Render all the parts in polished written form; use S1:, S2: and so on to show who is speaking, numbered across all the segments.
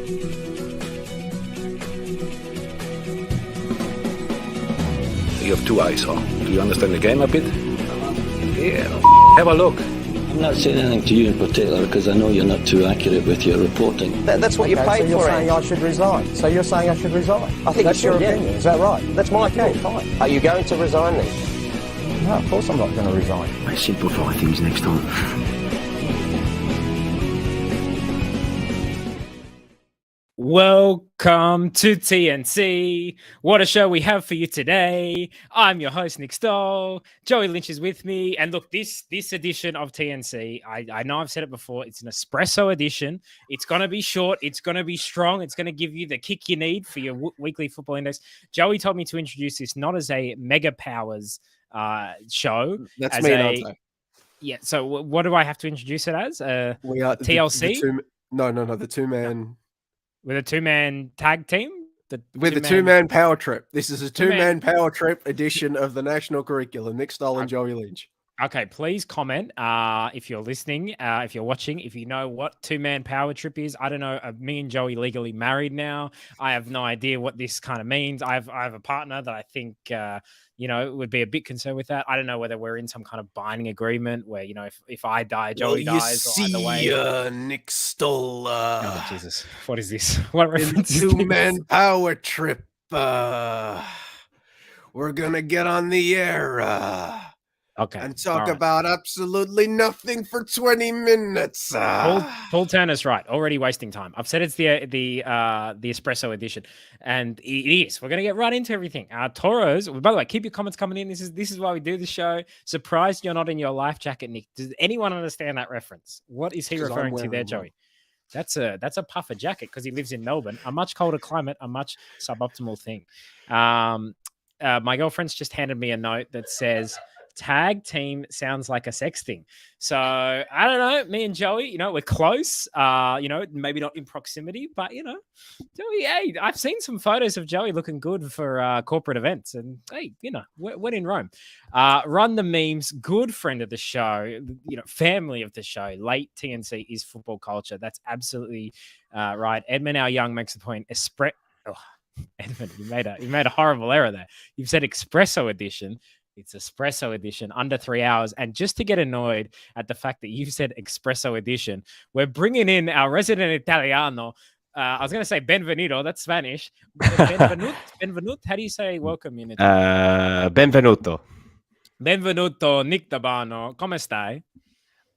S1: You have two eyes, huh? Do you understand the game a bit? Yeah, have a look.
S2: I'm not saying anything to you in particular because I know you're not too accurate with your reporting.
S3: That's what you paid
S4: so you're
S3: for.
S4: Saying I should resign. So you're saying I should resign?
S3: I think
S4: that's your opinion. Is that right?
S3: That's my opinion.
S4: Fine.
S3: Are you going to resign then?
S4: No, of course I'm not going to resign.
S2: I simplify things next time.
S5: Welcome to TNC. What a show we have for you today. I'm your host, Nick Stoll. Joey Lynch is with me. And look, this edition of TNC, I know I've said it before, it's an espresso edition. It's going to be short. It's going to be strong. It's going to give you the kick you need for your weekly football index. Joey told me to introduce this not as a Mega Powers show.
S6: That's
S5: as
S6: me, Dante.
S5: Yeah, so what do I have to introduce it as?
S6: We are
S5: TLC?
S6: The two-man...
S5: With a two-man tag team?
S6: With a two-man power trip. This is a two-man power trip edition of the national curriculum. Nick Stoll and Joey Lynch.
S5: Okay, please comment if you're listening, if you're watching, if you know what two-man power trip is. I don't know. Me and Joey legally married now. I have no idea what this kind of means. I have a partner that I think would be a bit concerned with that. I don't know whether we're in some kind of binding agreement where, if I die, Joey dies.
S6: You
S5: or either way.
S6: Nick Stoll.
S5: Oh, Jesus. What is this? What reference is
S6: two-man power trip. We're going to get on the air.
S5: Okay.
S6: And talk about absolutely nothing for 20 minutes.
S5: Paul Turner's right. Already wasting time. I've said it's the espresso edition, and it is. We're going to get right into everything. Toros. By the way, keep your comments coming in. This is why we do the show. Surprised you're not in your life jacket, Nick. Does anyone understand that reference? What is he referring to there, Joey? That's a puffer jacket because he lives in Melbourne, a much colder climate, a much suboptimal thing. My girlfriend's just handed me a note that says, tag team sounds like a sex thing. So I don't know. Me and Joey, we're close. Maybe not in proximity, but Joey, hey, I've seen some photos of Joey looking good for corporate events, and hey, we're in Rome. Run the memes, good friend of the show, family of the show. Late TNC is football culture. That's absolutely right. Edmund, our young, makes the point. Edmund, you made a horrible error there. You've said espresso edition. It's espresso edition, under 3 hours. And just to get annoyed at the fact that you've said espresso edition, we're bringing in our resident Italiano. I was going to say benvenuto. That's Spanish. Benvenut. How do you say welcome in Italian?
S7: Benvenuto.
S5: Benvenuto, Nick Dabano. Come stai?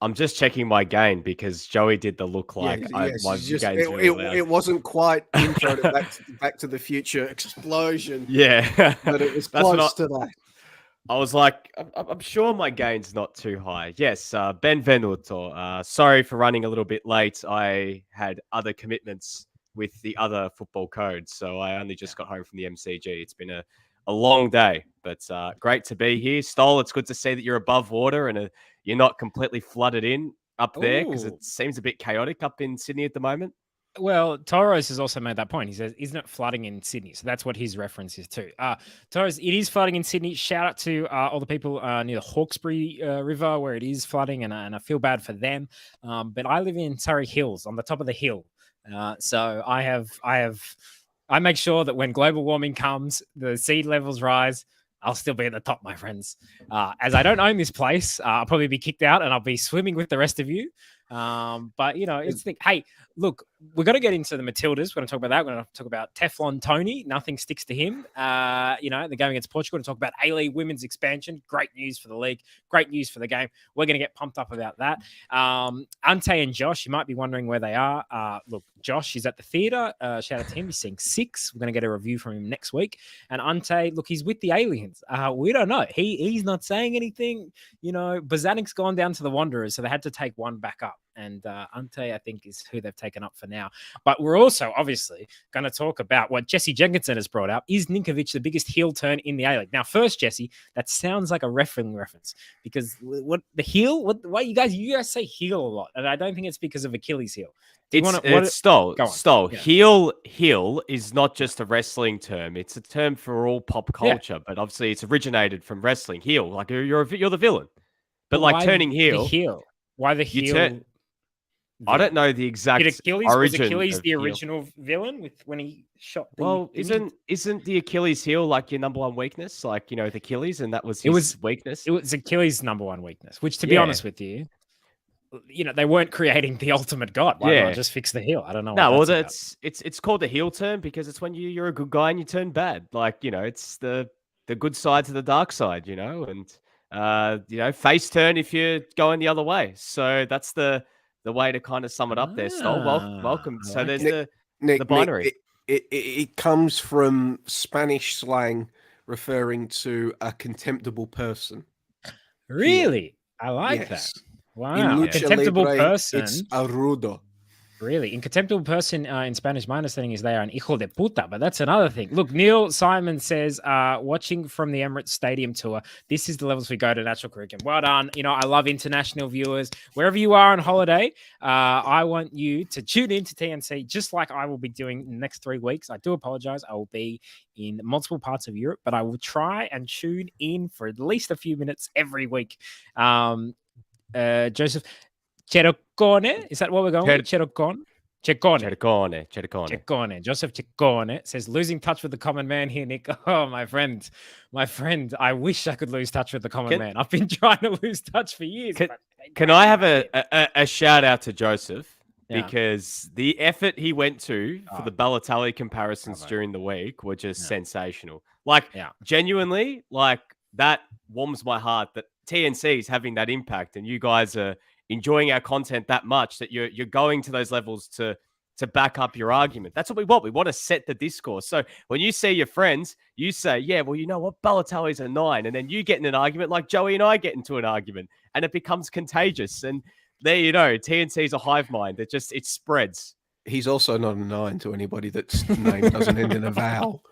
S7: I'm just checking my gain because Joey did the look like my gain's really loud.
S6: It wasn't quite intro to Back to the Future explosion.
S7: Yeah.
S6: But it was close to that.
S7: I was like, I'm sure my gain's not too high. Yes, benvenuto. Sorry for running a little bit late. I had other commitments with the other football codes, so I only just got home from the MCG. It's been a long day, but great to be here. Stoll, it's good to see that you're above water and you're not completely flooded in up there because it seems a bit chaotic up in Sydney at the moment.
S5: Well, Toros has also made that point. He says, isn't it flooding in Sydney? So that's what his reference is too. Toros, it is flooding in Sydney. Shout out to all the people near the Hawkesbury River where it is flooding, and I feel bad for them. But I live in Surrey Hills, on the top of the hill. So I make sure that when global warming comes, the sea levels rise, I'll still be at the top, my friends. As I don't own this place, I'll probably be kicked out and I'll be swimming with the rest of you. But it's the hey, look, we're going to get into the Matildas. We're going to talk about that. We're going to talk about Teflon Tony. Nothing sticks to him. The game against Portugal. We're going to talk about A-League women's expansion. Great news for the league. Great news for the game. We're going to get pumped up about that. Ante and Josh, you might be wondering where they are. Look, Josh is at the theatre. Shout out to him. He's seeing 6. We're going to get a review from him next week. And Ante, look, he's with the aliens. We don't know. He's not saying anything. Bazanic's gone down to the Wanderers, so they had to take one back up. And Ante, I think, is who they've taken up for now. But we're also obviously going to talk about what Jesse Jenkinson has brought up. Is Ninković the biggest heel turn in the A-League? Now, first, Jesse, that sounds like a wrestling reference because what the heel? Why you guys say heel a lot, and I don't think it's because of Achilles heel.
S7: It's Stoll.
S5: Yeah.
S7: Heel is not just a wrestling term. It's a term for all pop culture, but obviously it's originated from wrestling. Heel, like you're the villain, but like turning heel.
S5: Why the heel?
S7: I don't know the exact
S5: Was
S7: origin
S5: Achilles
S7: of
S5: the
S7: heel.
S5: original villain when he shot the
S7: Well,
S5: image?
S7: isn't the Achilles heel like your number one weakness? Like, with Achilles, and that was
S5: It
S7: his
S5: was-
S7: weakness.
S5: It was Achilles' number one weakness, which, to be
S7: Yeah.
S5: honest with you, they weren't creating the ultimate god. Why
S7: Yeah.
S5: not just fix the heel? I don't know.
S7: No, well,
S5: what that's about.
S7: it's called the heel term because it's when you're a good guy and you turn bad. Like, it's the good side to the dark side, and face turn if you're going the other way. So that's the way to kind of sum it up there, Stoll. Welcome.
S5: I
S7: So
S5: like
S7: there's
S5: it.
S7: the binary.
S6: It comes from Spanish slang referring to a contemptible person.
S5: Really, I like
S6: Yes.
S5: that. Wow,
S6: In
S5: a
S6: lucha
S5: contemptible
S6: libre,
S5: person.
S6: it's a rudo.
S5: Really, in contemptible person in Spanish, my understanding is they are an hijo de puta, but that's another thing. Look, Neil Simon says, watching from the Emirates Stadium tour, this is the levels we go to national curriculum. Well done. I love international viewers. Wherever you are on holiday, I want you to tune in to TNC, just like I will be doing in the next 3 weeks. I do apologize. I will be in multiple parts of Europe, but I will try and tune in for at least a few minutes every week. Joseph Cercone, is that what we're going with? Cercone. Joseph Ciccone says, losing touch with the common man here, Nick. Oh, my friend. I wish I could lose touch with the common man. I've been trying to lose touch for years.
S7: Can I have a shout out to Joseph?
S5: Yeah.
S7: Because the effort he went to for the Balotelli comparisons during the week were just sensational. Like, genuinely, like, that warms my heart that TNC is having that impact and you guys are enjoying our content that much that you're going to those levels to back up your argument. That's what we want. We want to set the discourse. So when you see your friends, you say, yeah, well, you know what? Balotelli's a 9. And then you get in an argument like Joey and I get into an argument and it becomes contagious. And there you know, TNC is a hive mind. It spreads.
S6: He's also not a 9 to anybody that's name doesn't end in a vowel.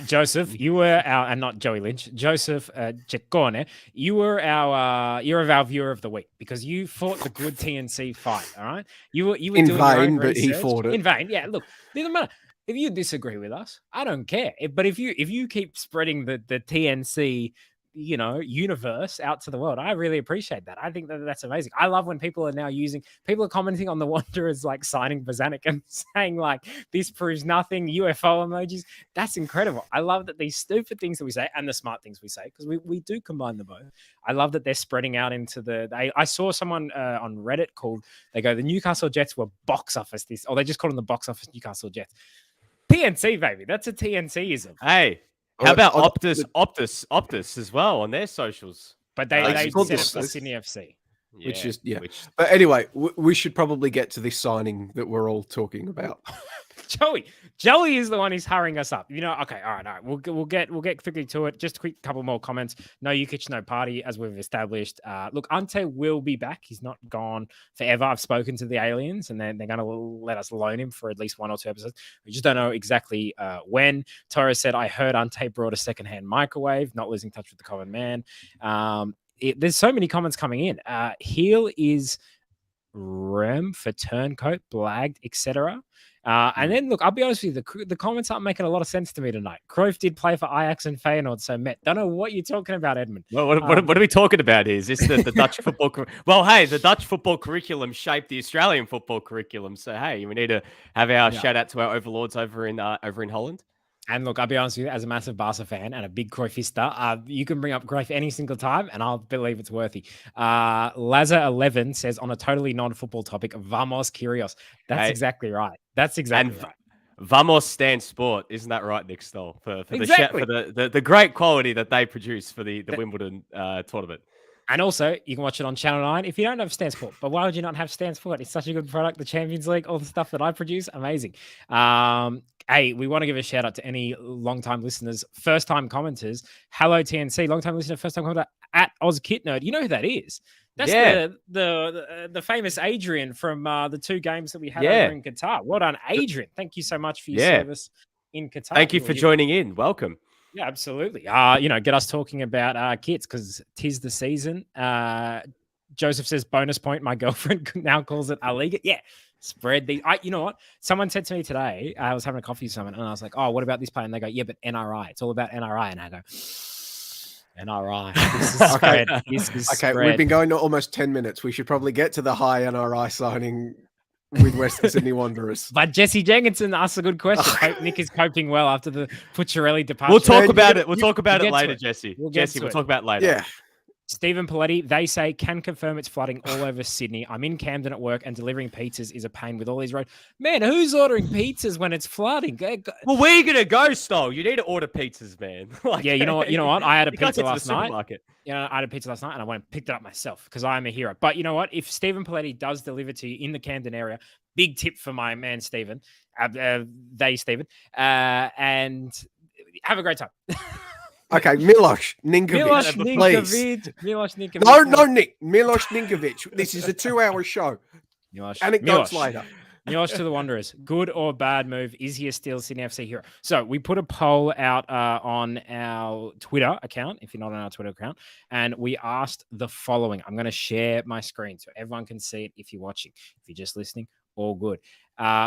S5: Joseph, you were our, and not Joey Lynch, Joseph Ciccone, you're our viewer of the week because you fought the good TNC fight. All right, you were
S6: in
S5: doing your own
S6: vain, but he
S5: research.
S6: fought it
S5: in vain. Yeah, look, doesn't matter if you disagree with us. I don't care. But if you keep spreading the TNC universe out to the world, I really appreciate that. I think that's amazing. I love when people are commenting on the Wanderers like signing Bozanic and saying like this proves nothing, UFO emojis. That's incredible. I love that these stupid things that we say and the smart things we say, because we do combine the both. I love that they're spreading out into I saw someone on Reddit they go, the Newcastle Jets were box office or they just called them the box office Newcastle Jets. TNC, baby. That's a TNC-ism.
S7: Hey, how about Optus as well on their socials?
S5: But they said
S6: called
S5: it for Sydney FC.
S6: But anyway, we should probably get to this signing that we're all talking about.
S5: Joey is the one who's hurrying us up. Okay, all right. We'll get quickly to it. Just a quick couple more comments. No Jukic, no party, as we've established. Look, Ante will be back. He's not gone forever. I've spoken to the aliens, and they're going to let us loan him for at least 1 or 2 episodes. We just don't know exactly when. Torres said, I heard Ante brought a secondhand microwave, not losing touch with the common man. There's so many comments coming in. Heel is Rem for turncoat, blagged, etc. And then, look, I'll be honest with you, the comments aren't making a lot of sense to me tonight. Cruyff did play for Ajax and Feyenoord, so Met. Don't know what you're talking about, Edmund.
S7: Well, what are we talking about here? Is this the Dutch football? Well, hey, the Dutch football curriculum shaped the Australian football curriculum. So, hey, we need to have our shout out to our overlords over in Holland.
S5: And look, I'll be honest with you, as a massive Barca fan and a big Cruyffista, you can bring up Cruyff any single time, and I'll believe it's worthy. Lazar11 says, on a totally non-football topic, vamos Kyrgios. That's exactly right. That's exactly right.
S7: Vamos stand sport, isn't that right, Nick Stoll? For
S5: Exactly.
S7: the great quality that they produce for the Wimbledon tournament.
S5: And also, you can watch it on Channel 9 if you don't have Stan Sport. But why would you not have Stan Sport? It's such a good product. The Champions League, all the stuff that I produce, amazing. Hey, we want to give a shout out to any long-time listeners, first-time commenters. Hello, TNC, long-time listener, first-time commenter at OzKitNerd. You know who that is? That's the famous Adrian from the 2 games that we had over in Qatar. Well done, Adrian. Thank you so much for your service in Qatar.
S7: Thank you for joining in. Welcome.
S5: Yeah, absolutely. Get us talking about kits because 'tis the season. Joseph says bonus point. My girlfriend now calls it a league. Yeah, spread the. You know what? Someone said to me today. I was having a coffee with someone, and I was like, "Oh, what about this player?" And they go, "Yeah, but NRI. It's all about NRI." And I go, NRI. This is spread. This is
S6: Okay,
S5: spread.
S6: we've been going to almost 10 minutes. We should probably get to the high NRI signing with Western Sydney Wanderers.
S5: But Jesse Jenkinson asked a good question. Hope Nick is coping well after the Pucciarelli departure.
S7: We'll talk
S6: Man,
S7: about
S6: you-
S7: it. We'll talk about
S5: we'll
S7: it
S5: get to
S7: later,
S5: it.
S7: Jesse.
S5: We'll get
S7: Jesse,
S5: to
S7: we'll
S5: it.
S7: talk about it later.
S6: Yeah.
S5: Stephen Paletti, they say, can confirm it's flooding all over Sydney. I'm in Camden at work and delivering pizzas is a pain with all these roads. Man, who's ordering pizzas when it's flooding?
S7: Well, where are you gonna go, Stoll? You need to order pizzas, man. Like,
S5: Yeah, you know what? I had a
S7: you can't
S5: pizza
S7: get to the
S5: last night.
S7: supermarket.
S5: I had a pizza last night and I went and picked it up myself because I am a hero. But you know what? If Stephen Paletti does deliver to you in the Camden area, big tip for my man, Stephen, Stephen, and have a great time.
S6: Okay, Miloš Ninković,
S5: Miloš
S6: please.
S5: Ninković. Miloš Ninković.
S6: No, Nick. Miloš Ninković. This is a 2-hour show.
S5: Miloš.
S6: Anecdotes
S5: Miloš.
S6: later.
S5: Miloš to the Wanderers. Good or bad move? Is he a still Sydney FC hero? So we put a poll out on our Twitter account, if you're not on our Twitter account, and we asked the following. I'm going to share my screen so everyone can see it if you're watching. If you're just listening, all good.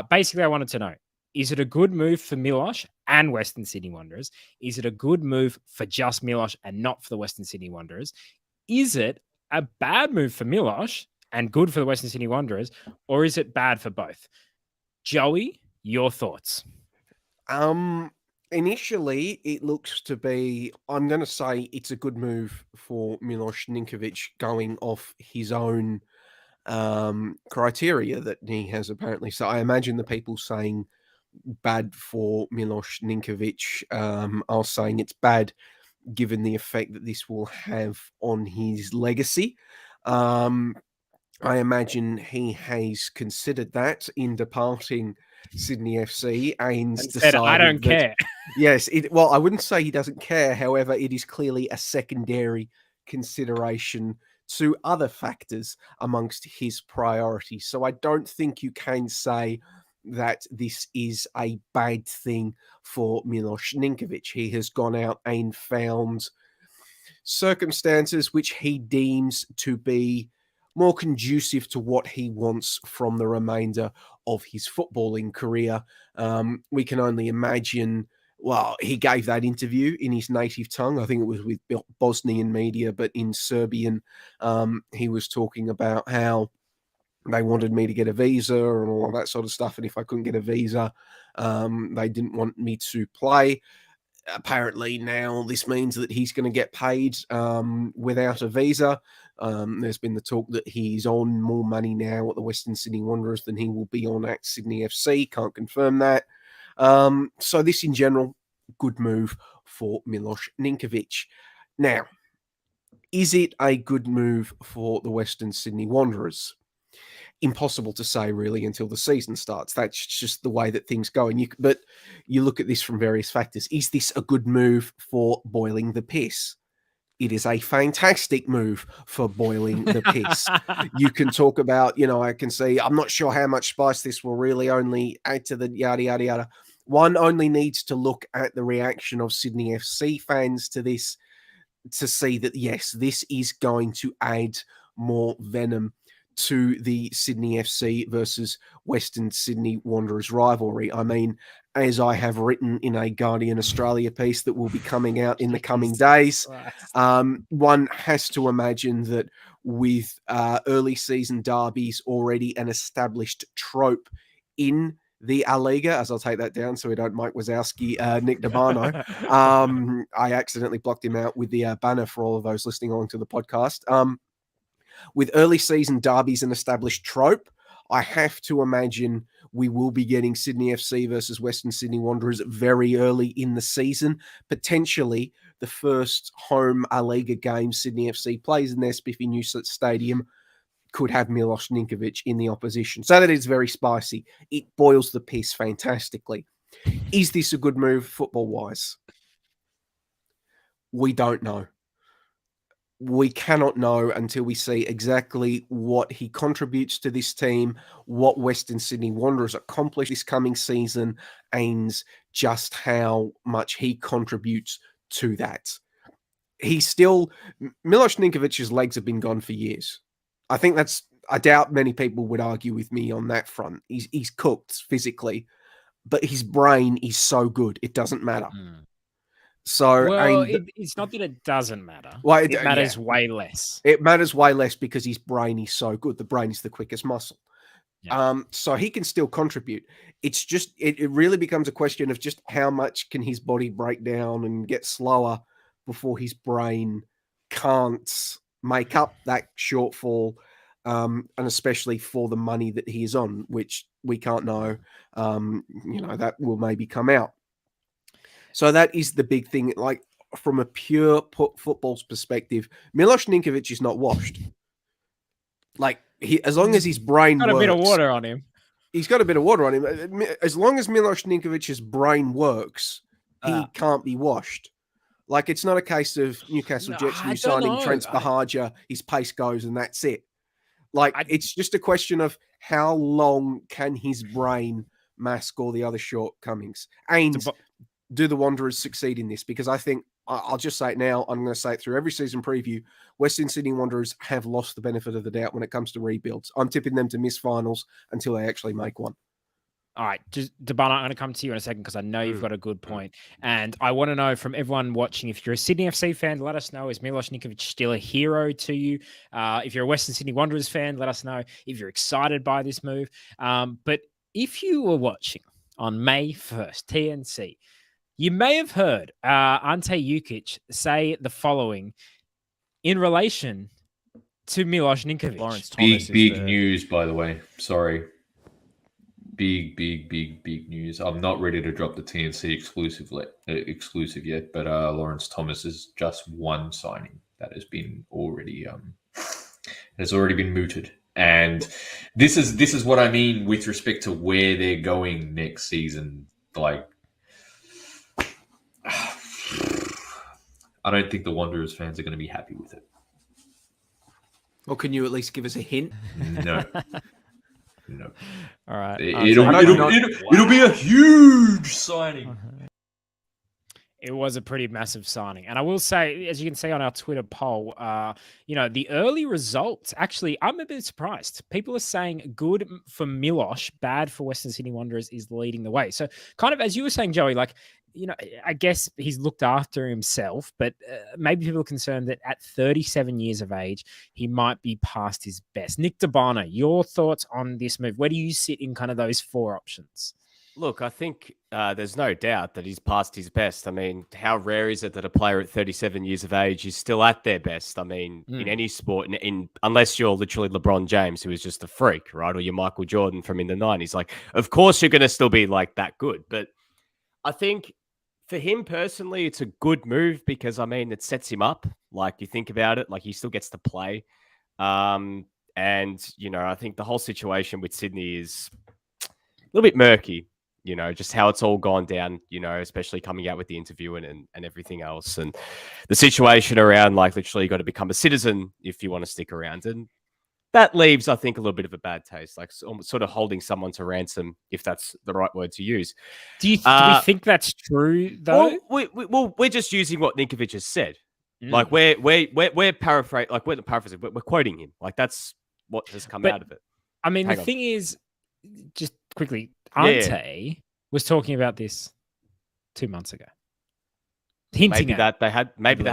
S5: Basically, I wanted to know, is it a good move for Miloš and Western Sydney Wanderers? Is it a good move for just Miloš and not for the Western Sydney Wanderers? Is it a bad move for Miloš and good for the Western Sydney Wanderers, or is it bad for both? Joey, your thoughts?
S6: Initially, it looks to be, I'm going to say it's a good move for Miloš Ninković going off his own criteria that he has apparently. So I imagine the people saying bad for Miloš Ninković are saying it's bad given the effect that this will have on his legacy. I imagine he has considered that in departing Sydney FC and decided
S5: I don't care.
S6: Yes, I wouldn't say he doesn't care. However, it is clearly a secondary consideration to other factors amongst his priorities. So I don't think you can say that this is a bad thing for Miloš Ninković. He has gone out and found circumstances which he deems to be more conducive to what he wants from the remainder of his footballing career. We can only imagine, well, he gave that interview in his native tongue. I think it was with Bosnian media, but in Serbian, he was talking about how they wanted me to get a visa and all of that sort of stuff. And if I couldn't get a visa, they didn't want me to play. Apparently now this means that he's going to get paid without a visa. There's been the talk that he's on more money now at the Western Sydney Wanderers than he will be on at Sydney FC. Can't confirm that. So this in general, good move for Miloš Ninković. Now, is it a good move for the Western Sydney Wanderers? Impossible to say really until the season starts. That's just the way that things go. But you look at this from various factors. Is this a good move for boiling the piss? It is a fantastic move for boiling the piss. You can talk about, I can say, I'm not sure how much spice this will really only add to the yada, yada, yada. One only needs to look at the reaction of Sydney FC fans to this to see that, yes, this is going to add more venom to the Sydney FC versus Western Sydney Wanderers rivalry. I mean, as I have written in a Guardian Australia piece that will be coming out in the coming days, one has to imagine that with early season derbies already an established trope in the A Liga, as I'll take that down so we don't Mike Wazowski, Nick Dabano. I accidentally blocked him out with the banner for all of those listening along to the podcast. With early season derbies an established trope, I have to imagine we will be getting Sydney FC versus Western Sydney Wanderers very early in the season. Potentially the first home A Liga game Sydney FC plays in their spiffy new stadium could have Miloš Ninković in the opposition. So that is very spicy. It boils the piss fantastically. Is this a good move football-wise? We don't know. We cannot know until we see exactly what he contributes to this team, what Western Sydney Wanderers accomplish this coming season, and just how much he contributes to that. Miloš Ninkovic's legs have been gone for years. I doubt many people would argue with me on that front. He's cooked physically, but his brain is so good, it doesn't matter. So,
S5: Well,
S6: and
S5: it's not that it doesn't matter.
S6: Well,
S5: it matters way less.
S6: it matters way less because his brain is so good. The brain is the quickest muscle.
S5: Yeah.
S6: So he can still contribute. It's just it really becomes a question of just how much can his body break down and get slower before his brain can't make up that shortfall, and especially for the money that he is on, which we can't know. That will maybe come out. So that is the big thing. Like from a pure football's perspective, Miloš Ninković is not washed. Like as long as his brain
S5: Got a
S6: works,
S5: bit of water on him.
S6: he's got a bit of water on him. As long as Miloš Ninkovic's brain works, he can't be washed. Like it's not a case of Newcastle Jets signing Trent Bahagia, his pace goes and that's it. Like it's just a question of how long can his brain mask all the other shortcomings, and do the Wanderers succeed in this? Because I think I'll just say it now. I'm going to say it through every season preview. Western Sydney Wanderers have lost the benefit of the doubt when it comes to rebuilds. I'm tipping them to miss finals until they actually make one.
S5: All right, just Debana, I'm going to come to you in a second because I know you've got a good point. And I want to know from everyone watching, if you're a Sydney FC fan, let us know. Is Miloš Ninković still a hero to you? If you're a Western Sydney Wanderers fan, let us know if you're excited by this move. But if you were watching on May 1st, TNC, you may have heard Ante Jukic say the following in relation to Miloš Ninković.
S8: Lawrence Thomas big news, by the way. Sorry. Big news. I'm not ready to drop the TNC exclusive yet, but Lawrence Thomas is just one signing that has been already been mooted. And this is what I mean with respect to where they're going next season. Like, I don't think the Wanderers fans are going to be happy with it.
S6: Well, can you at least give us a hint?
S8: No. No.
S5: All right.
S8: It'll be a huge signing.
S5: It was a pretty massive signing. And I will say, as you can see on our Twitter poll, the early results, actually, I'm a bit surprised. People are saying good for Miloš, bad for Western Sydney Wanderers is leading the way. So kind of, as you were saying, Joey, like, I guess he's looked after himself, but maybe people are concerned that at 37 years of age, he might be past his best. Nick Debana, your thoughts on this move? Where do you sit in kind of those four options?
S7: Look, I think there's no doubt that he's past his best. I mean, how rare is it that a player at 37 years of age is still at their best? I mean, in any sport, unless you're literally LeBron James, who is just a freak, right? Or you're Michael Jordan from in the 90s. Like, of course, you're going to still be like that good. But I think for him personally, it's a good move because, I mean, it sets him up. Like, you think about it, like he still gets to play. And, I think the whole situation with Sydney is a little bit murky. Just how it's all gone down, especially coming out with the interview and everything else. And the situation around, like, literally you got to become a citizen if you want to stick around. And that leaves, I think, a little bit of a bad taste, like sort of holding someone to ransom, if that's the right word to use.
S5: Do we think that's true, though?
S7: Well, we're just using what Ninković has said. Like, we're paraphrasing, like, we're not paraphrasing, we're quoting him. Like, that's what has come out of it.
S5: I mean, the thing is, just quickly, Ante was talking about this 2 months ago. Hinting
S7: maybe that they had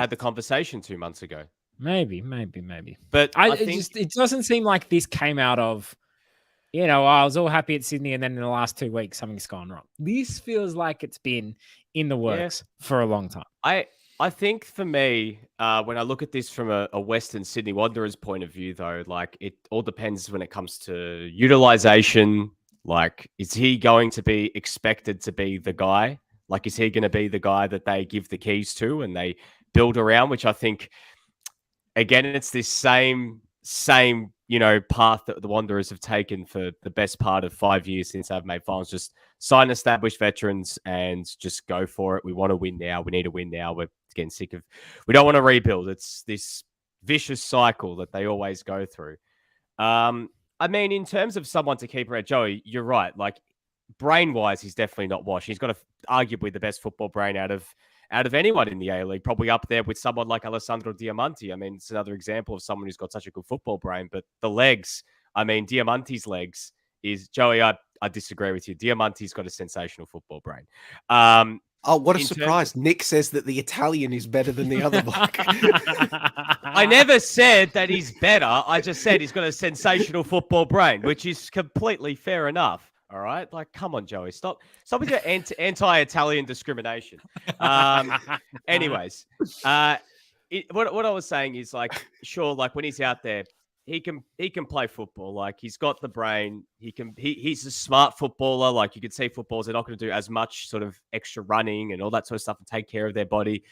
S7: the conversation 2 months ago.
S5: Maybe.
S7: But
S5: it doesn't seem like this came out of, I was all happy at Sydney and then in the last 2 weeks something's gone wrong. This feels like it's been in the works for a long time.
S7: I think for me, when I look at this from a Western Sydney Wanderers point of view, though, like, it all depends when it comes to utilization. Like, is he going to be expected to be the guy? Like, is he going to be the guy that they give the keys to and they build around? Which I think, again, it's this same path that the Wanderers have taken for the best part of 5 years since they've made finals. Just sign established veterans and just go for it. We want to win now. We need to win now. We're getting sick of. We don't want to rebuild. It's this vicious cycle that they always go through. I mean, in terms of someone to keep around, Joey, you're right. Like, brain-wise, he's definitely not washed. He's got arguably the best football brain out of anyone in the A-League, probably up there with someone like Alessandro Diamanti. I mean, it's another example of someone who's got such a good football brain. But the legs, I mean, Diamanti's legs is, Joey, I disagree with you. Diamanti's got a sensational football brain.
S6: Oh, what a
S7: In
S6: surprise. Nick says that the Italian is better than the other bloke.
S7: I never said that he's better. I just said he's got a sensational football brain, which is completely fair enough. All right, like, come on, Joey, stop with your anti-Italian discrimination. Anyways, what I was saying is, like, sure, like, when he's out there, he can play football. Like, he's got the brain. He's a smart footballer. Like, you can see footballers, they're not going to do as much sort of extra running and all that sort of stuff and take care of their body.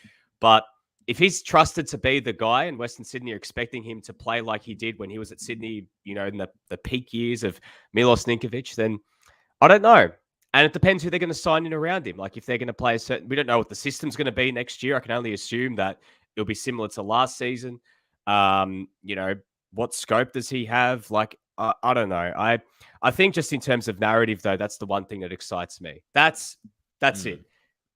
S7: But if he's trusted to be the guy, and Western Sydney are expecting him to play like he did when he was at Sydney, you know, in the peak years of Miloš Ninković, then I don't know. And it depends who they're going to sign in around him. Like, if they're going to play we don't know what the system's going to be next year. I can only assume that it'll be similar to last season. You know, what scope does he have? Like, I don't know. I think just in terms of narrative, though, that's the one thing that excites me. That's it.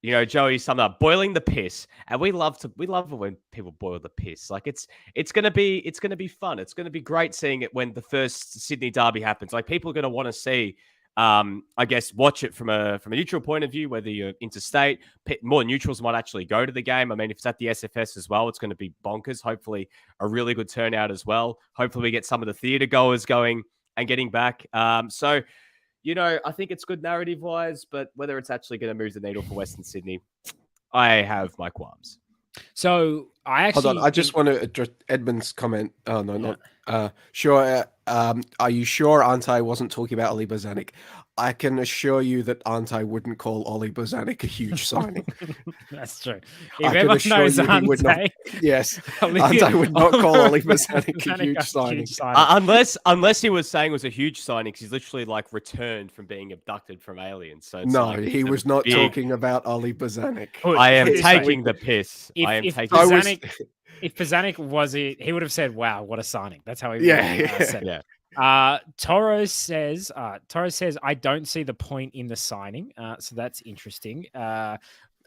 S7: You know, Joey summed up boiling the piss, and we love it when people boil the piss. Like, it's gonna be fun. It's gonna be great seeing it when the first Sydney derby happens. Like, people are gonna want to see. I guess watch it from a neutral point of view, whether you're interstate. More neutrals might actually go to the game. I mean, if it's at the SFS as well, it's going to be bonkers. Hopefully, a really good turnout as well. Hopefully, we get some of the theatre goers going and getting back. So, you know, I think it's good narrative-wise, but whether it's actually going to move the needle for Western Sydney, I have my qualms.
S5: So I actually
S6: Hold on, I just want to address Edmund's comment. Oh no, not sure. Are you sure Ante wasn't talking about Oli Bozanic? I can assure you that Ante wouldn't call Oli Bozanic a huge signing.
S5: That's true.
S6: I can assure you he would not. Yes, Ante would not call Oli Bozanic a huge signing.
S7: Unless he was saying it was a huge signing, because he's literally like returned from being abducted from aliens. So it's
S6: no,
S7: like,
S6: he was not talking about Oli Bozanic.
S7: I am taking the piss.
S5: If Bozanic was it, he would have said, "Wow, what a signing!" That's how he said it. Torres says, I don't see the point in the signing. So that's interesting.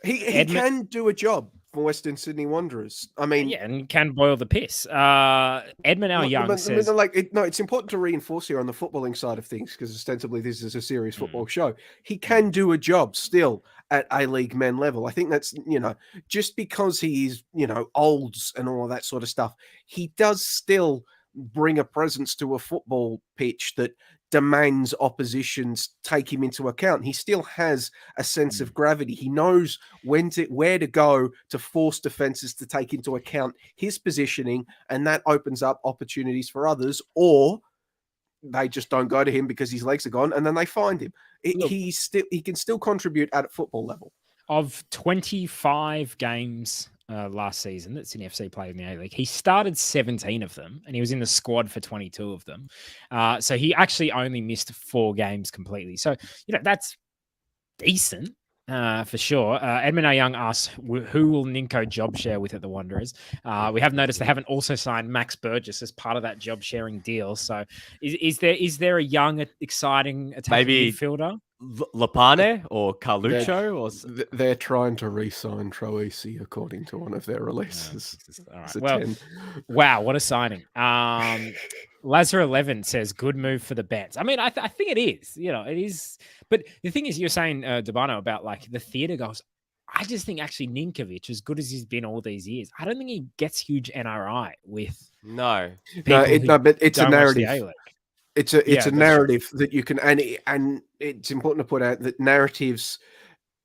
S6: He can do a job for Western Sydney Wanderers. I mean,
S5: yeah, and can boil the piss. Edmund L. Young says,
S6: it's important to reinforce here on the footballing side of things, because ostensibly this is a serious football show. He can do a job still at A-League men level. I think that's, you know, just because he's, you know, olds and all of that sort of stuff, he does still bring a presence to a football pitch that demands oppositions take him into account. He still has a sense of gravity. He knows where to go to force defenses to take into account his positioning, and that opens up opportunities for others, or they just don't go to him because his legs are gone, and then they find him. He can still contribute at a football level.
S5: Of 25 games last season that Sydney FC played in the A-League, he started 17 of them, and he was in the squad for 22 of them. So he actually only missed 4 games completely. So, you know, that's decent for sure. Edmund A. Young asks, who will Ninko job share with at the Wanderers? We have noticed they haven't also signed Max Burgess as part of that job sharing deal. So is there a young, exciting attacking midfielder?
S7: Lapane or Carluccio?
S6: They're trying to re-sign Troisi, according to one of their releases.
S5: Wow, what a signing. Lazar 11 says, good move for the Bets. I mean, I think it is. You know, it is. But the thing is, you're saying, Debano, about like the theatre goals. I just think actually Ninković, as good as he's been all these years, I don't think he gets huge NRI with.
S7: No,
S6: but it's a narrative. It's a narrative that you can, and it's important to put out that narratives,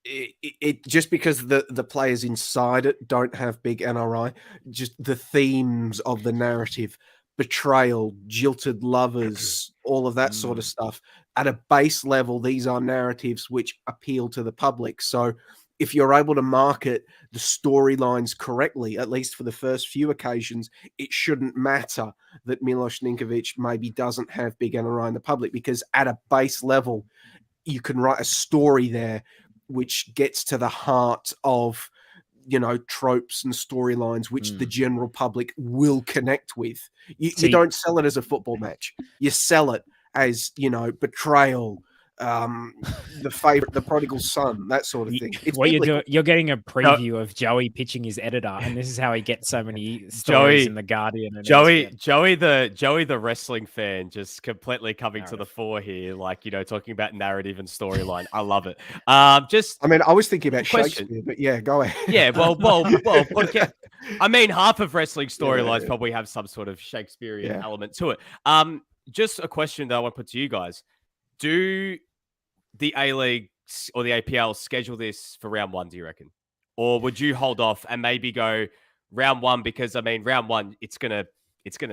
S6: it just because the players inside it don't have big NRI, just the themes of the narrative, betrayal, jilted lovers, all of that sort of stuff. At a base level, these are narratives which appeal to the public. So if you're able to market the storylines correctly, at least for the first few occasions, it shouldn't matter that Miloš Ninković maybe doesn't have big NRI in the public, because at a base level, you can write a story there which gets to the heart of, you know, tropes and storylines which the general public will connect with. You don't sell it as a football match. You sell it as, you know, betrayal, the favorite, the prodigal son, that sort of thing. It's
S5: What you're
S6: biblical.
S5: doing, you're getting a preview of Joey pitching his editor, and this is how he gets so many stories in the Guardian. And ESPN.
S7: Joey, the wrestling fan, just completely coming to the fore here, like talking about narrative and storyline. I love it.
S6: I mean, I was thinking about Shakespeare, but yeah, go ahead.
S7: Yeah, well. I mean, half of wrestling storylines probably have some sort of Shakespearean element to it. Just a question that I want to put to you guys: do the A-League or the APL schedule this for round 1? Do you reckon, or would you hold off and maybe go round 1? Because I mean, round 1, it's gonna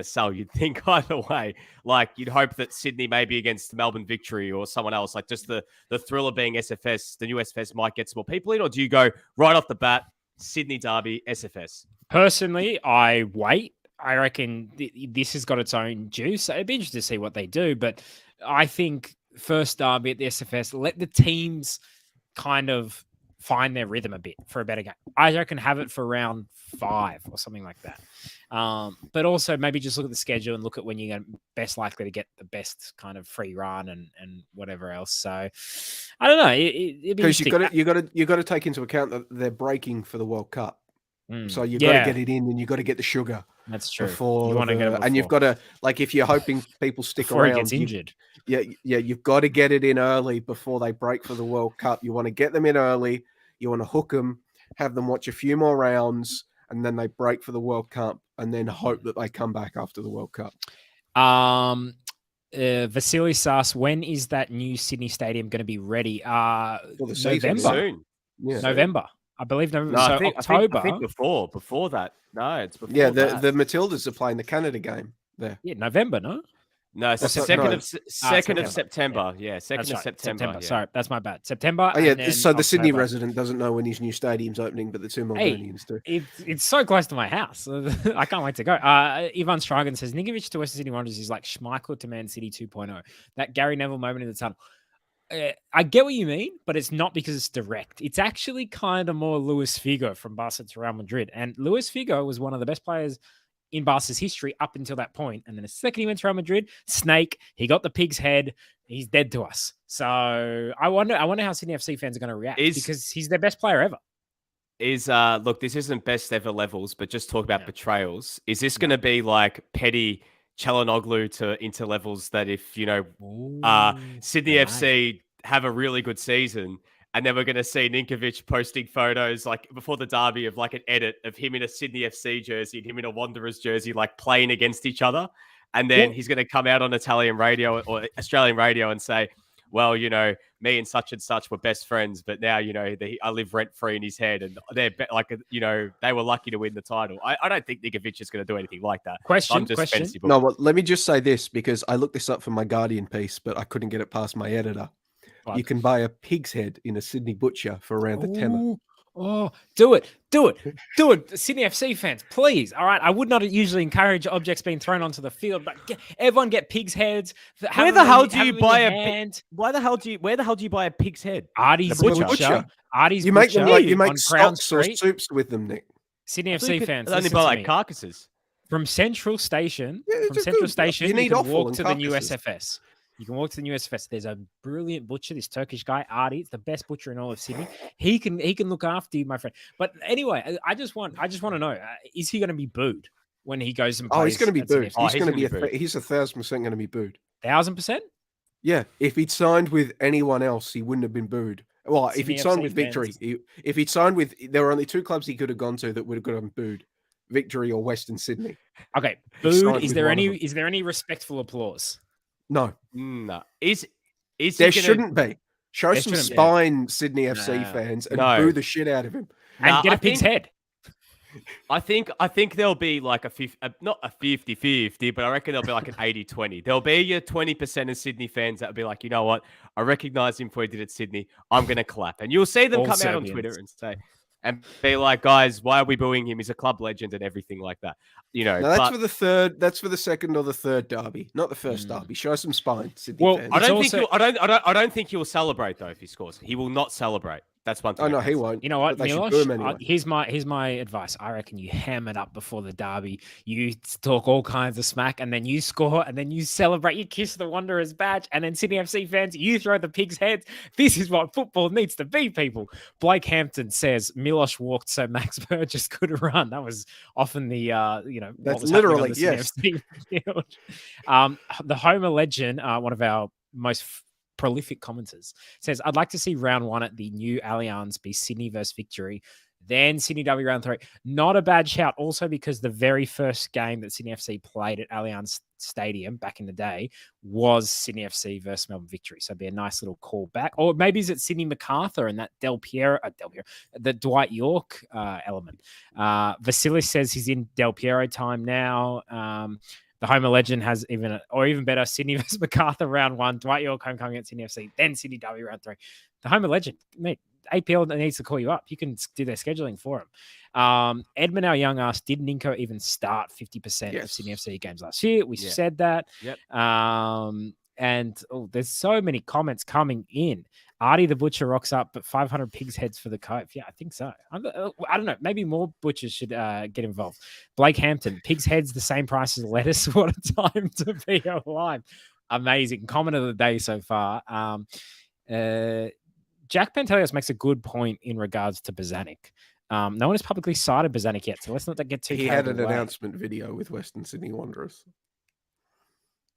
S7: sell. You'd think either way. Like you'd hope that Sydney maybe against Melbourne Victory or someone else, like just the thrill of being SFS, the new SFS might get some more people in, or do you go right off the bat, Sydney Derby, SFS?
S5: Personally, I wait. I reckon this has got its own juice. It'd be interesting to see what they do, but I think first derby at the SFS, let the teams kind of find their rhythm a bit for a better game. I reckon have it for round 5 or something like that. But also maybe just look at the schedule and look at when you're best likely to get the best kind of free run and whatever else. So I don't know.
S6: Because you got to take into account that they're breaking for the World Cup. So you've got to get it in, and you've got to get the sugar.
S5: That's true.
S6: You want to get it before. And you've got to, like, if you're hoping people stick
S5: before
S6: around,
S5: he gets injured.
S6: You've got to get it in early before they break for the World Cup. You want to get them in early. You want to hook them, have them watch a few more rounds, and then they break for the World Cup, and then hope that they come back after the World Cup.
S5: Vasily Sas, when is that new Sydney Stadium going to be ready?
S6: November.
S7: Soon.
S6: Yeah.
S5: November. I believe November.
S7: No,
S5: So
S7: October.
S5: I
S7: think before that. No, it's before.
S6: Yeah,
S7: that.
S6: the Matildas are playing the Canada game there.
S5: Yeah, November, no?
S7: No, so
S6: September.
S7: second of September. Yeah, 2nd of
S5: Right.
S7: September. Yeah.
S5: Sorry, that's my bad. September.
S6: Oh, yeah.
S5: And then
S6: So the Sydney
S5: October.
S6: resident doesn't know when his new stadium's opening, but the two Melburnians do.
S5: It's so close to my house. I can't wait to go. Ivan Stragan says Ninković to Western Sydney Wanderers is like Schmeichel to Man City 2.0. That Gary Neville moment in the tunnel. I get what you mean, but it's not because it's direct. It's actually kind of more Luis Figo from Barca to Real Madrid. And Luis Figo was one of the best players in Barca's history up until that point. And then the second he went to Real Madrid, snake, he got the pig's head. He's dead to us. So I wonder how Sydney FC fans are going to react because he's their best player ever.
S7: Look, this isn't best ever levels, but just talk about betrayals. Is this going to be like petty Çalhanoğlu into levels that if, Sydney FC have a really good season and then we're going to see Ninković posting photos like before the derby of like an edit of him in a Sydney FC jersey and him in a Wanderers jersey, like playing against each other. And then he's going to come out on Italian radio or Australian radio and say, well, me and such were best friends, but now, I live rent free in his head and they're they were lucky to win the title. I don't think Ninković is going to do anything like that.
S5: Question.
S6: No, well, let me just say this because I looked this up for my Guardian piece, but I couldn't get it past my editor.
S5: What?
S6: You can buy a pig's head in a Sydney butcher for around a tenner.
S5: Oh, do it. Sydney FC fans, please. All right. I would not usually encourage objects being thrown onto the field, but everyone get pig's heads.
S7: Where the hell do you buy where the hell do you buy a pig's head?
S5: Artie's Butcher. Artie's
S6: You make them like you make
S5: on Crown
S6: stocks or
S5: Street.
S6: soups with them, Nick.
S5: Sydney FC fans,
S7: Only
S5: listen
S7: buy
S5: to
S7: like
S5: me.
S7: carcasses.
S5: From Central Station,
S6: Yeah,
S5: from
S6: just
S5: Central
S6: good.
S5: Station,
S6: You
S5: you
S6: need
S5: can
S6: offal
S5: walk
S6: and
S5: to the new
S6: carcasses.
S5: SFS. You can walk to the new SFS. There's a brilliant butcher, this Turkish guy, Artie. It's the best butcher in all of Sydney. He can look after you, my friend. But anyway, I just want to know: is he going to be booed when he goes and plays?
S6: Oh, he's going to be
S5: at Sydney
S6: booed.
S5: FC?
S6: He's going to be
S7: booed.
S6: he's 1,000% going to be booed.
S5: 1,000%.
S6: Yeah, if he'd signed with anyone else, he wouldn't have been booed. Well, if
S5: Sydney
S6: he'd signed
S5: FC
S6: with Victory,
S5: fans.
S6: if he'd signed with, there were only 2 clubs he could have gone to that would have got him booed: Victory or Western Sydney.
S5: Okay,
S6: He signed
S5: booed. Is
S6: with
S5: there
S6: one of them.
S5: any respectful applause?
S6: No,
S7: No. Is
S6: there
S7: he gonna...
S6: shouldn't be. Show
S5: There
S6: some
S5: shouldn't be.
S6: spine, Sydney FC
S5: No.
S6: fans, and
S7: No.
S6: boo the shit out of him.
S5: And get
S7: I
S5: a pig's
S7: think-
S5: head.
S7: I think there'll be like not a 50-50, but I reckon there'll be like an 80-20. There'll be your 20% of Sydney fans that'll be like, you know what? I recognize him for what he did at Sydney. I'm going to clap. And you'll see them
S5: All
S7: come out on
S5: Serbians.
S7: Twitter and say, and be like, guys, why are we booing him? He's a club legend and everything like that.
S6: No, that's for the third. That's for the second or the third derby, not the first derby. Show some spine, Sydney
S5: Well,
S6: fans.
S7: I don't
S5: It's
S7: think
S5: also-
S7: I don't think he'll celebrate though if he scores. He will not celebrate. That's one thing.
S6: Oh no, he won't.
S5: You know what,
S6: But they should boo him
S5: Miloš?
S6: anyway.
S5: Here's my advice. I reckon you ham it up before the derby. You talk all kinds of smack, and then you score, and then you celebrate. You kiss the Wanderers badge, and then Sydney FC fans, you throw the pigs' heads. This is what football needs to be, people. Blake Hampton says Miloš walked so Max Burgess could run. That was often the
S6: That's literally
S5: yes. The Homer legend, one of our most prolific commenters, says, I'd like to see round 1 at the new Allianz be Sydney versus Victory, then Sydney W round 3. Not a bad shout, also because the very first game that Sydney FC played at Allianz Stadium back in the day was Sydney FC versus Melbourne Victory. So it'd be a nice little call back. Or maybe is it Sydney MacArthur and that the Dwight York element. Vasilis says he's in Del Piero time now. The Homer legend has even better, Sydney versus MacArthur round 1, Dwight York homecoming at Sydney FC, then Sydney W round 3. The Homer legend, mate, APL needs to call you up. You can do their scheduling for him. Edmund, our young asked, did Ninko even start 50% of Sydney FC games last year? We said that.
S7: Yep.
S5: And there's so many comments coming in. Artie the Butcher rocks up, but 500 pigs heads for the Cove. Yeah, I think so. I don't know. Maybe more butchers should get involved. Blake Hampton, pigs heads the same price as lettuce. What a time to be alive. Amazing. Comment of the day so far. Jack Pantelios makes a good point in regards to Bozanic. No one has publicly cited Bozanic yet, so let's not get too.
S6: He had an announcement video with Western Sydney Wanderers.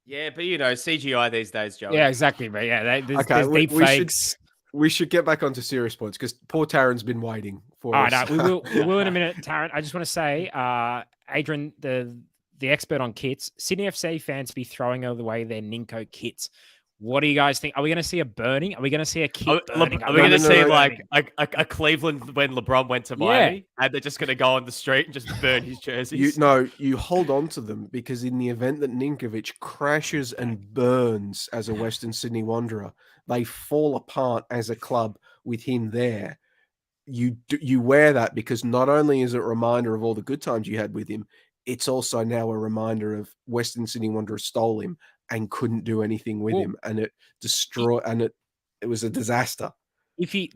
S7: Yeah, but CGI these days, Joe.
S5: Yeah, exactly, mate. Yeah, there's deep fakes.
S6: We should get back onto serious points because poor Taryn's been waiting for us.
S5: All right, we will in a minute, Taryn. I just want to say, Adrian, the expert on kits, Sydney FC fans be throwing away their Ninko kits. What do you guys think? Are we going to see a burning? Are we going to see a kit burning?
S7: Are we going to see like a Cleveland when LeBron went to Miami and they're just going to go on the street and just burn his jerseys?
S6: You hold on to them because in the event that Ninković crashes and burns as a Western Sydney Wanderer, they fall apart as a club with him there. You wear that because not only is it a reminder of all the good times you had with him, it's also now a reminder of Western Sydney Wanderers stole him and couldn't do anything with him, and it destroyed, and it was a disaster.
S5: If he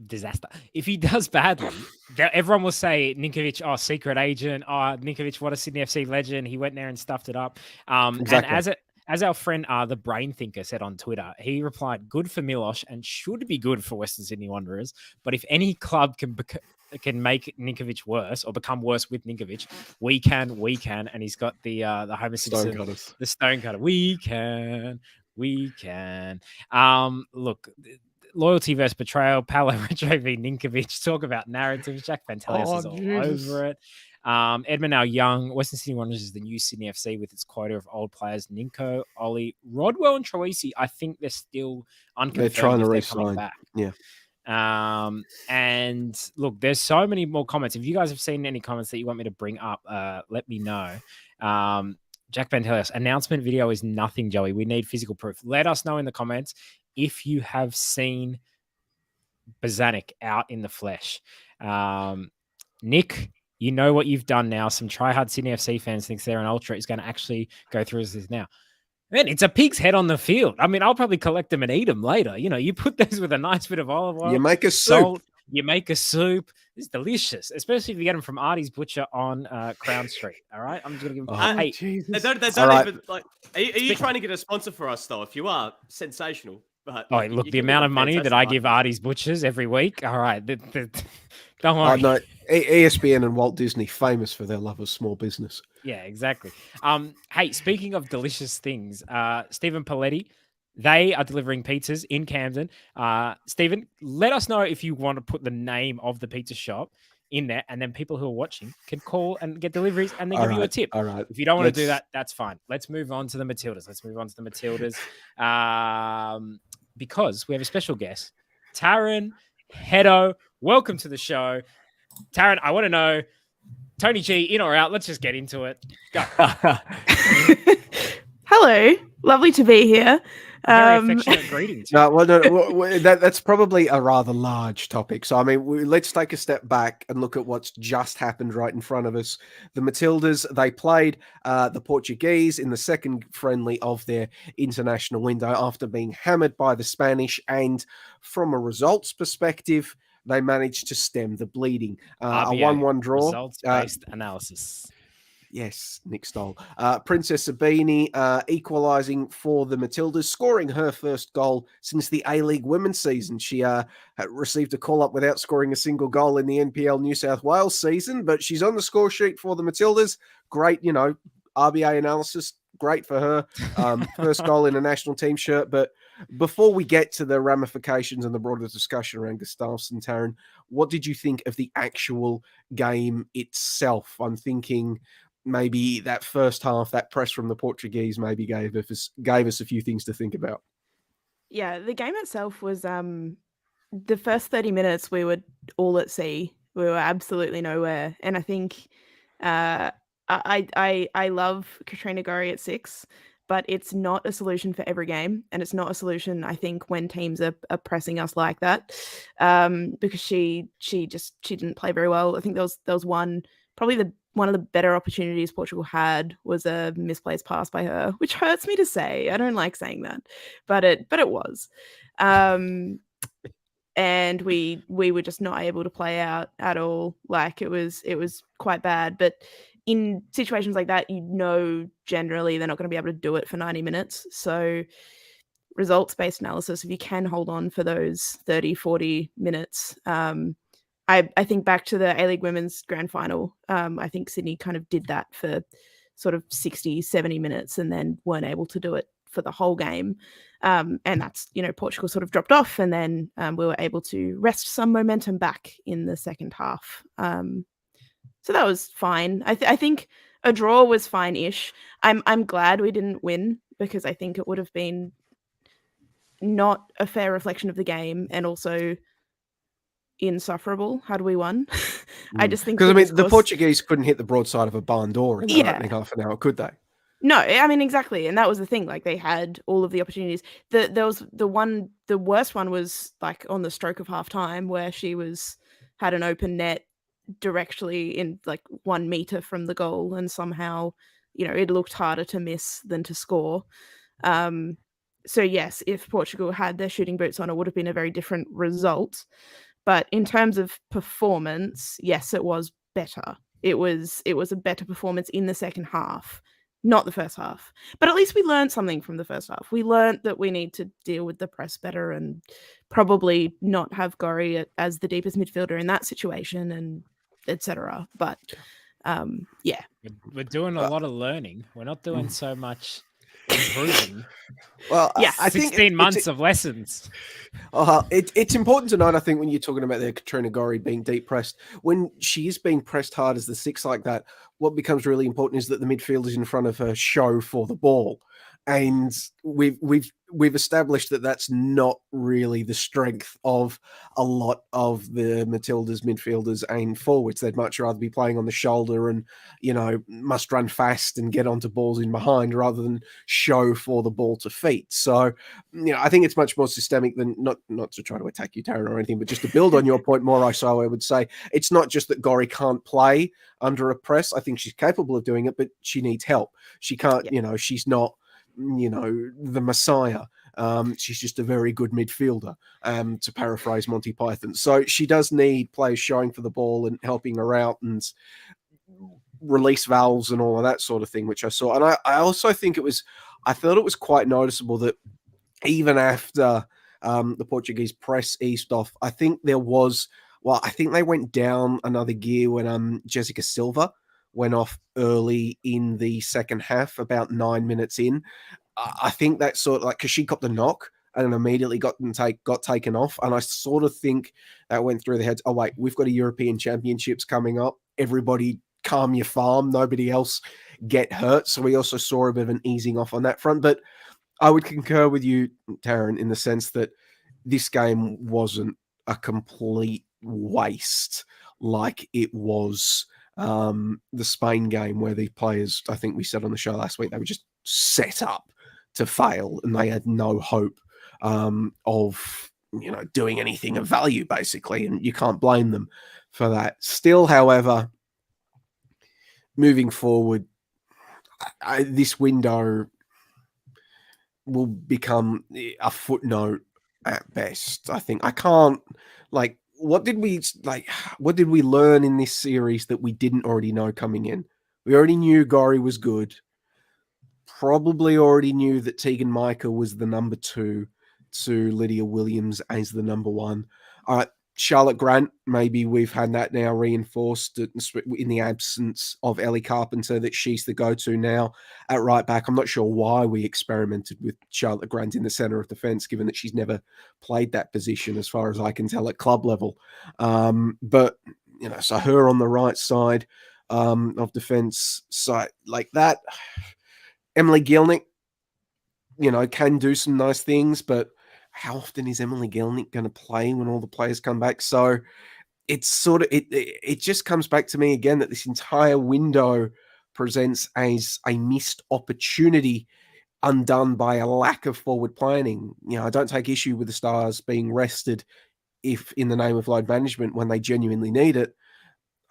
S5: does badly, everyone will say Ninković, secret agent. Ninković, what a Sydney FC legend. He went there and stuffed it up.
S6: Exactly.
S5: And as our friend, the Brain Thinker, said on Twitter, he replied, "Good for Miloš and should be good for Western Sydney Wanderers. But if any club can make Ninković worse or become worse with Ninković, we can." And he's got the Homer Simpson, the stone cutter. We can. Look, loyalty versus betrayal. Paolo Retro v Ninković. Talk about narratives. Jack Pantelios is all over it. Edmund, our young Western Sydney Wanderers is the new Sydney FC with its quota of old players. Ninko, Ollie, Rodwell, and Troisi. I think they're still unconfirmed.
S6: They're trying to
S5: re-sign back.
S6: Yeah.
S5: And look, there's so many more comments. If you guys have seen any comments that you want me to bring up, let me know. Jack Pantelios, announcement video is nothing, Joey. We need physical proof. Let us know in the comments if you have seen Bozanic out in the flesh. Nick, you know what you've done now. Some tryhard Sydney FC fans thinks they're an ultra is going to actually go through this now. Man, it's a pig's head on the field. I mean, I'll probably collect them and eat them later. You put those with a nice bit of olive oil.
S6: You make a
S5: salt, you make a soup. It's delicious, especially if you get them from Artie's Butcher on Crown Street. All right, I'm just gonna give them. Hey,
S7: they don't even like. Are you trying to get a sponsor for us though? If you are, sensational. But
S5: look, the amount of money that I give Artie's Butchers every week. All right, don't worry.
S6: No, ESPN and Walt Disney famous for their love of small business.
S5: Yeah, exactly. Hey, speaking of delicious things, Stephen Paletti, they are delivering pizzas in Camden. Stephen, let us know if you want to put the name of the pizza shop in there, and then people who are watching can call and get deliveries, and they give you a tip.
S6: All right.
S5: If you don't want to do that, that's fine. Let's move on to the Matildas. Because we have a special guest, Taryn Hedo. Welcome to the show. Taryn, I want to know, Tony G, in or out? Let's just get into it. Go.
S9: Hello. Lovely to be here.
S5: Very affectionate greetings.
S6: That's probably a rather large topic. So, I mean, let's take a step back and look at what's just happened right in front of us. The Matildas, they played the Portuguese in the second friendly of their international window after being hammered by the Spanish. And from a results perspective, they managed to stem the bleeding. A
S5: RBA,
S6: 1-1 draw.
S5: Results-based analysis.
S6: Yes, Nick Stoll. Princess Sabini equalising for the Matildas, scoring her first goal since the A-League women's season. She received a call-up without scoring a single goal in the NPL New South Wales season, but she's on the score sheet for the Matildas. Great, RBA analysis, great for her. First goal in a national team shirt. But before we get to the ramifications and the broader discussion around Gustafsson, Taryn, what did you think of the actual game itself? I'm thinking maybe that first half, that press from the Portuguese maybe gave us a few things to think about.
S9: Yeah, the game itself was the first 30 minutes we were all at sea. We were absolutely nowhere. And I think I love Katrina Gorry at 6, but it's not a solution for every game. And it's not a solution, I think, when teams are pressing us like that. Because she didn't play very well. I think there was one of the better opportunities Portugal had was a misplaced pass by her, which hurts me to say. I don't like saying that, but it was. And we were just not able to play out at all. Like it was quite bad. But in situations like that, generally they're not going to be able to do it for 90 minutes. So results-based analysis, if you can hold on for those 30, 40 minutes, I think back to the A-League Women's Grand Final. I think Sydney kind of did that for sort of 60, 70 minutes and then weren't able to do it for the whole game. And that's, Portugal sort of dropped off and then we were able to wrest some momentum back in the second half. So that was fine. I think a draw was fine-ish. I'm glad we didn't win because I think it would have been not a fair reflection of the game and also insufferable had we won. I just think
S6: because the Portuguese couldn't hit the broadside of a barn door in the opening half an hour, could they?
S9: No, I mean exactly, and that was the thing. Like they had all of the opportunities. There was the worst one was like on the stroke of half time where she had an open net directly in like 1 meter from the goal, and somehow it looked harder to miss than to score. So yes, if Portugal had their shooting boots on, it would have been a very different result. But in terms of performance, yes, it was better. It was a better performance in the second half, not the first half. But at least we learned something from the first half. We learned that we need to deal with the press better and probably not have Gorry as the deepest midfielder in that situation and etc. But yeah.
S5: We're doing a lot of learning. We're not doing so much improving.
S6: Well,
S9: yeah,
S6: I think
S5: 16 months of lessons.
S6: It's important to note, I think, when you're talking about the Katrina Gorry being deep pressed, when she is being pressed hard as the 6 like that, what becomes really important is that the midfielders in front of her show for the ball. And we've established that that's not really the strength of a lot of the Matildas midfielders and forwards. They'd much rather be playing on the shoulder and, must run fast and get onto balls in behind rather than show for the ball to feet. So, I think it's much more systemic than not to try to attack you, Taryn, or anything, but just to build on your point more, I would say it's not just that Gorry can't play under a press. I think she's capable of doing it, but she needs help. She can't, she's not, the Messiah. She's just a very good midfielder, to paraphrase Monty Python. So she does need players showing for the ball and helping her out and release valves and all of that sort of thing, which I saw. And I also think I thought it was quite noticeable that even after the Portuguese press eased off, I think they went down another gear when Jessica Silva went off early in the second half, about 9 minutes in. I think that's sort of like because she got the knock and immediately got taken off. And I sort of think that went through the heads. Oh, wait, we've got a European Championships coming up. Everybody calm your farm. Nobody else get hurt. So we also saw a bit of an easing off on that front. But I would concur with you, Taryn, in the sense that this game wasn't a complete waste like it was the Spain game where the players, I think we said on the show last week, they were just set up to fail and they had no hope of doing anything of value, basically, and you can't blame them for that. Still, however, moving forward, this window will become a footnote at best. I think I can't what did we learn in this series that we didn't already know coming in? We already knew Gori was good. Probably already knew that Tegan Micah was the number 2 to Lydia Williams as the number 1. All right, Charlotte Grant, maybe we've had that now reinforced in the absence of Ellie Carpenter, that she's the go-to now at right back. I'm not sure why we experimented with Charlotte Grant in the center of defense, given that she's never played that position as far as I can tell at club level. But, so her on the right side of defense, so like that. Emily Gielnik, can do some nice things, but how often is Emily Gielnik going to play when all the players come back? So it's sort of, it just comes back to me again that this entire window presents as a missed opportunity undone by a lack of forward planning. I don't take issue with the Stars being rested if in the name of load management when they genuinely need it.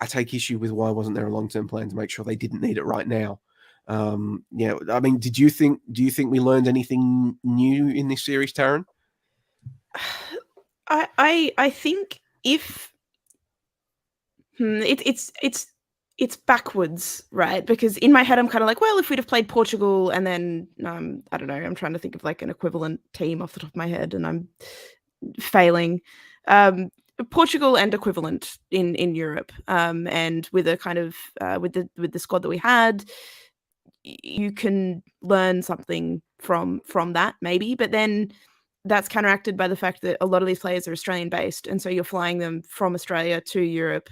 S6: I take issue with why wasn't there a long-term plan to make sure they didn't need it right now. I mean, do you think we learned anything new in this series, Taryn?
S9: I think if it's backwards, right? Because in my head, I'm kind of like, well, if we'd have played Portugal and then I don't know, I'm trying to think of like an equivalent team off the top of my head, and I'm failing. Portugal and equivalent in Europe, and with a kind of with the squad that we had, you can learn something from that maybe, but then that's counteracted by the fact that a lot of these players are Australian based, and so you're flying them from Australia to Europe.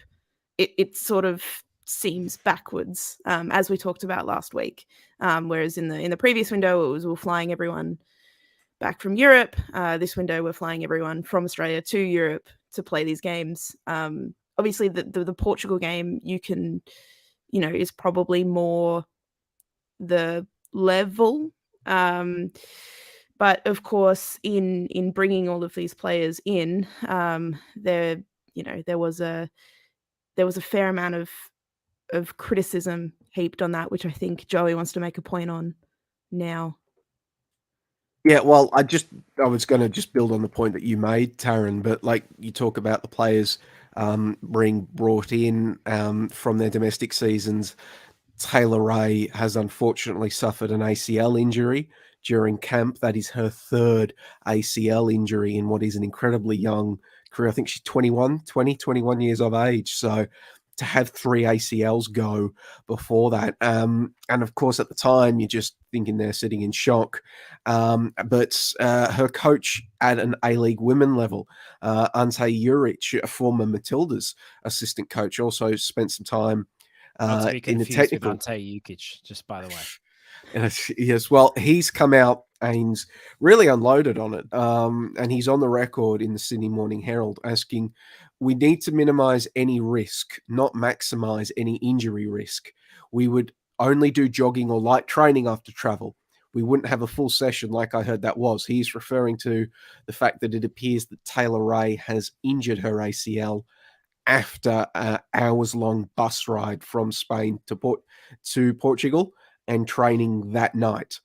S9: It sort of seems backwards, as we talked about last week. Whereas in the previous window, we're flying everyone back from Europe. This window, we're flying everyone from Australia to Europe to play these games. Obviously, the Portugal game is probably more the level, but of course in bringing all of these players in, there was a fair amount of criticism heaped on that, which I think Joey wants to make a point on now.
S6: Yeah, well, I was going to just build on the point that you made, Taryn, but like you talk about the players being brought in from their domestic seasons. Taylor Ray has unfortunately suffered an ACL injury during camp. That is her 3rd ACL injury in what is an incredibly young career. I think she's 21 years of age. So to have 3 ACLs go before that. And of course, at the time, you're just thinking they're sitting in shock. But her coach at an A-League women level, Ante Juric, a former Matildas assistant coach, also spent some time
S5: Not to be
S6: in the
S5: confused
S6: technical.
S5: with Ante Jukic, just by the way.
S6: Yes, well, he's come out and really unloaded on it. And he's on the record in the Sydney Morning Herald asking, we need to minimize any risk, not maximize any injury risk. We would only do jogging or light training after travel. We wouldn't have a full session like I heard that was. He's referring to the fact that it appears that Taylor Ray has injured her ACL after an hours-long bus ride from Spain to Portugal and training that night.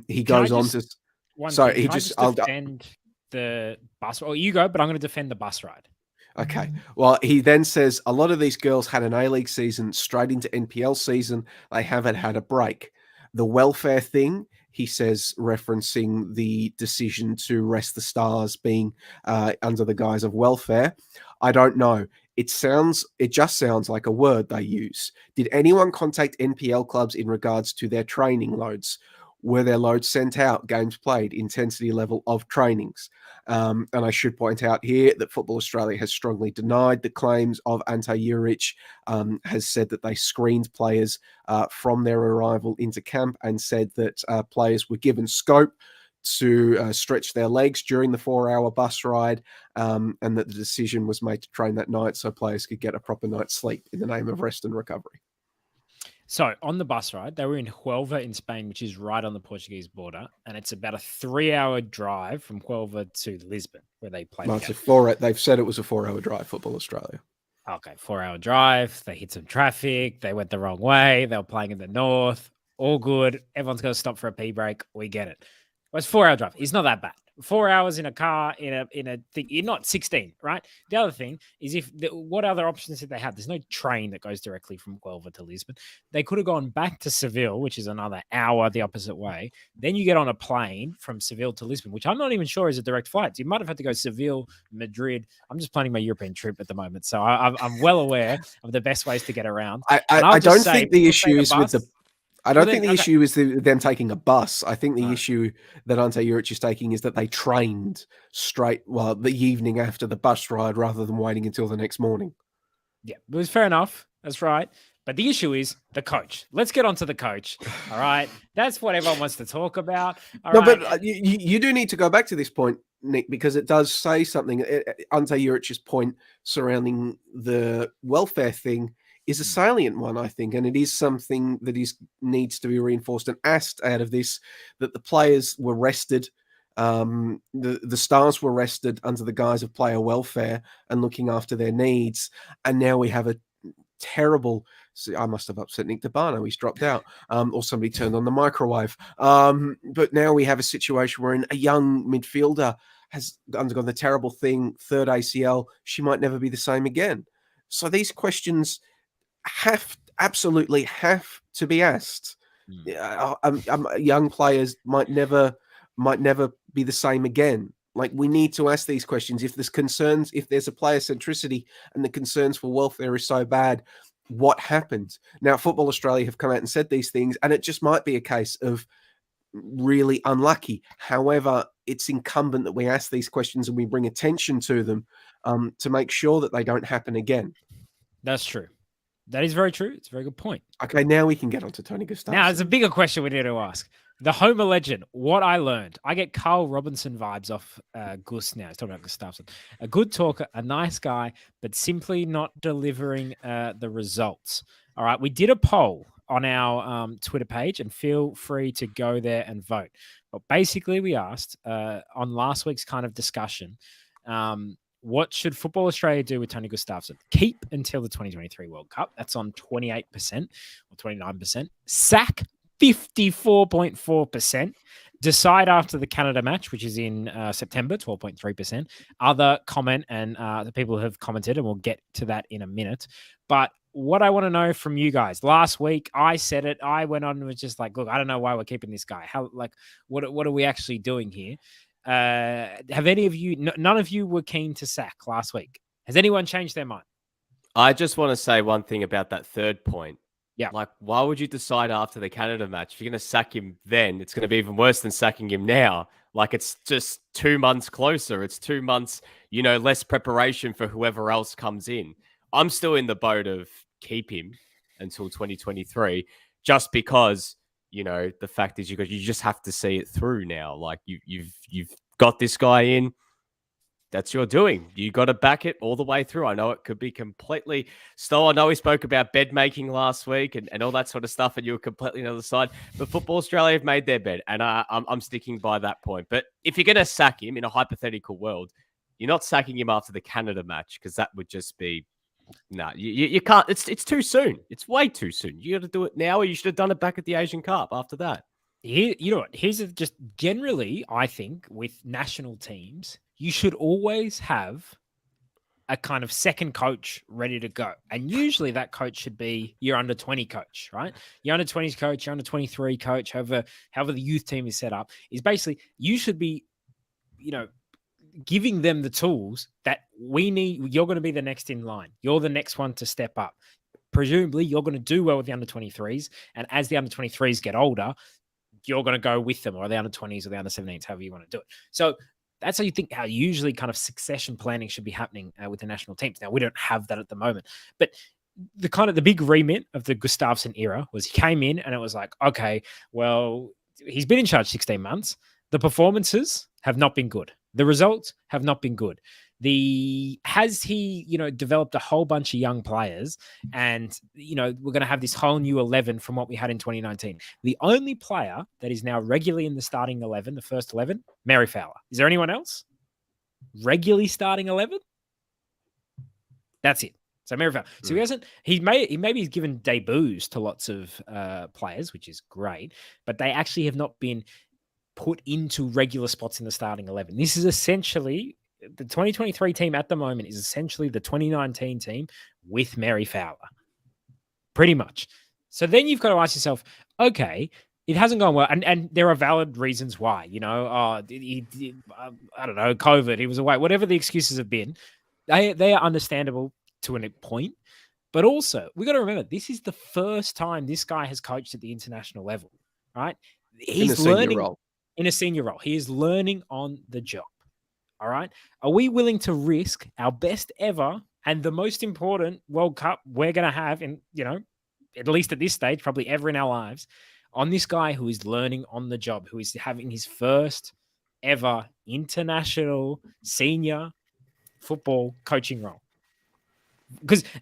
S6: He goes on to... Sorry, he just...
S5: I'll defend the bus... Or you go, but I'm going to defend the bus ride.
S6: Okay. Well, he then says a lot of these girls had an A-League season straight into NPL season. They haven't had a break. The welfare thing, he says, referencing the decision to rest the Stars being under the guise of welfare. I don't know. It just sounds like a word they use. Did anyone contact NPL clubs in regards to their training loads? Were their loads sent out, games played, intensity level of trainings? And I should point out here that Football Australia has strongly denied the claims of Ante Juric, has said that they screened players from their arrival into camp and said that players were given scope to stretch their legs during the 4-hour bus ride, and that the decision was made to train that night so players could get a proper night's sleep in the name of rest and recovery.
S5: So on the bus ride, they were in Huelva in Spain, which is right on the Portuguese border, and it's about a 3-hour drive from Huelva to Lisbon, where they play.
S6: No, they've said it was a 4-hour drive, Football Australia.
S5: Okay, 4-hour drive. They hit some traffic. They went the wrong way. They were playing in the north. All good. Everyone's going to stop for a pee break. We get it. Well, it's 4-hour drive. It's not that bad. 4 hours in a car in a thing. You're not 16, right? The other thing is what other options did they have? There's no train that goes directly from Guelph to Lisbon. They could have gone back to Seville, which is another hour the opposite way. Then you get on a plane from Seville to Lisbon, which I'm not even sure is a direct flight. So you might have had to go Seville, Madrid. I'm just planning my European trip at the moment, so I'm well aware of the best ways to get around.
S6: I don't think the issue is with the. I don't think the issue is them taking a bus. I think the issue that Ante Juric is taking is that they trained the evening after the bus ride rather than waiting until the next morning.
S5: Yeah, it was fair enough. That's right. But the issue is the coach. Let's get on to the coach. All right. That's what everyone wants to talk about.
S6: But you do need to go back to this point, Nick, because it does say something. Ante Juric's point surrounding the welfare thing is a salient one, I think, and it is something that needs to be reinforced and asked out of this, that the players were rested, the stars were rested under the guise of player welfare and looking after their needs, and now we have a terrible... I must have upset Nick DeBarno. He's dropped out, or somebody turned on the microwave. But now we have a situation where a young midfielder has undergone the terrible thing, third ACL. She might never be the same again. So these questions absolutely have to be asked. Young players might never be the same again. Like, we need to ask these questions. If there's concerns, if there's a player centricity and the concerns for welfare is so bad, what happened? Now, Football Australia have come out and said these things, and it just might be a case of really unlucky. However, it's incumbent that we ask these questions and we bring attention to them to make sure that they don't happen again.
S5: That's true. That is very true. It's a very good point.
S6: Okay, now we can get on to Tony Gustafsson.
S5: Now, there's a bigger question we need to ask. The Homer legend, what I learned. I get Carl Robinson vibes off Gus now. He's talking about Gustafsson. A good talker, a nice guy, but simply not delivering the results. All right, we did a poll on our Twitter page, and feel free to go there and vote. But basically, we asked on last week's kind of discussion, what should Football Australia do with Tony Gustafsson? Keep until the 2023 World Cup. That's on 28% or 29%. Sack 54.4%. Decide after the Canada match, which is in September, 12.3%. Other comment, and the people who have commented, and we'll get to that in a minute. But what I want to know from you guys, last week I said it. I went on and was just like, look, I don't know why we're keeping this guy. What are we actually doing here? Have any of you? None of you were keen to sack last week. Has anyone changed their mind?
S7: I just want to say one thing about that third point.
S5: Yeah.
S7: Like, why would you decide after the Canada match? If you're going to sack him then, it's going to be even worse than sacking him now. Like, it's just 2 months closer. It's 2 months, less preparation for whoever else comes in. I'm still in the boat of keep him until 2023, just because, the fact is you just have to see it through now. Like, you've got this guy in. That's your doing. You got to back it all the way through. I know it could be completely still. I know we spoke about bed making last week and all that sort of stuff, and you were completely on the other side. But Football Australia have made their bed, and I'm sticking by that point. But if you're going to sack him in a hypothetical world, you're not sacking him after the Canada match, because that would just be you can't. It's too soon. It's way too soon. You got to do it now, or you should have done it back at the Asian Cup after that.
S5: Here, you know what? Here's just generally, I think, with national teams, you should always have a kind of second coach ready to go. And usually that coach should be your under 20 coach, right? Your under 20s coach, your under 23 coach, however the youth team is set up, is basically you should be, giving them the tools that we need. You're going to be the next in line. You're the next one to step up. Presumably you're going to do well with the under 23s. And as the under 23s get older, you're going to go with them, or the under 20s or the under 17s, however you want to do it. So that's how usually kind of succession planning should be happening with the national teams. Now, we don't have that at the moment, but the big remit of the Gustafsson era was he came in and it was like, okay, well, he's been in charge 16 months. The performances have not been good. The results have not been good. Has he, developed a whole bunch of young players, and, we're going to have this whole new 11 from what we had in 2019. The only player that is now regularly in the starting 11, the first 11, Mary Fowler. Is there anyone else regularly starting 11? That's it. So Mary Fowler. So he's given debuts to lots of players, which is great, but they actually have not been put into regular spots in the starting 11. This is essentially the 2023 team at the moment is essentially the 2019 team with Mary Fowler. Pretty much. So then you've got to ask yourself, okay, it hasn't gone well. And there are valid reasons why, I don't know, COVID, he was away, whatever the excuses have been, they are understandable to a point. But also, we got to remember, this is the first time this guy has coached at the international level, right? He's learning in a senior role. He is learning on the job. All right. Are we willing to risk our best ever and the most important World Cup we're going to have in, at least at this stage, probably ever in our lives, on this guy who is learning on the job, who is having his first ever international senior football coaching role?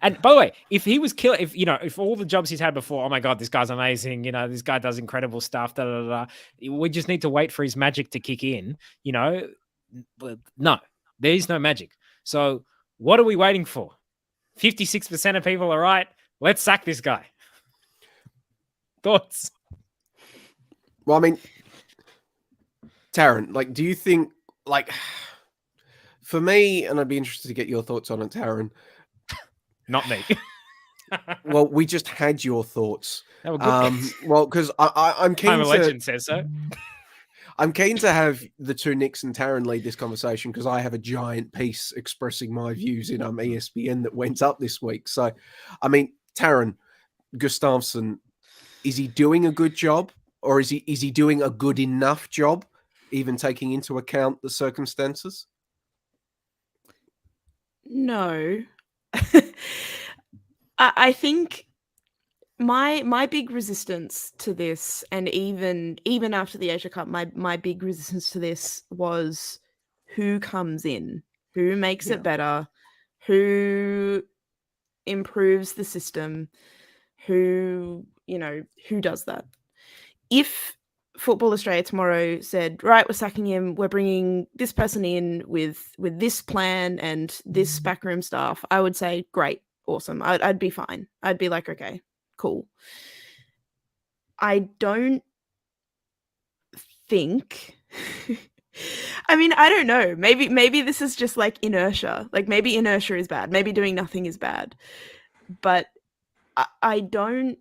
S5: And by the way, if he was killed, if all the jobs he's had before, oh my God, this guy's amazing. This guy does incredible stuff. We just need to wait for his magic to kick in. No, there is no magic. So what are we waiting for? 56% of people are right. Let's sack this guy. Thoughts?
S6: Well, I mean, Taryn, do you think, for me, and I'd be interested to get your thoughts on it, Taryn.
S5: Not me.
S6: Well, we just had your thoughts.
S5: Oh, well,
S6: well, because I'm keen
S5: I'm a legend says so.
S6: I'm keen to have the two Nicks and Taryn lead this conversation because I have a giant piece expressing my views in ESPN that went up this week. So, I mean, Taryn, Gustafsson, is he doing a good job, or is he doing a good enough job, even taking into account the circumstances?
S9: No. I think my big resistance to this, and even after the Asia Cup, my big resistance to this was who comes in, who makes it better, who improves the system, who does that. If Football Australia tomorrow said, right, we're sacking him, we're bringing this person in with this plan and this backroom staff, I would say, great, awesome. I'd be fine. I'd be like, okay, cool. I don't think I mean, I don't know. Maybe this is just inertia. Maybe inertia is bad. Maybe doing nothing is bad. But I don't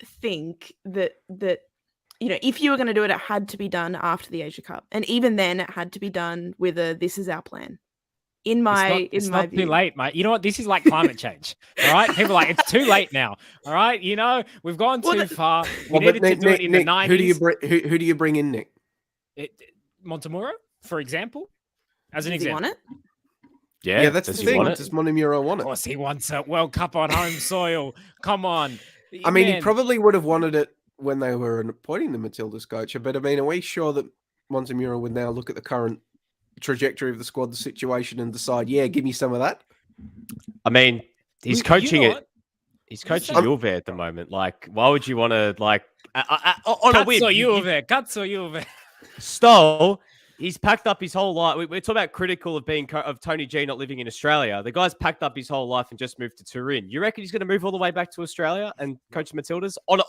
S9: think that if you were going to do it, it had to be done after the Asia Cup. And even then it had to be done with this is our plan. It's not
S5: too late, mate. You know what? This is like climate change. All right. People are it's too late now. All right. We've gone too far. We needed to do it in the 90s.
S6: Who do you bring in, Nick?
S5: Montemurro, for example, as an example.
S9: He want it?
S6: Yeah, that's the thing. Does Montemurro want it?
S5: Of course he wants a World Cup on home soil. Come on.
S6: I mean, he probably would have wanted it when they were appointing the Matildas coach. But I mean, are we sure that Montemurro would now look at the current trajectory of the squad, the situation, and decide, yeah, give me some of that?
S7: I mean, he's coaching it. He's coaching Juve at the moment. Why would you want to on a win?
S5: Cazzo Juve.
S7: Stoll, he's packed up his whole life. We're talking about critical of Tony G not living in Australia. The guy's packed up his whole life and just moved to Turin. You reckon he's going to move all the way back to Australia and coach Matildas on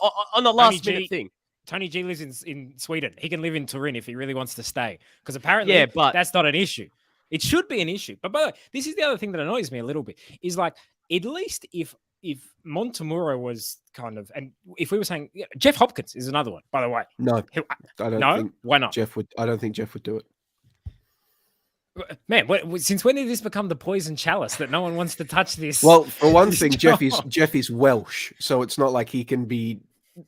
S7: a last minute thing?
S5: Tony G lives in Sweden. He can live in Turin if he really wants to stay. Because apparently but that's not an issue. It should be an issue. But by the way, this is the other thing that annoys me a little bit, is at least if Montemurro was and if we were saying Jeff Hopkins is another one, by the way.
S6: No, I don't think
S5: why not?
S6: I don't think Jeff would do it.
S5: Man, since when did this become the poison chalice that no one wants to touch this?
S6: Well, for one thing, Jeff is Welsh, so it's not like he can be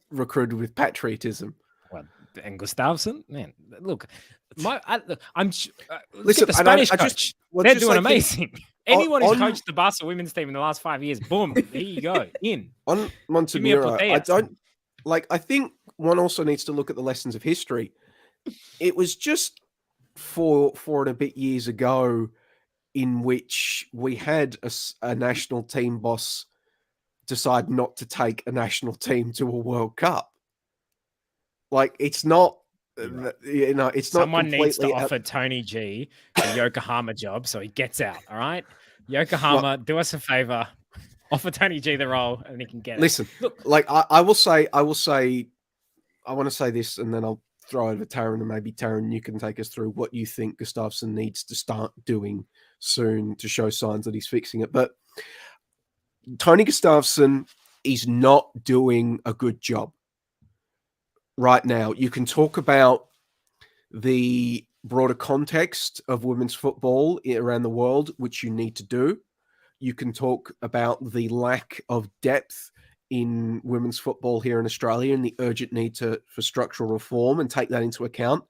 S6: recruited with patriotism.
S5: Well, and Gustafsson, man, look, I'm
S6: listen.
S5: The Spanish coach, they're doing amazing. Anyone who's coached the Barca women's team in the last 5 years, boom, there you go, in. On
S6: Montemurro, I think one also needs to look at the lessons of history. It was just 4 and a bit years ago in which we had a national team boss decide not to take a national team to a World Cup. It's not, it's
S5: someone
S6: not.
S5: Needs to offer Tony G a Yokohama job so he gets out. All right, Yokohama, do us a favor, offer Tony G the role, and he can get it.
S6: Listen, look, I will say, I want to say this, and then I'll throw over Taryn, and maybe Taryn, you can take us through what you think Gustafsson needs to start doing soon to show signs that he's fixing it. But Tony Gustafsson is not doing a good job right now. You can talk about the broader context of women's football around the world, which you need to do. You can talk about the lack of depth in women's football here in Australia and the urgent need for structural reform, and take that into account.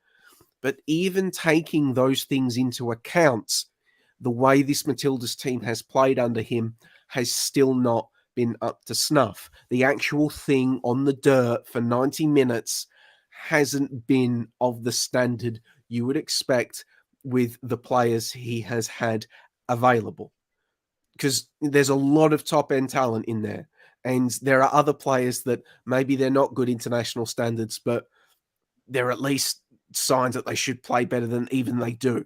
S6: But even taking those things into account, the way this Matildas team has played under him has still not been up to snuff. The actual thing on the dirt for 90 minutes hasn't been of the standard you would expect with the players he has had available. Because there's a lot of top-end talent in there. And there are other players that maybe they're not good international standards, but they're at least signs that they should play better than even they do.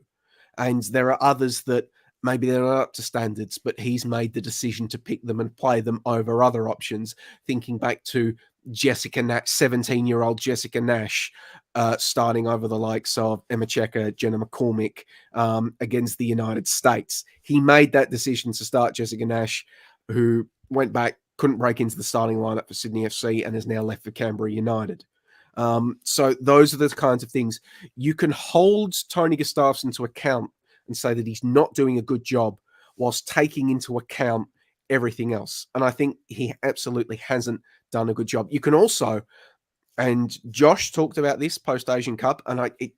S6: And there are others that maybe they're not up to standards, but he's made the decision to pick them and play them over other options. Thinking back to Jessica Nash, 17-year-old Jessica Nash, starting over the likes of Emma Checker, Jenna McCormick against the United States. He made that decision to start Jessica Nash, who went back, couldn't break into the starting lineup for Sydney FC, and has now left for Canberra United. So those are the kinds of things. You can hold Tony Gustafsson to account and say that he's not doing a good job whilst taking into account everything else. And I think he absolutely hasn't done a good job. You can also, and Josh talked about this post-Asian Cup, and it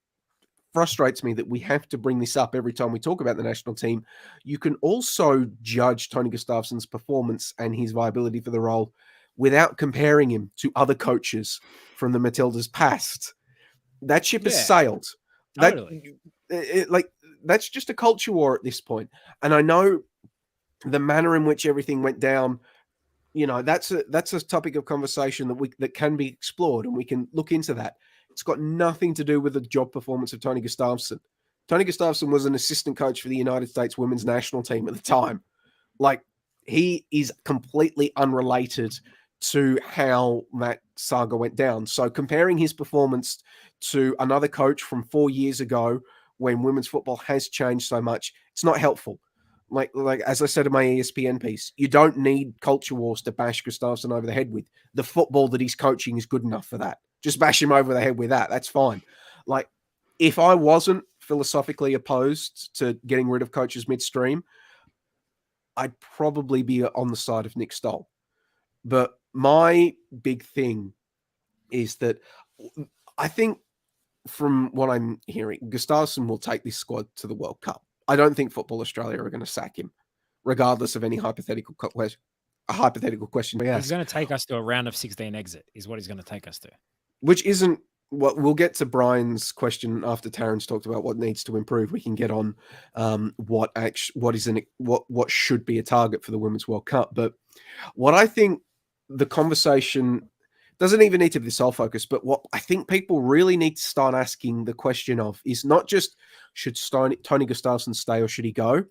S6: frustrates me that we have to bring this up every time we talk about the national team. You can also judge Tony Gustafsson's performance and his viability for the role without comparing him to other coaches from the Matildas past. That ship has sailed.
S5: Totally.
S6: That's just a culture war at this point. And I know the manner in which everything went down, that's a topic of conversation that can be explored, and we can look into that. It's got nothing to do with the job performance of Tony Gustafsson. Tony Gustafsson was an assistant coach for the United States women's national team at the time. He is completely unrelated to how that saga went down. So comparing his performance to another coach from 4 years ago, when women's football has changed so much, it's not helpful. Like as I said in my ESPN piece, you don't need culture wars to bash Gustafsson over the head with. The football that he's coaching is good enough for that. Just bash him over the head with that. That's fine. If I wasn't philosophically opposed to getting rid of coaches midstream, I'd probably be on the side of Nick Stoll. But my big thing is that I think, from what I'm hearing, Gustafsson will take this squad to the World Cup. I don't think Football Australia are going to sack him, regardless of any hypothetical question we ask.
S5: He's going to take us to a round of 16 exit, is what he's going to take us to.
S6: Which isn't what we'll get to. Brian's question after Taryn's talked about what needs to improve. We can get on what should be a target for the Women's World Cup. But what I think the conversation doesn't even need to be the sole focus, but what I think people really need to start asking the question of is not just should Tony Gustafsson stay or should he go?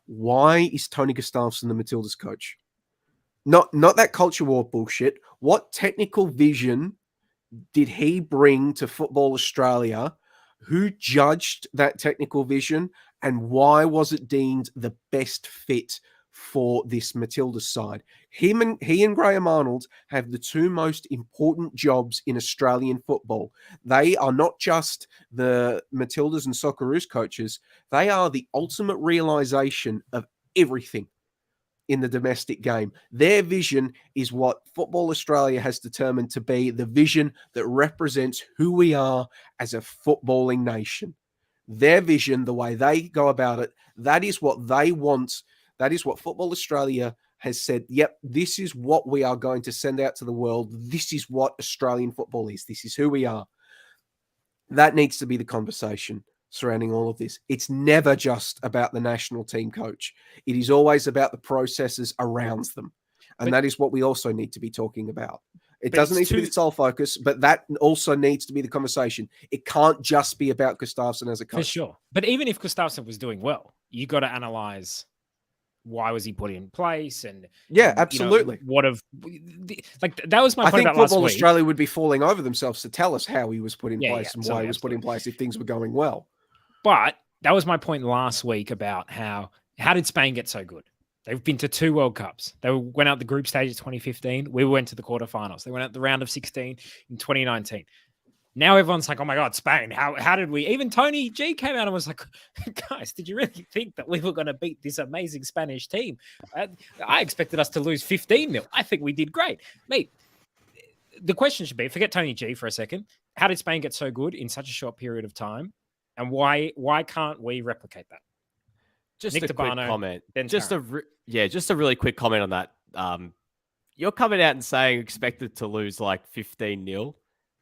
S6: Why is Tony Gustafsson the Matildas coach? Not that culture war bullshit. What technical vision did he bring to Football Australia? Who judged that technical vision, and why was it deemed the best fit for this Matildas side? He and Graham Arnold have the two most important jobs in Australian football. They are not just the Matildas and Socceroos coaches. They are the ultimate realization of everything in the domestic game. Their vision is what Football Australia has determined to be the vision that represents who we are as a footballing nation. Their vision, the way they go about it, that is what they want. That is what Football Australia has said, yep, this is what we are going to send out to the world. This is what Australian football is. This is who we are. That needs to be the conversation surrounding all of this. It's never just about the national team coach. It is always about the processes around them. And that is what we also need to be talking about. It doesn't need to be the sole focus, but that also needs to be the conversation. It can't just be about Gustafsson as a coach.
S5: For sure. But even if Gustafsson was doing well, you got to analyze why was he put in place? And
S6: Yeah, absolutely.
S5: That was my
S6: I
S5: point
S6: think
S5: about last
S6: Football
S5: week.
S6: Australia would be falling over themselves to tell us how he was put in place and why
S5: Sorry,
S6: he was put in place if things were going well.
S5: But that was my point last week about how did Spain get so good? They've been to 2 World Cups. They went out the group stage in 2015. We went to the quarterfinals. They went out the round of 16 in 2019. Now everyone's like, oh my God, Spain, how did we? Even Tony G came out and was like, guys, did you really think that we were going to beat this amazing Spanish team? I expected us to lose 15-0. I think we did great. Mate, the question should be, forget Tony G for a second. How did Spain get so good in such a short period of time? And why can't we replicate that?
S7: Just
S5: Nick
S7: a quick
S5: Tabano,
S7: comment.
S5: then
S7: Just a really quick comment on that. You're coming out and saying expected to lose like 15-0.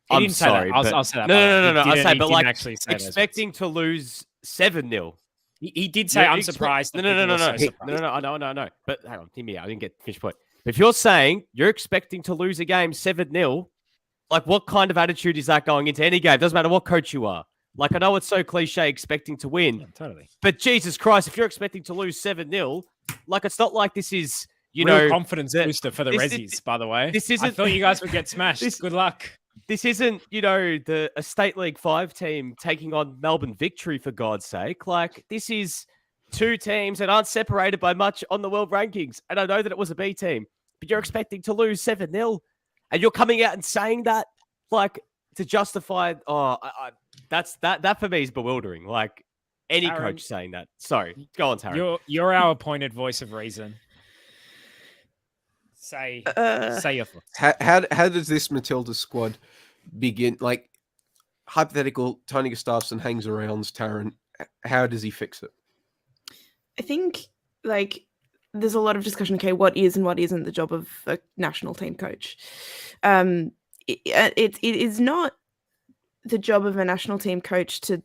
S7: I'm sorry.
S5: I'll say that.
S7: No. I say, but like
S5: actually say
S7: expecting to lose 7-0.
S5: He did say, I'm surprised.
S7: No. But hang on, hear me out. I didn't get the finished point. But if you're saying you're expecting to lose a game 7-0, like what kind of attitude is that going into any game? Doesn't matter what coach you are. Like, I know it's so cliche expecting to win.
S5: Yeah, totally.
S7: But Jesus Christ, if you're expecting to lose 7-0, like it's not like this is,
S5: real confidence booster for the Rezzies, by the way.
S7: This isn't,
S5: I thought you guys would get smashed. Good luck.
S7: This isn't, a State League 5 team taking on Melbourne Victory, for God's sake. Like, this is 2 teams that aren't separated by much on the world rankings. And I know that it was a B team, but you're expecting to lose 7-0. And you're coming out and saying that, like, to justify, that for me is bewildering. Like, any
S5: Taryn,
S7: coach saying that. Sorry, go on, Taryn.
S5: You're our appointed voice of reason. Say your thoughts.
S6: How does this Matildas squad begin? Like, hypothetical, Tony Gustafsson hangs around Taryn. How does he fix it?
S9: I think, like, there's a lot of discussion, okay, what is and what isn't the job of a national team coach? It is not the job of a national team coach to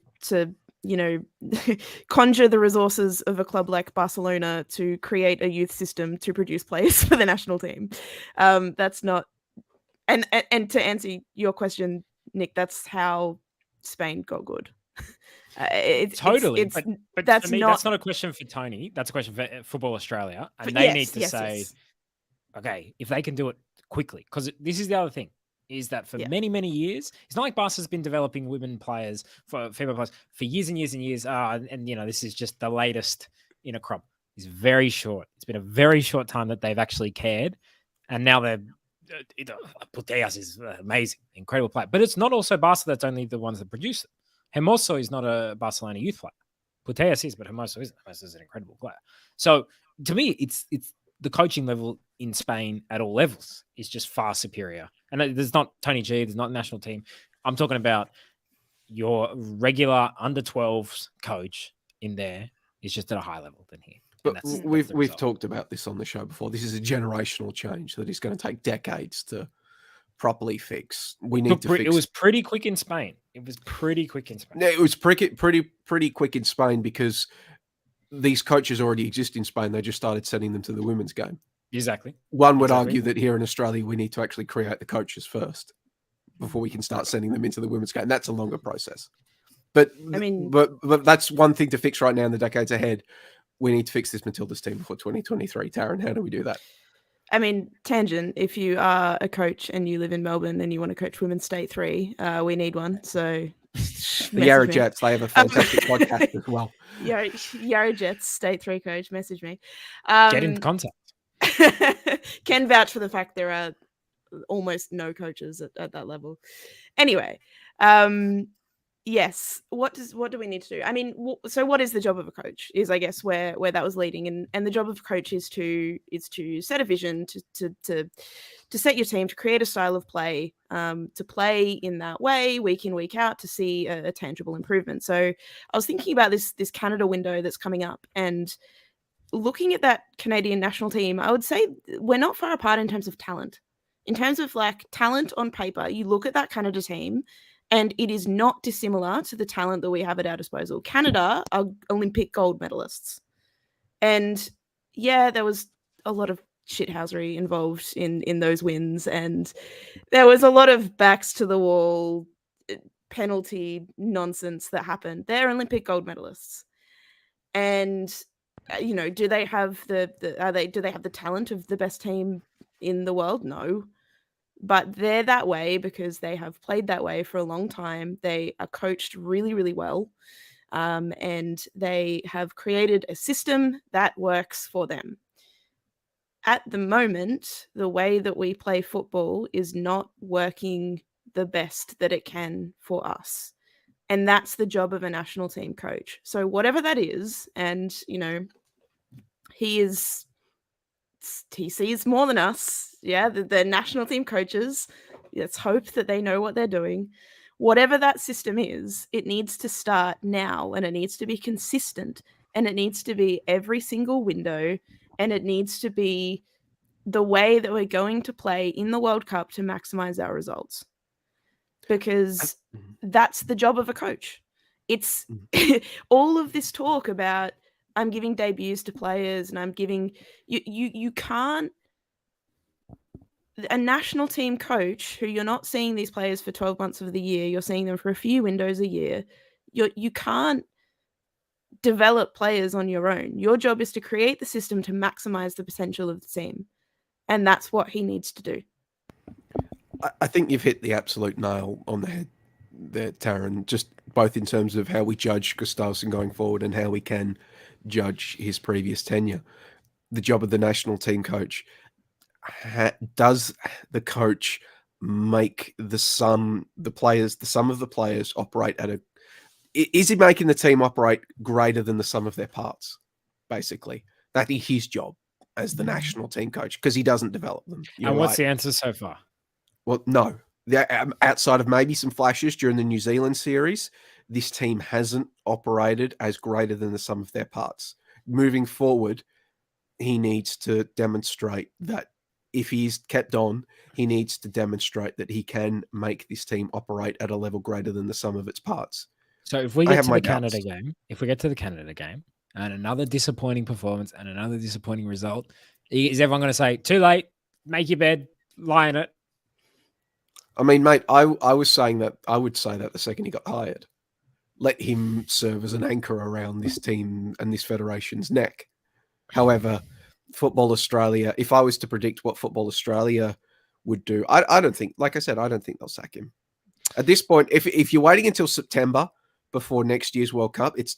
S9: conjure the resources of a club like Barcelona to create a youth system to produce players for the national team. That's not, and to answer your question, Nick, that's how Spain got good.
S5: Totally, but
S9: that's
S5: for me,
S9: not,
S5: that's not a question for Tony. That's a question for Football Australia, and they need to say, okay, if they can do it quickly, because this is the other thing. Is that for many, many years, it's not like Barca's been developing women players, for female players, for years and years and years. And this is just the latest in a crop. It's very short. It's been a very short time that they've actually cared. And now they're, Putellas is amazing, incredible player. But it's not also Barca that's only the ones that produce it. Hermoso is not a Barcelona youth player. Putellas is, but Hermoso isn't. Hermoso is an incredible player. So to me, it's the coaching level in Spain at all levels is just far superior. And there's not Tony G, there's not the national team. I'm talking about your regular under 12s coach in there is just at a high level than here.
S6: But we've talked about this on the show before. This is a generational change that is going to take decades to properly fix. We need to fix.
S5: It was pretty quick in Spain. It was pretty quick in Spain because these coaches already exist in Spain. They just started sending them to the women's game. Exactly.
S6: One would argue that here in Australia, we need to actually create the coaches first before we can start sending them into the women's game. That's a longer process. But I mean, but that's one thing to fix right now in the decades ahead. We need to fix this Matildas team before 2023. Taryn, how do we do that?
S9: I mean, tangent, if you are a coach and you live in Melbourne and you want to coach Women's State 3, we need one. So
S6: the Yarra Jets, they have a fantastic podcast as well.
S9: Yarra Jets State 3 coach, message me.
S5: Get in contact.
S9: Can vouch for the fact there are almost no coaches at that level. Anyway, yes. What do we need to do? I mean, so what is the job of a coach? Is I guess where that was leading, and the job of a coach is to set a vision, to set your team, to create a style of play, to play in that way week in, week out, to see a tangible improvement. So I was thinking about this Canada window that's coming up, and looking at that Canadian national team, I would say we're not far apart in terms of talent. In terms of like talent on paper, you look at that Canada team and it is not dissimilar to the talent that we have at our disposal. Canada are Olympic gold medalists. And yeah, there was a lot of shithousery involved in those wins. And there was a lot of backs to the wall penalty nonsense that happened. They're Olympic gold medalists. And do they have do they have the talent of the best team in the world? No. But they're that way because they have played that way for a long time. They are coached really, really well. And they have created a system that works for them. At the moment, the way that we play football is not working the best that it can for us. And that's the job of a national team coach. So whatever that is, and he sees more than us. Yeah, the national team coaches. Let's hope that they know what they're doing. Whatever that system is, it needs to start now, and it needs to be consistent, and it needs to be every single window, and it needs to be the way that we're going to play in the World Cup to maximize our results. Because that's the job of a coach. It's all of this talk about I'm giving debuts to players and I'm giving you can't, a national team coach who you're not seeing these players for 12 months of the year, you're seeing them for a few windows a year. You can't develop players on your own. Your job is to create the system to maximize the potential of the team. And that's what he needs to do.
S6: I think you've hit the absolute nail on the head there, Taryn, just both in terms of how we judge Gustafsson going forward and how we can judge his previous tenure. The job of the national team coach, does the coach make the sum of the players operate at is he making the team operate greater than the sum of their parts? Basically, that is his job as the national team coach, because he doesn't develop them.
S5: And what's the answer so far?
S6: Well, no. Outside of maybe some flashes during the New Zealand series, this team hasn't operated as greater than the sum of their parts. Moving forward, he needs to demonstrate that if he's kept on, he needs to demonstrate that he can make this team operate at a level greater than the sum of its parts.
S5: So if we get to the Canada game, and another disappointing performance and another disappointing result, is everyone going to say, too late, make your bed, lie in it?
S6: I mean, mate, I was saying that I would say that the second he got hired. Let him serve as an anchor around this team and this federation's neck. However, Football Australia, if I was to predict what Football Australia would do, I don't think, like I said, I don't think they'll sack him. At this point, if you're waiting until September before next year's World Cup, it's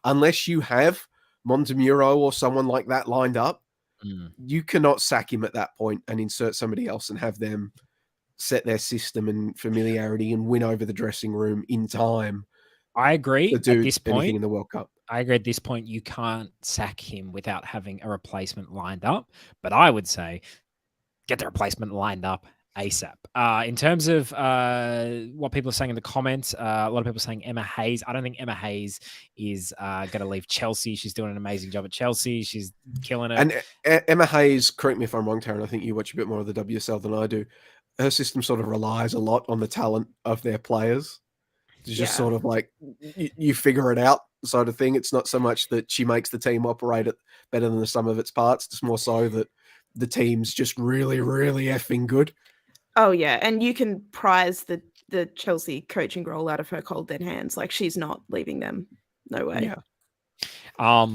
S6: unless you have Montemuro or someone like that lined up, you cannot sack him at that point and insert somebody else and have them set their system and familiarity and win over the dressing room in time.
S5: I agree.
S6: To do
S5: at this point,
S6: anything in the World Cup.
S5: I agree. At this point, you can't sack him without having a replacement lined up. But I would say get the replacement lined up ASAP. In terms of what people are saying in the comments, a lot of people are saying Emma Hayes. I don't think Emma Hayes is going to leave Chelsea. She's doing an amazing job at Chelsea. She's killing it.
S6: And Emma Hayes, correct me if I'm wrong, Taryn, I think you watch a bit more of the WSL than I do. Her system sort of relies a lot on the talent of their players. It's just sort of like you figure it out sort of thing. It's not so much that she makes the team operate it better than the sum of its parts. It's more so that the team's just really, really effing good.
S9: Oh, yeah. And you can prize the Chelsea coaching role out of her cold dead hands. Like, she's not leaving them. No way.
S6: Yeah.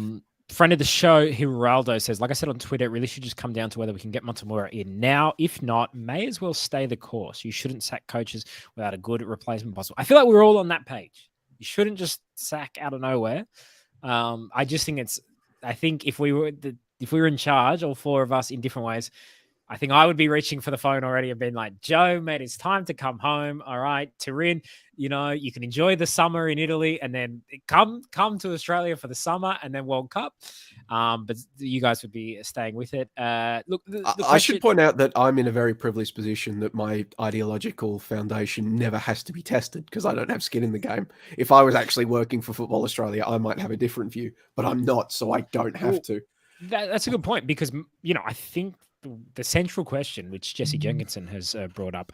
S5: Friend of the show, Hiraldo, says, like I said on Twitter, it really should just come down to whether we can get Montemura in now. If not, may as well stay the course. You shouldn't sack coaches without a good replacement possible. I feel like we're all on that page. You shouldn't just sack out of nowhere. I just think I think if we were in charge, all four of us in different ways, I think I would be reaching for the phone already and being like, Joe, mate, it's time to come home. All right, Turin, you can enjoy the summer in Italy and then come to Australia for the summer and then World Cup. But you guys would be staying with it. Look,
S6: I should point out that I'm in a very privileged position that my ideological foundation never has to be tested because I don't have skin in the game. If I was actually working for Football Australia, I might have a different view, but I'm not, so I don't have to.
S5: That's a good point because, I think the central question, which Jesse Jenkinson has brought up,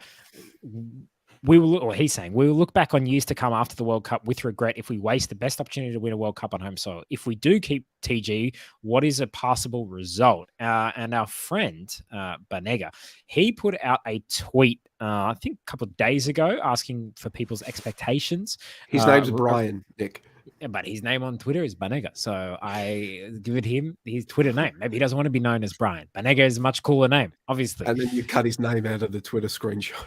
S5: he's saying, we will look back on years to come after the World Cup with regret if we waste the best opportunity to win a World Cup on home soil. If we do keep TG, what is a passable result? And our friend, Banega, he put out a tweet, I think a couple of days ago, asking for people's expectations.
S6: His name's Brian, Nick.
S5: Yeah, but his name on Twitter is Banega, so I give it him his Twitter name. Maybe he doesn't want to be known as Brian. Banega is a much cooler name, obviously.
S6: And then you cut his name out of the Twitter screenshot.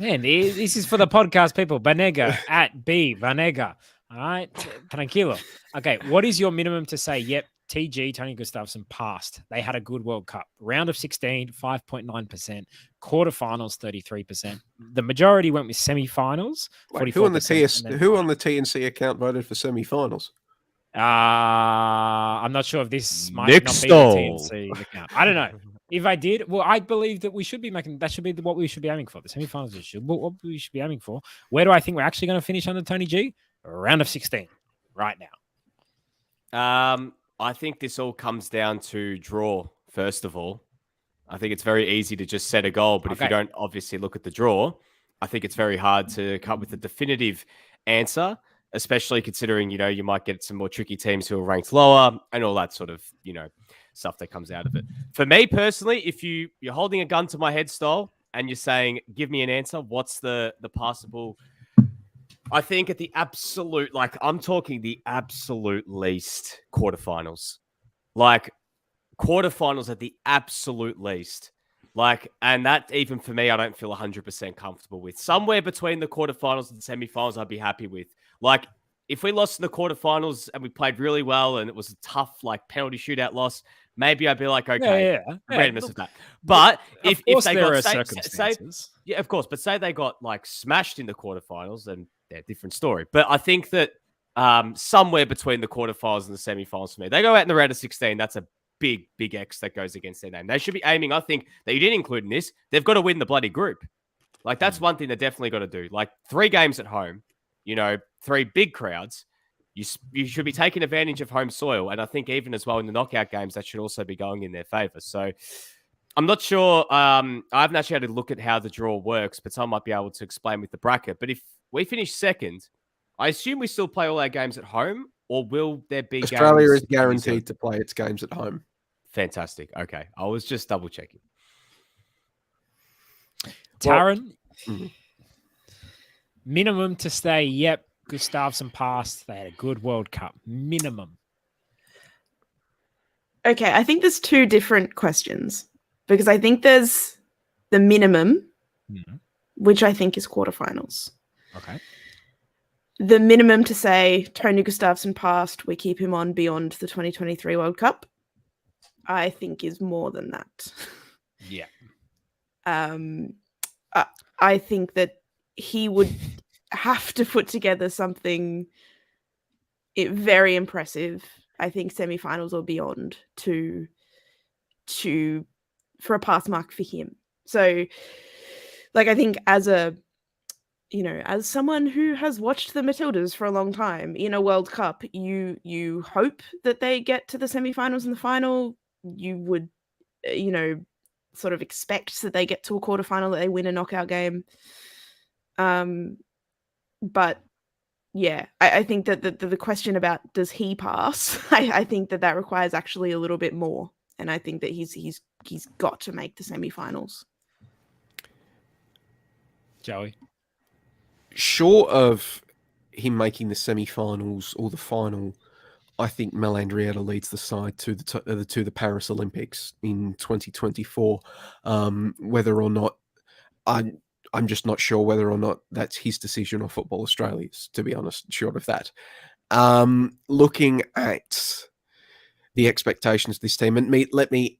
S5: Man, this is for the podcast people. Banega at B Banega. All right, tranquilo. Okay, what is your minimum to say? Yep, TG Tony Gustafsson passed. They had a good World Cup. Round of 16, 5.9%. Quarterfinals, 33%. The majority went with semi-finals.
S6: Wait, who on the TNC account voted for semi-finals?
S5: I'm not sure if this might
S7: Nick
S5: not
S7: Stoll.
S5: be the TNC account. I don't know. If I did, well, I believe that we should be making that should be what we should be aiming for. The semi-finals what we should be aiming for. Where do I think we're actually going to finish under Tony G? Round of 16, right now.
S7: I think this all comes down to draw. First of all, I think it's very easy to just set a goal, but if you don't obviously look at the draw, I think it's very hard to come up with a definitive answer, especially considering, you might get some more tricky teams who are ranked lower and all that sort of, stuff that comes out of it. For me personally, if you're holding a gun to my head style and you're saying, give me an answer, what's the possible? I think at the absolute, I'm talking the absolute least quarterfinals. Quarterfinals at the absolute least. And that even for me, I don't feel 100% comfortable with. Somewhere between the quarterfinals and semifinals, I'd be happy with. If we lost in the quarterfinals and we played really well and it was a tough, penalty shootout loss, maybe I'd be like, okay, randomness of that. But if they got circumstances, yeah, of course. But say they got smashed in the quarterfinals, then they're a different story. But I think that somewhere between the quarterfinals and the semifinals for me, they go out in the round of 16. That's a big, big X that goes against their name. They should be aiming, I think, that you didn't include in this. They've got to win the bloody group. That's one thing they definitely got to do. 3 games at home, 3 big crowds. You should be taking advantage of home soil. And I think even as well in the knockout games, that should also be going in their favor. So I'm not sure. I haven't actually had to look at how the draw works, but someone might be able to explain with the bracket. But if we finish second, I assume we still play all our games at home, or will there be
S6: Australia
S7: games
S6: is guaranteed to play its games at home.
S7: Fantastic. Okay. I was just double checking.
S5: Taran, minimum to stay. Yep. Gustafsson passed. They had a good World Cup. Minimum.
S9: Okay, I think there's 2 different questions because I think there's the minimum, which I think is quarterfinals.
S5: Okay.
S9: The minimum to say Tony Gustafsson passed, we keep him on beyond the 2023 World Cup, I think is more than that.
S5: Yeah.
S9: I think that he would have to put together something very impressive. I think semifinals or beyond for a pass mark for him. So, I think as someone who has watched the Matildas for a long time in a World Cup, you hope that they get to the semifinals and the final. You would, sort of expect that they get to a quarterfinal, that they win a knockout game. But yeah, I think that the question about does he pass, I think that requires actually a little bit more, and I think that he's got to make the semifinals.
S5: Joey,
S6: short of him making the semi-finals or the final, I think Melandrieta leads the side to the Paris Olympics in 2024. Whether or not I'm just not sure whether or not that's his decision or Football Australia's, to be honest, short of that. Looking at the expectations of this team, and let me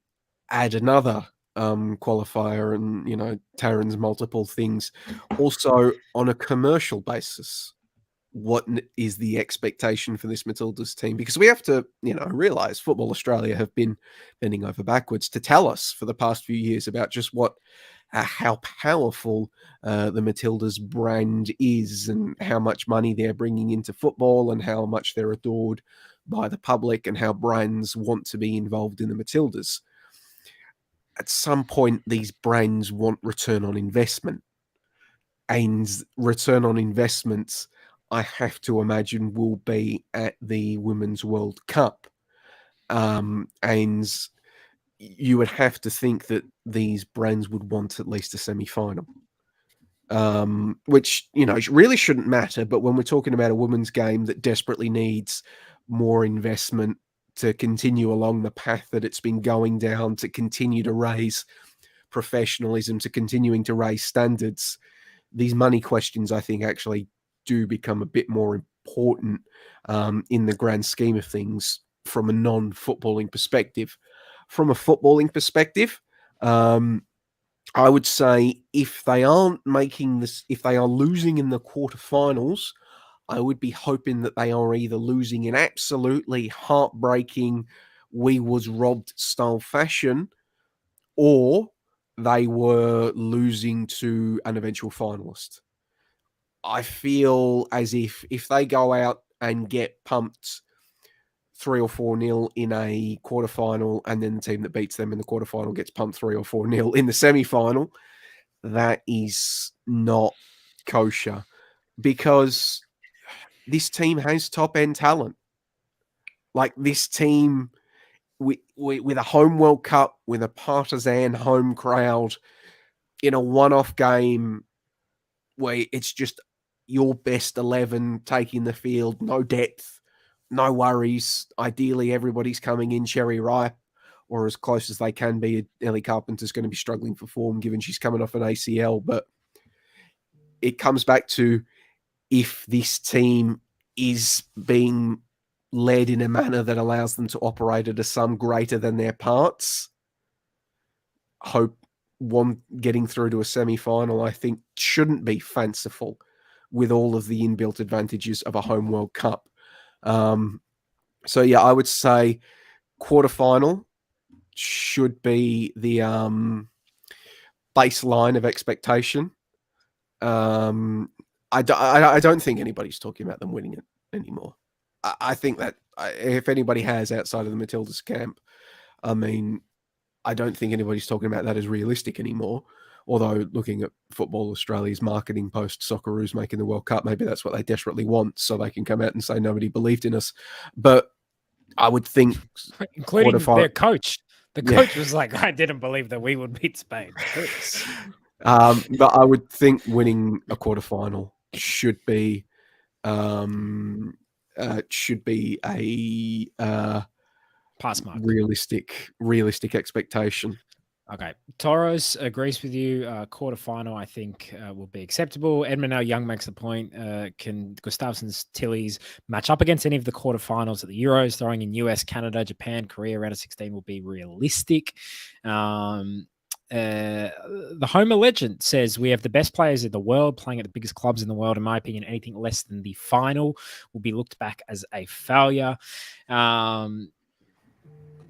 S6: add another qualifier and, Taran's multiple things. Also, on a commercial basis, what is the expectation for this Matildas team? Because we have to, realise Football Australia have been bending over backwards to tell us for the past few years about just how powerful the Matildas brand is and how much money they're bringing into football and how much they're adored by the public and how brands want to be involved in the Matildas. At some point, these brands want return on investment. And return on investments, I have to imagine, will be at the Women's World Cup. And you would have to think that these brands would want at least a semi-final. which, really shouldn't matter. But when we're talking about a women's game that desperately needs more investment to continue along the path that it's been going down, to continue to raise professionalism, to continuing to raise standards, these money questions, I think, actually do become a bit more important in the grand scheme of things from a non-footballing perspective. From a footballing perspective, I would say if they aren't making this, if they are losing in the quarterfinals, I would be hoping that they are either losing in absolutely heartbreaking, we was robbed style fashion, or they were losing to an eventual finalist. I feel as if they go out and get pumped 3 or 4-0 in a quarterfinal, and then the team that beats them in the quarterfinal gets pumped 3 or 4-0 in the semi-final, that is not kosher, because this team has top-end talent. Like, this team with a home World Cup, with a partisan home crowd, in a one-off game where it's just your best 11 taking the field, no depth, no worries. Ideally, everybody's coming in cherry ripe, or as close as they can be. Ellie Carpenter's going to be struggling for form, given she's coming off an ACL. But it comes back to, if this team is being led in a manner that allows them to operate at a sum greater than their parts, getting through to a semi-final, I think, shouldn't be fanciful, with all of the inbuilt advantages of a home World Cup. So yeah, I would say quarterfinal should be the baseline of expectation. I don't think anybody's talking about them winning it anymore. I think that if anybody has, outside of the Matildas camp, I mean, I don't think anybody's talking about that as realistic anymore. Although, looking at Football Australia's marketing post, Socceroos making the World Cup, maybe that's what they desperately want, so they can come out and say nobody believed in us. But I would think,
S5: including their coach. The coach was like, I didn't believe that we would beat Spain.
S6: But I would think winning a quarterfinal should be a
S5: pass mark,
S6: realistic expectation.
S5: Okay, Toros agrees with you. Quarterfinal, I think, will be acceptable. Edmund L. Young makes the point: can Gustafsson's Tillies match up against any of the quarterfinals at the Euros? Throwing in US, Canada, Japan, Korea round of 16 will be realistic. The Homer Legend says, we have the best players in the world playing at the biggest clubs in the world. In my opinion, anything less than the final will be looked back as a failure.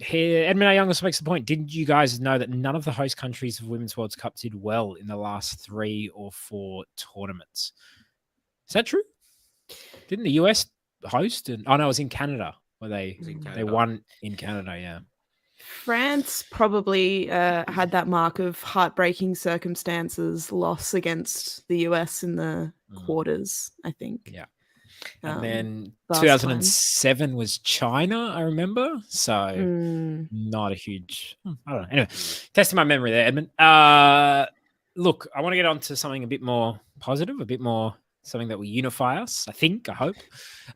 S5: Here, Edmund A. Young also makes the point: didn't you guys know that none of the host countries of Women's World Cup did well in the last 3 or 4 tournaments? Is that true? Didn't the US host? No, it was in Canada where they won in Canada. Yeah.
S9: France probably had that mark of heartbreaking circumstances loss against the US in the quarters, I think.
S5: Yeah. And then 2007 was China, I remember. So not a huge, I don't know. Anyway, testing my memory there, Edmund. Look, I want to get on to something a bit more positive, a bit more something that will unify us, I hope.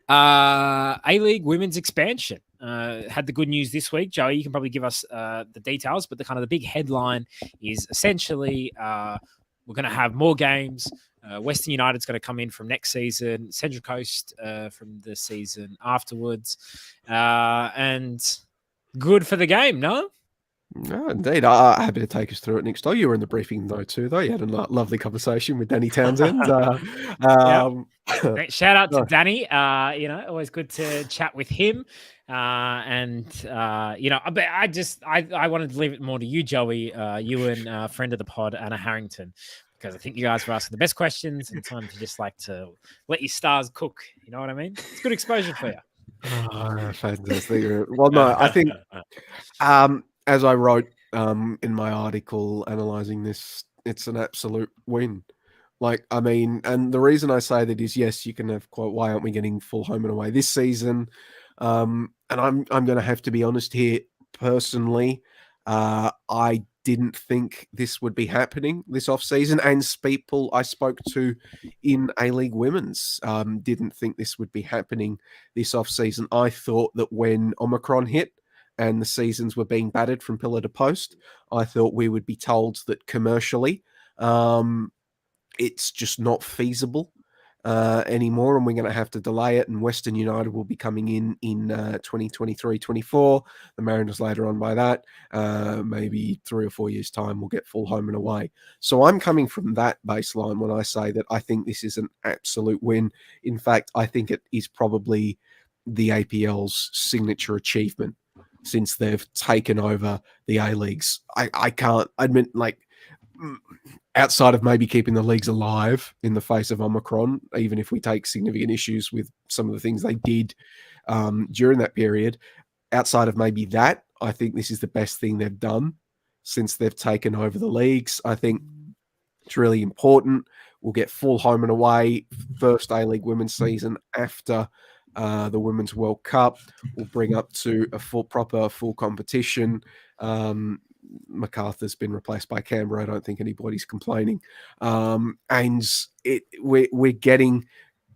S5: A-League women's expansion. Had the good news this week. Joey, you can probably give us the details, but the big headline is essentially we're going to have more games. Western United's going to come in from next season, Central Coast from the season afterwards. And good for the game, no?
S6: No, indeed. I'm happy to take us through it, Nick Stowe. You were in the briefing, though, too, though. You had a lovely conversation with Danny Townsend.
S5: Shout out to Danny. Always good to chat with him. But I wanted to leave it more to you, Joey, you and friend of the pod, Anna Harrington, because I think you guys were asking the best questions, and time to just to let your stars cook. You know what I mean? It's good exposure for you.
S6: Oh, fantastic. Well, no, I think as I wrote in my article analysing this, it's an absolute win. And the reason I say that is, yes, you can have quote, why aren't we getting full home and away this season? And I'm going to have to be honest here personally. I didn't think this would be happening this off-season, and people I spoke to in A-League Women's didn't think this would be happening this off-season. I thought that when Omicron hit and the seasons were being battered from pillar to post, I thought we would be told that commercially it's just not feasible anymore, and we're going to have to delay it, and Western United will be coming in 2023-24, the Mariners later on by that, maybe 3 or 4 years time we'll get full home and away. So I'm coming from that baseline when I say that I think this is an absolute win. In fact, I think it is probably the APL's signature achievement since they've taken over the A-Leagues. I can't admit, like, outside of maybe keeping the leagues alive in the face of Omicron, even if we take significant issues with some of the things they did during that period, outside of maybe that, I think this is the best thing they've done since they've taken over the leagues. I think it's really important. We'll get full home and away, first A-League women's season after the Women's World Cup. We'll bring up to a full competition. MacArthur's been replaced by Canberra. I don't think anybody's complaining. And we're getting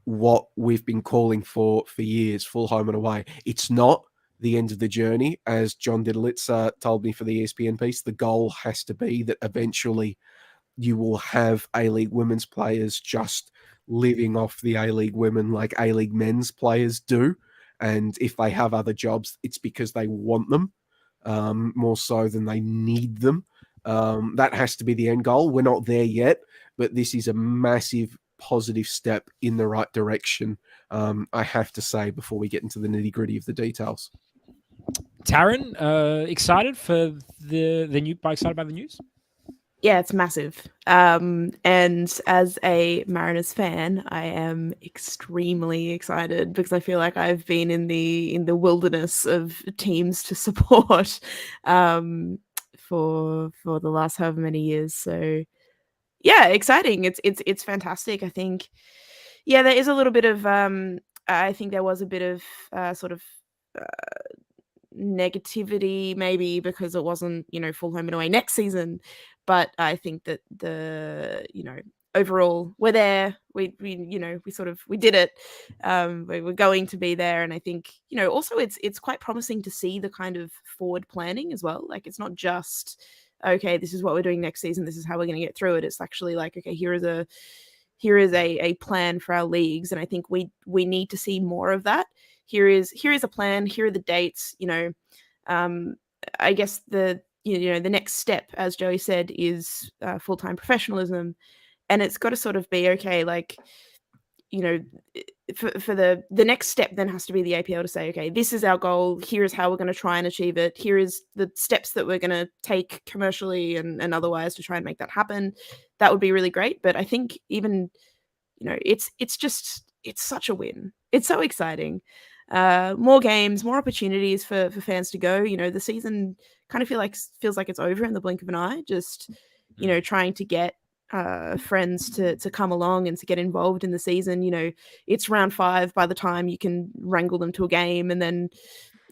S6: what we've been calling for years, full home and away. It's not the end of the journey. As John Didelitz told me for the ESPN piece, the goal has to be that eventually you will have A-League women's players just living off the A-League women like A-League men's players do. And if they have other jobs, it's because they want them. More so than they need them. That has to be the end goal. We're not there yet, but this is a massive positive step in the right direction, I have to say, before we get into the nitty-gritty of the details.
S5: Taryn, excited for the new? Excited by the news?
S9: Yeah, it's massive. And as a Mariners fan, I am extremely excited because I feel like I've been in the wilderness of teams to support for the last however many years. So yeah, exciting. It's fantastic. I think, yeah, there is a little bit of I think there was a bit of sort of negativity maybe because it wasn't, full home and away next season. But I think that overall we're there. We did it. We're going to be there. And I think, also it's quite promising to see the kind of forward planning as well. Like, it's not just, okay, this is what we're doing next season, this is how we're going to get through it. It's actually like, okay, here is a plan for our leagues. And I think we need to see more of that. Here is a plan, here are the dates, I guess the next step, as Joey said, is full-time professionalism. And it's got to sort of be, okay, like, for the next step then has to be the APL to say, okay, this is our goal. Here is how we're going to try and achieve it. Here is the steps that we're going to take commercially and otherwise to try and make that happen. That would be really great. But I think even, it's such a win. It's so exciting. More games, more opportunities for fans to go. The season kind of feels like it's over in the blink of an eye. Just, trying to get friends to come along and to get involved in the season. It's round 5 by the time you can wrangle them to a game, and then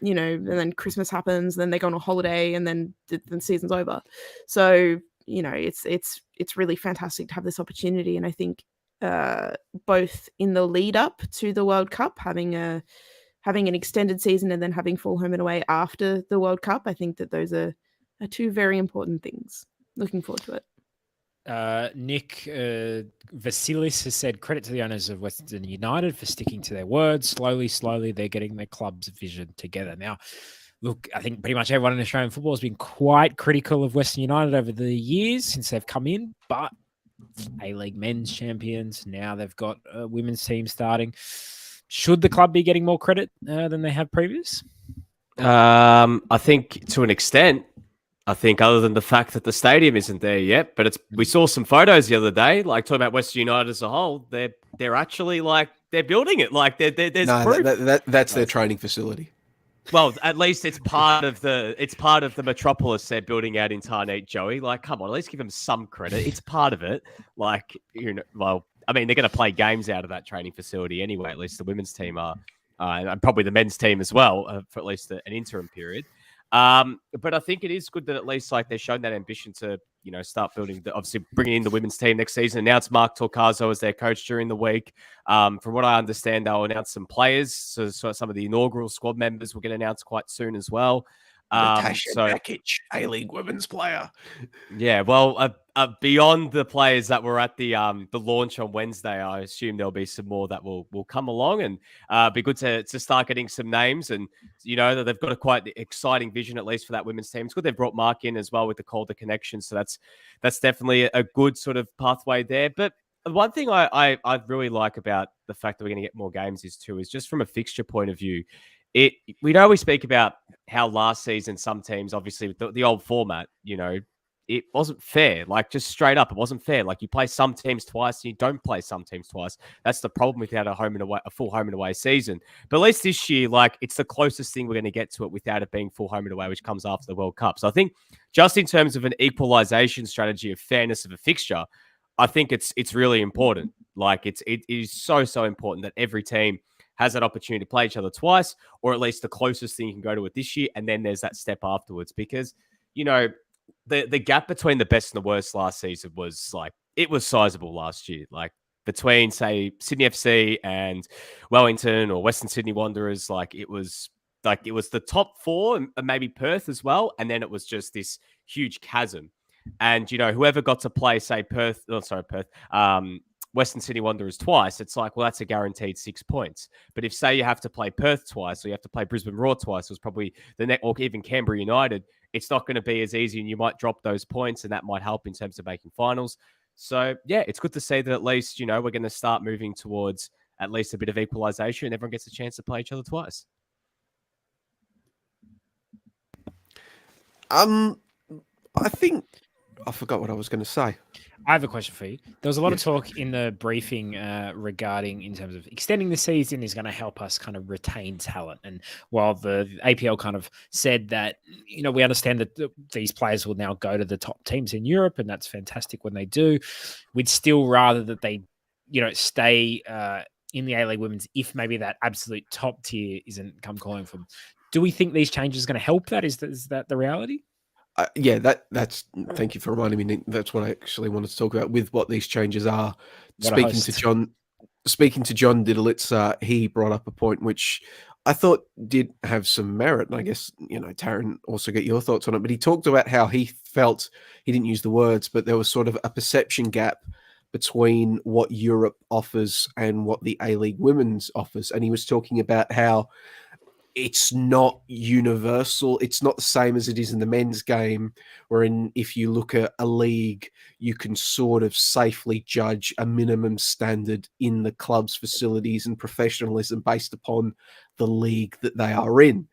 S9: and then Christmas happens, then they go on a holiday, and then the season's over. So it's really fantastic to have this opportunity. And I think both in the lead up to the World Cup, having an extended season and then having full home and away after the World Cup, I think that those are 2 very important things. Looking forward to it.
S5: Nick Vasilis has said, credit to the owners of Western United for sticking to their words. Slowly, they're getting their club's vision together. Now, look, I think pretty much everyone in Australian football has been quite critical of Western United over the years since they've come in, but A-League men's champions, now they've got a women's team starting. Should the club be getting more credit than they have previous?
S7: I think to an extent. I think other than the fact that the stadium isn't there yet, but we saw some photos the other day, like talking about Western United as a whole. They're actually like they're building it. Like there's proof.
S6: That's their training facility.
S7: Well, at least it's part of the metropolis they're building out in Tarneit, Joey. Like, come on, at least give them some credit. It's part of it. Like, well, I mean, they're going to play games out of that training facility anyway. At least the women's team are, and probably the men's team as well, for at least an interim period. But I think it is good that at least like they've shown that ambition to, start building, obviously bringing in the women's team next season. Announced Mark Torcaso as their coach during the week. From what I understand, they'll announce some players. So some of the inaugural squad members will get announced quite soon as well.
S6: Natasha Nakic, A-League women's player.
S7: Yeah, well, beyond the players that were at the launch on Wednesday, I assume there'll be some more that will come along, and be good to start getting some names. And that they've got a quite exciting vision, at least for that women's team. It's good they've brought Mark in as well with the Calder connection, so that's definitely a good sort of pathway there. But one thing I really like about the fact that we're going to get more games is just from a fixture point of view. We speak about how last season some teams, obviously with the old format, it wasn't fair. Like, just straight up, it wasn't fair. Like, you play some teams twice, and you don't play some teams twice. That's the problem without a full home and away season. But at least this year, like, it's the closest thing we're going to get to it without it being full home and away, which comes after the World Cup. So I think just in terms of an equalization strategy of fairness of a fixture, I think it's really important. Like, it is so important that every team has that opportunity to play each other twice, or at least the closest thing you can go to it this year. And then there's that step afterwards, because, the gap between the best and the worst last season was it was sizable last year. Like, between, say, Sydney FC and Wellington or Western Sydney Wanderers, it was the top four, and maybe Perth as well. And then it was just this huge chasm. And, whoever got to play, say, Western Sydney Wanderers twice, it's like, well, that's a guaranteed 6 points. But if, say, you have to play Perth twice, or you have to play Brisbane Roar twice, it was probably or even Canberra United, it's not going to be as easy, and you might drop those points, and that might help in terms of making finals. So, yeah, it's good to see that at least, we're going to start moving towards at least a bit of equalization, and everyone gets a chance to play each other twice.
S6: I think I forgot what I was going to say.
S5: I have a question for you. There was a lot of talk in the briefing regarding, in terms of extending the season is going to help us kind of retain talent. And while the APL kind of said that, we understand that these players will now go to the top teams in Europe, and that's fantastic when they do, we'd still rather that they, stay in the A-League Women's if maybe that absolute top tier isn't come calling for them. Do we think these changes are going to help that? Is that the reality?
S6: Yeah, that's. Thank you for reminding me, Nick. That's what I actually wanted to talk about with what these changes are. Speaking to John Didlitz, he brought up a point which I thought did have some merit, and I guess Taryn also get your thoughts on it. But he talked about how he felt, he didn't use the words, but there was sort of a perception gap between what Europe offers and what the A-League Women's offers, and he was talking about how it's not universal. It's not the same as it is in the men's game, wherein if you look at a league, you can sort of safely judge a minimum standard in the club's facilities and professionalism based upon the league that they are in.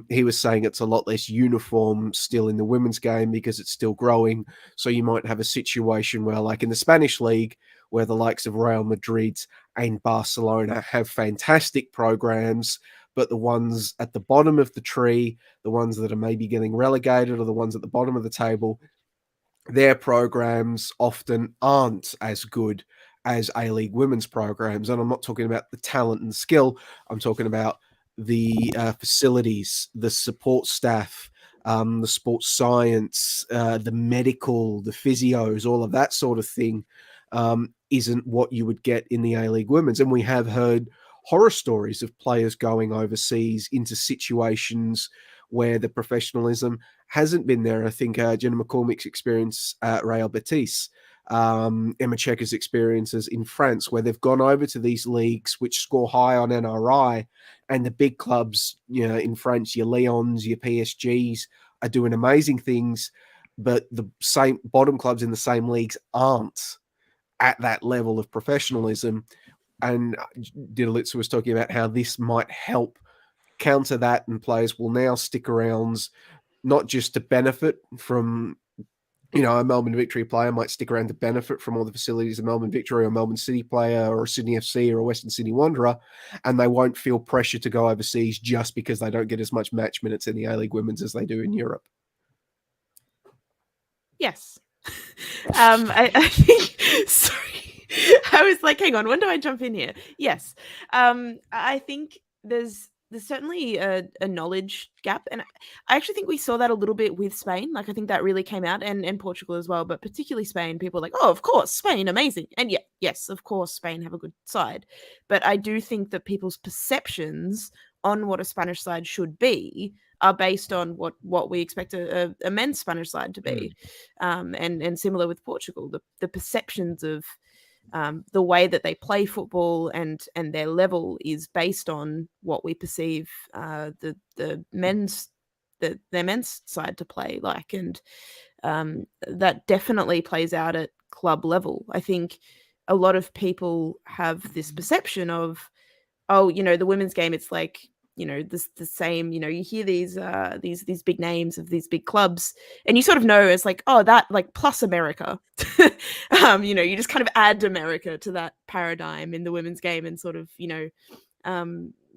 S6: He was saying it's a lot less uniform still in the women's game because it's still growing. So you might have a situation where, like in the Spanish league, where the likes of Real Madrid and Barcelona have fantastic programs, but the ones at the bottom of the tree, the ones that are maybe getting relegated, or the ones at the bottom of the table, their programs often aren't as good as A-League women's programs. And I'm not talking about the talent and skill. I'm talking about the facilities, the support staff, the sports science, the medical, the physios, all of that sort of thing isn't what you would get in the A-League women's. And we have heard horror stories of players going overseas into situations where the professionalism hasn't been there. I think Jenna McCormick's experience at Real Betis, Emma Checker's experiences in France, where they've gone over to these leagues which score high on NRI, and the big clubs, in France, your Lyons, your PSGs are doing amazing things, but the same bottom clubs in the same leagues aren't at that level of professionalism. And Didlitz was talking about how this might help counter that, and players will now stick around not just to benefit from, a Melbourne Victory player might stick around to benefit from all the facilities of Melbourne Victory, or a Melbourne City player, or a Sydney FC, or a Western Sydney Wanderer, and they won't feel pressure to go overseas just because they don't get as much match minutes in the A-League Women's as they do in Europe.
S9: Yes. I think, sorry. I was like, hang on, when do I jump in here? Yes. I think there's there's certainly a knowledge gap, and I actually think we saw that a little bit with Spain. Like I think that really came out, and Portugal as well, but particularly Spain. People are like, oh, of course, Spain, amazing, and yeah, yes, of course, Spain have a good side, but I do think that people's perceptions on what a Spanish side should be are based on what we expect a men's Spanish side to be, and similar with Portugal, the perceptions of the way that they play football and their level is based on what we perceive their men's side to play like, and that definitely plays out at club level. I think a lot of people have this perception of, oh, the women's game, it's like, the same, you hear these big names of these big clubs and you sort of know it's like, oh, that like plus America, you just kind of add America to that paradigm in the women's game and sort of,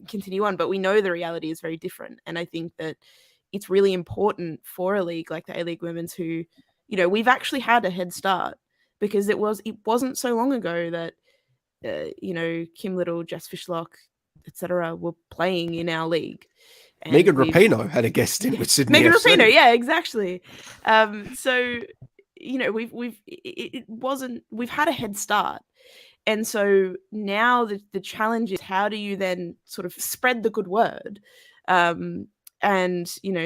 S9: continue on. But we know the reality is very different. And I think that it's really important for a league like the A-League Women's who, we've actually had a head start because it wasn't so long ago that, Kim Little, Jess Fishlock, etc. were playing in our league. And
S6: Megan Rapinoe had a guest stint with Sydney
S9: Megan
S6: FC.
S9: Rapinoe, yeah, exactly. So we've had a head start, and so now the challenge is how do you then sort of spread the good word, and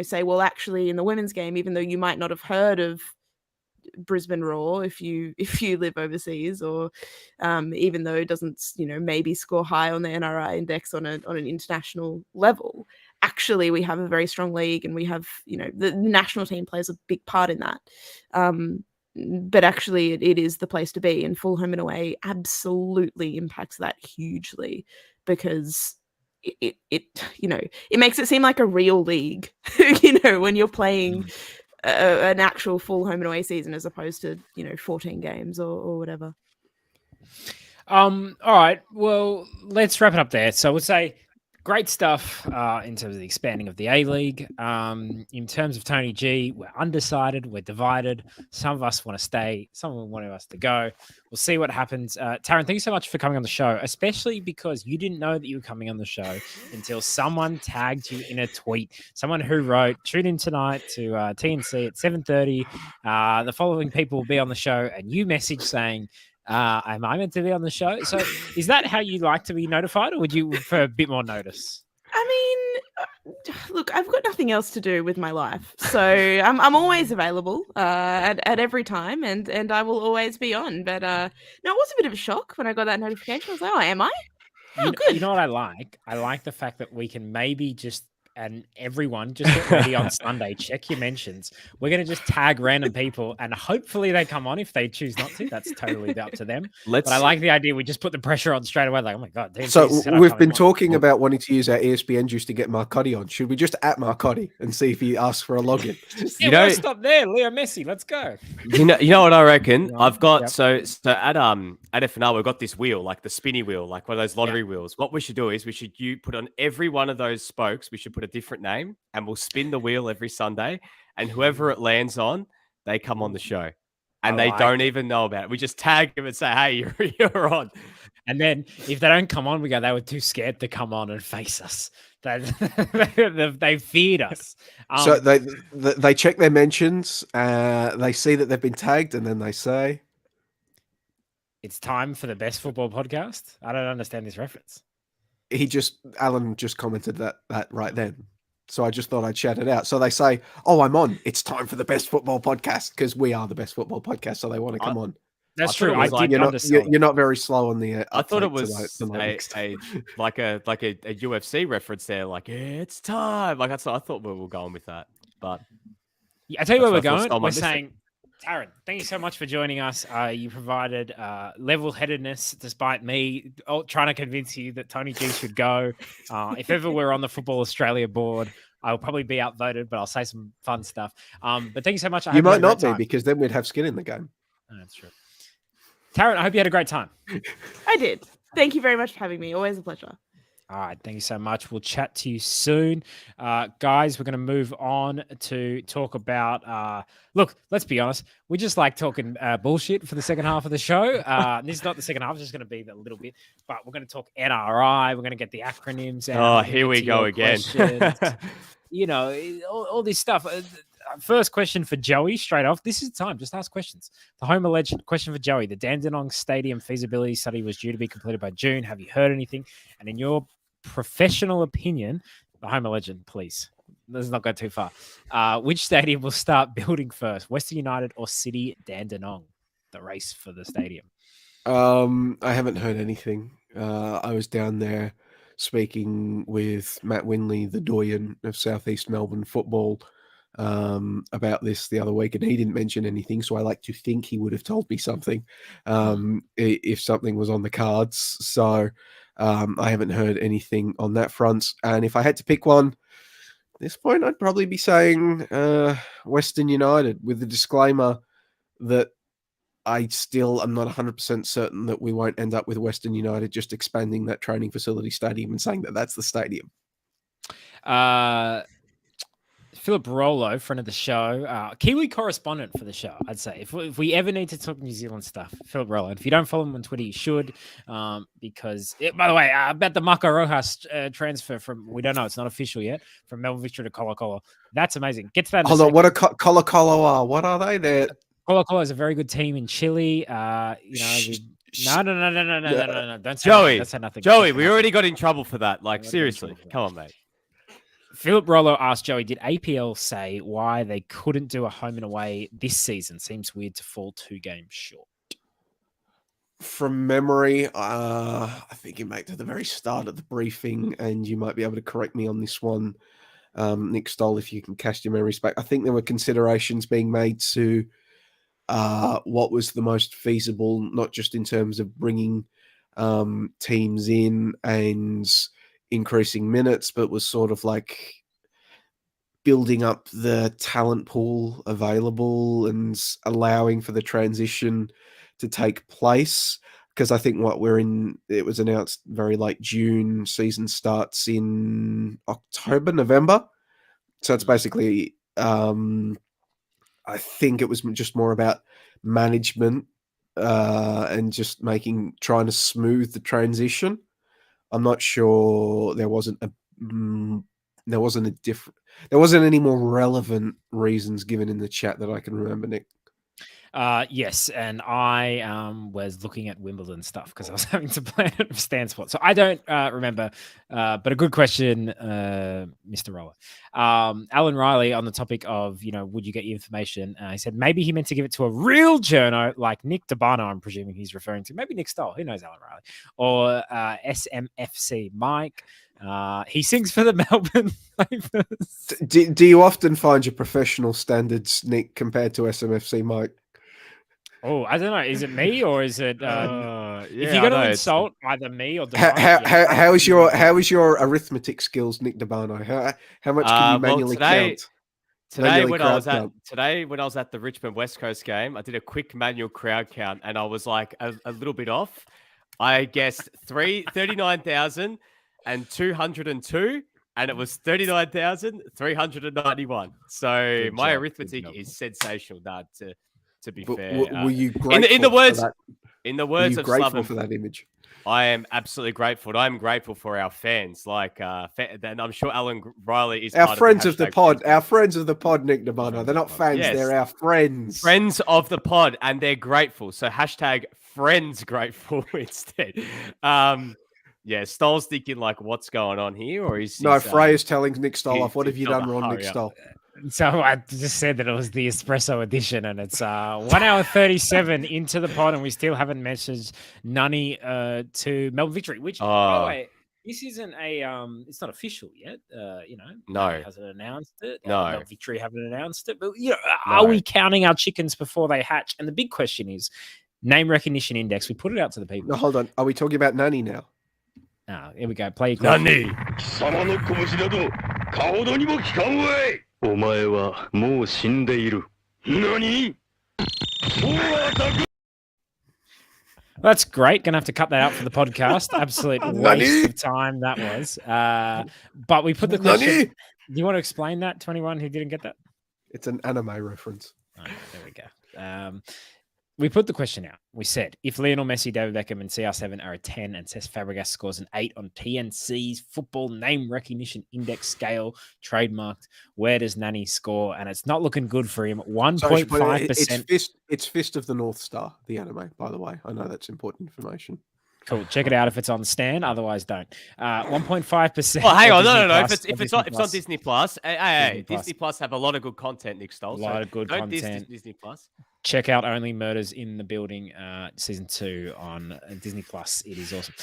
S9: say, well, actually in the women's game, even though you might not have heard of Brisbane Roar if you live overseas, or even though it doesn't maybe score high on the NRI index on an international level, actually we have a very strong league, and we have the national team plays a big part in that, but actually it is the place to be, and full home and away absolutely impacts that hugely, because it makes it seem like a real league when you're playing an actual full home and away season as opposed to 14 games or whatever.
S5: All right, well, let's wrap it up there. So we'll say great stuff in terms of the expanding of the A-League. In terms of Tony G, we're undecided, we're divided. Some of us want to stay, some want us to go. We'll see what happens. Taryn, thank you so much for coming on the show, especially because you didn't know that you were coming on the show until someone tagged you in a tweet. Someone who wrote, tune in tonight to TNC at 7:30. The following people will be on the show, and you message saying, am I meant to be on the show? So is that how you like to be notified, or would you prefer a bit more notice?
S9: I mean, look, I've got nothing else to do with my life, so I'm always available at every time, and I will always be on. But no, it was a bit of a shock when I got that notification. I was like, oh, am I? Oh, good.
S5: You know what I like? I like the fact that we can maybe just, and everyone just get ready on Sunday, check your mentions. We're going to just tag random people, and hopefully they come on. If they choose not to, that's totally up to them. But I like the idea. We just put the pressure on straight away. Like, oh my God.
S6: So we've been talking about wanting to use our ESPN juice to get Marcotti on. Should we just at Marcotti and see if he asks for a login?
S5: Yeah, stop there. Leo Messi, let's go.
S7: You know what I reckon? I've got, so at FNR, we've got this wheel, like the spinny wheel, like one of those lottery wheels. What we should do is you put on every one of those spokes, we should put a different name, and we'll spin the wheel every Sunday, and whoever it lands on, they come on the show, and they don't even know about it. We just tag them and say, hey, you're on.
S5: And then if they don't come on, we go, they were too scared to come on and face us. They feared us.
S6: So they check their mentions, they see that they've been tagged, and then they say,
S5: it's time for the best football podcast. I don't understand this reference.
S6: Alan just commented that right then. So I just thought I'd shout it out. So they say, oh, I'm on. It's time for the best football podcast, because we are the best football podcast. So they want to come on.
S5: That's true.
S6: You're not very slow on the.
S7: I thought it was like a UFC reference there. Like, yeah, it's time. Like I thought we were going with that. But
S5: I tell you where we're going. We're saying, Taryn, thank you so much for joining us. You provided level-headedness despite me trying to convince you that Tony G should go. If ever we're on the Football Australia board, I'll probably be outvoted, but I'll say some fun stuff. But thank you so much.
S6: You might not be, because then we'd have skin in the game.
S5: Oh, that's true. Taryn, I hope you had a great time.
S9: I did. Thank you very much for having me. Always a pleasure.
S5: All right, thank you so much. We'll chat to you soon. Guys, we're going to move on to talk about, look, let's be honest. We just like talking bullshit for the second half of the show. This is not the second half, it's just going to be a little bit, but we're going to talk NRI. We're going to get the acronyms out.
S7: Oh, here we go again.
S5: You know, all this stuff. First question for Joey, straight off. This is the time. Just ask questions. The home alleged question for Joey. The Dandenong Stadium feasibility study was due to be completed by June. Have you heard anything? And in your professional opinion, the home legend, please. Let's not go too far. Which stadium will start building first? Western United or City Dandenong? The race for the stadium.
S6: I haven't heard anything. I was down there speaking with Matt Winley, the doyen of Southeast Melbourne football, about this the other week, and he didn't mention anything. So I like to think he would have told me something if something was on the cards. So I haven't heard anything on that front. And if I had to pick one, at this point, I'd probably be saying Western United, with the disclaimer that I still am not 100% certain that we won't end up with Western United just expanding that training facility stadium and saying that that's the stadium.
S5: Philip Rollo, friend of the show, Kiwi correspondent for the show, I'd say. If we ever need to talk New Zealand stuff, Philip Rollo. And if you don't follow him on Twitter, you should. Because, by the way, about the Marco Rojas transfer from, we don't know, it's not official yet, from Melbourne Victory to Colo Colo. That's amazing. Get to that.
S6: Hold on, what are Colo Colo are? What are they? They're...
S5: Colo Colo is a very good team in Chile. No. Don't say
S7: Joey,
S5: nothing.
S7: Joey, we already got in trouble for that. Like, seriously. Come on, mate.
S5: Philip Rollo asked Joey, did APL say why they couldn't do a home and away this season? Seems weird to fall 2 games short.
S6: From memory, I think it made to the very start of the briefing, and you might be able to correct me on this one, Nick Stoll, if you can cast your memories back. I think there were considerations being made to what was the most feasible, not just in terms of bringing teams in and increasing minutes, but was sort of like building up the talent pool available and allowing for the transition to take place. Because I think it was announced very late June, season starts in October, November. So it's basically, I think it was just more about management and just trying to smooth the transition. I'm not sure there wasn't any more relevant reasons given in the chat that I can remember, Nick.
S5: Yes, and I was looking at Wimbledon stuff because I was having to plan a stand spot. So I don't remember, but a good question, Mr. Roller. Alan Riley, on the topic of, would you get your information? He said maybe he meant to give it to a real journo like Nick DeBano, I'm presuming he's referring to. Maybe Nick Stoll, who knows Alan Riley? Or SMFC Mike. He sings for the Melbourne Lakers.
S6: Do you often find your professional standards, Nick, compared to SMFC Mike?
S5: Oh, I don't know. Is it me or is it? If you're going to insult either me or
S6: how is your arithmetic skills, Nick DeBano? How much can you manually count?
S7: Today when I was at the Richmond West Coast game, I did a quick manual crowd count, and I was like a little bit off. I guessed 39,202, and it was 39,391. So my arithmetic is sensational, Dad. To be fair,
S6: were you grateful
S7: in the words
S6: for that? For that image?
S7: I am absolutely grateful. I'm grateful for our fans, and I'm sure Alan Riley is
S6: our friends of the pod. Our friends of the pod, Nick DeBano. They're not fans; they're our friends.
S7: Friends of the pod, and they're grateful. So hashtag friends grateful instead. Yeah, Stoll's thinking what's going on here, or is
S6: Frey is telling Nick Stoll off. What have you done wrong, Nick Stoll?
S5: So I just said that it was the espresso edition, and it's 1 hour 37 into the pod, and we still haven't messaged Nunny to Melbourne Victory, which, by the way, this isn't it's not official yet.
S7: No,
S5: hasn't announced it.
S7: No,
S5: Melbourne Victory haven't announced it. But are we counting our chickens before they hatch? And the big question is name recognition index. We put it out to the people.
S6: No, hold on. Are we talking about Nani now?
S5: Here we go. Play.
S7: Nani.
S10: お前はもう死んでいる。何?
S5: That's great. Gonna have to cut that out for the podcast. Absolute waste of time that was. But we put the question. Do you want to explain that to anyone who didn't get that?
S6: It's an anime reference.
S5: Oh, there we go. We put the question out. We said, if Lionel Messi, David Beckham, and CR7 are a 10 and Cesc Fabregas scores an 8 on TNC's Football Name Recognition Index scale, trademarked, where does Nani score? And it's not looking good for him. 1.5%.
S6: It's Fist of the North Star, the anime, by the way. I know that's important information.
S5: Cool. Check it out if it's on Stan. Otherwise, don't. 1.5%.
S7: Oh, hang on. No. If it's on Disney Plus, hey, Disney Plus have a lot of good content, Nick Stoll.
S5: A lot of good content.
S7: Disney Plus.
S5: Check out Only Murders in the Building, season 2 on Disney Plus. It is awesome.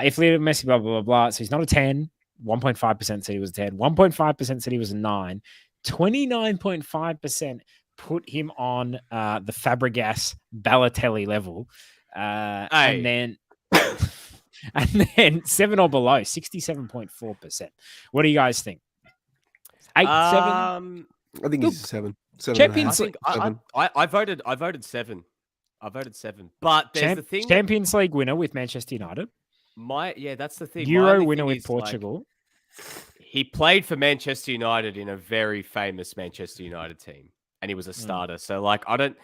S5: If Lionel Messi, blah, blah, blah, blah. So he's not a 10. 1.5% said he was a 10. 1.5% said he was a 9. 29.5% put him on the Fabregas Balotelli level. And then 7 or below, 67.4%. What do you guys think? 8, 7?
S6: I think he's a 7.
S5: Champions League.
S7: I voted 7. I voted 7. But there's the thing.
S5: Champions League winner with Manchester United.
S7: That's the thing.
S5: Euro winner with Portugal.
S7: He played for Manchester United in a very famous Manchester United team, and he was a starter. So, I don't.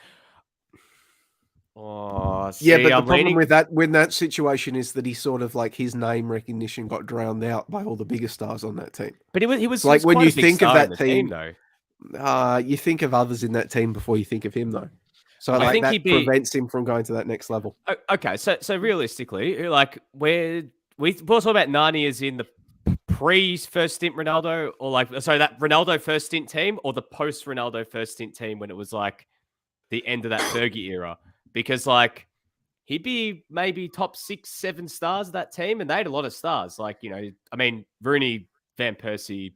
S7: Oh, see,
S6: but the problem with that situation is that he sort of his name recognition got drowned out by all the bigger stars on that team.
S7: But he was
S6: like when you think of that
S7: team, though.
S6: You think of others in that team before you think of him, though. So
S7: I think
S6: that prevents him from going to that next level.
S7: Okay, so realistically, we talk about Nani as in the pre-first stint Ronaldo, or that Ronaldo first stint team, or the post-Ronaldo first stint team when it was the end of that Fergie era. Because he'd be maybe top 6, 7 stars of that team, and they had a lot of stars. Rooney, Van Persie,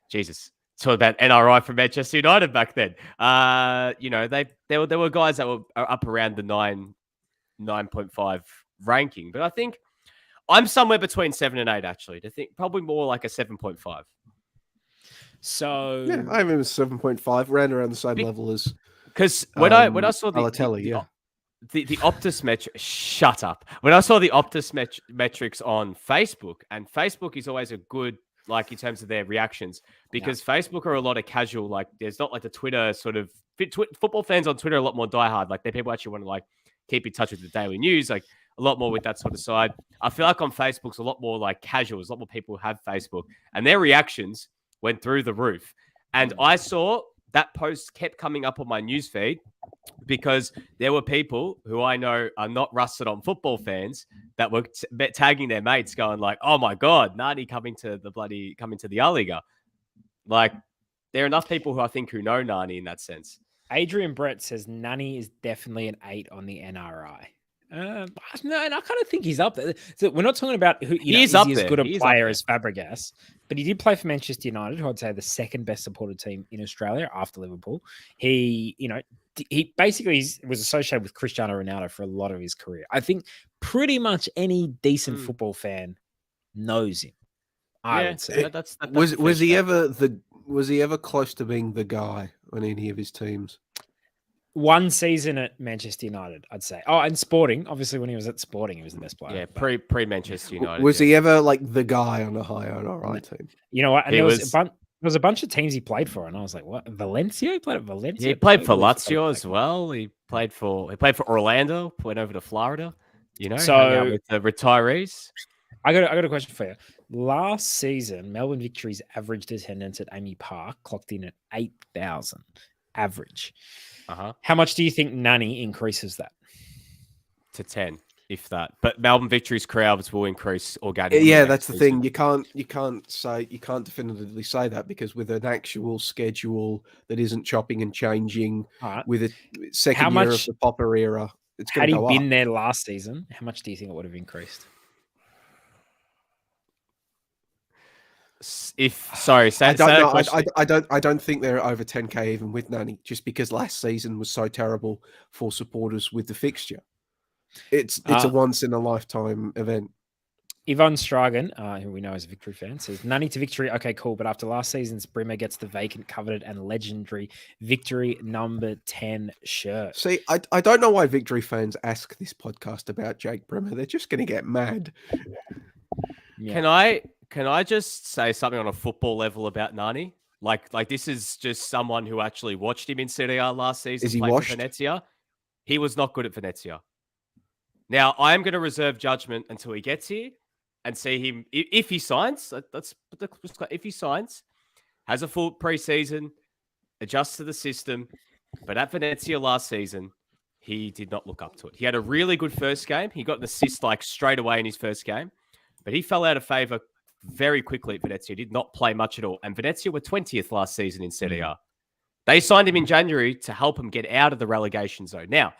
S7: Jesus. Talk about NRI from Manchester United back then. There were guys that were up around the 9.5 ranking, but I think I'm somewhere between 7 and 8 actually. To think probably more like a 7.5.
S5: So
S6: yeah, I am a 7.5, ran around the same level as
S7: because when I saw the Optus metric, shut up. When I saw the Optus metrics on Facebook, and Facebook is always a good. In terms of their reactions, because Facebook are a lot of casual, there's not the Twitter sort of football fans on Twitter are a lot more diehard. They people actually want to keep in touch with the daily news, a lot more with that sort of side. I feel like on Facebook's a lot more casuals, a lot more people have Facebook, and their reactions went through the roof. And I saw that post kept coming up on my newsfeed because there were people who I know are not rusted on football fans that were tagging their mates going oh my God, Nani coming to the A Liga. There are enough people who know Nani in that sense.
S5: Adrian Brett says Nani is definitely an 8 on the NRI. No, and I kind of think he's up there. So we're not talking about who is as good a player as Fabregas, but he did play for Manchester United, who I'd say the second best supported team in Australia after Liverpool. He basically was associated with Cristiano Ronaldo for a lot of his career. I think pretty much any decent football fan knows him. I would say.
S6: Was he ever close to being the guy on any of his teams?
S5: One season at Manchester United, I'd say. Oh, and Sporting. Obviously, when he was at Sporting, he was the best player.
S7: Yeah, pre Manchester United.
S6: Was he ever the guy on a high NRI team?
S5: You know what? And there was a bunch of teams he played for, and I was like, "What? Valencia? He played at Valencia.
S7: Yeah, he played for Lazio as well. He played for Orlando. Went over to Florida. Hung out with the retirees.
S5: I got a question for you. Last season, Melbourne Victory's average attendance at Amy Park clocked in at 8,000 average. How much do you think Nani increases that?
S7: To 10, if that. But Melbourne Victory's crowds will increase organically.
S6: Yeah, that's the thing. You can't definitively say that, because with an actual schedule that isn't chopping and changing, with a second year of the Popper era, it's going to go up.
S5: Had he been there last season, how much do you think it would have increased?
S6: I don't think they're over 10k even with Nani, just because last season was so terrible for supporters with the fixture. It's a once in a lifetime event.
S5: Yvonne Stragan, who we know is a Victory fan, says, Nani to Victory. Okay, cool. But after last season's, Brimmer gets the vacant, coveted, and legendary Victory number 10 shirt.
S6: See, I don't know why Victory fans ask this podcast about Jake Brimmer. They're just going to get mad.
S7: Yeah. Can I just say something on a football level about Nani? Like this is just someone who actually watched him in Serie A last season.
S6: Is he
S7: play for
S6: washed?
S7: Venezia. He was not good at Venezia. Now, I am going to reserve judgment until he gets here and see him. If he signs, if he signs, has a full preseason, adjusts to the system. But at Venezia last season, he did not look up to it. He had a really good first game. He got an assist like straight away in his first game. But he fell out of favour very quickly at Venezia. Did not play much at all. And Venezia were 20th last season in Serie A. They signed him in January to help him get out of the relegation zone. Now,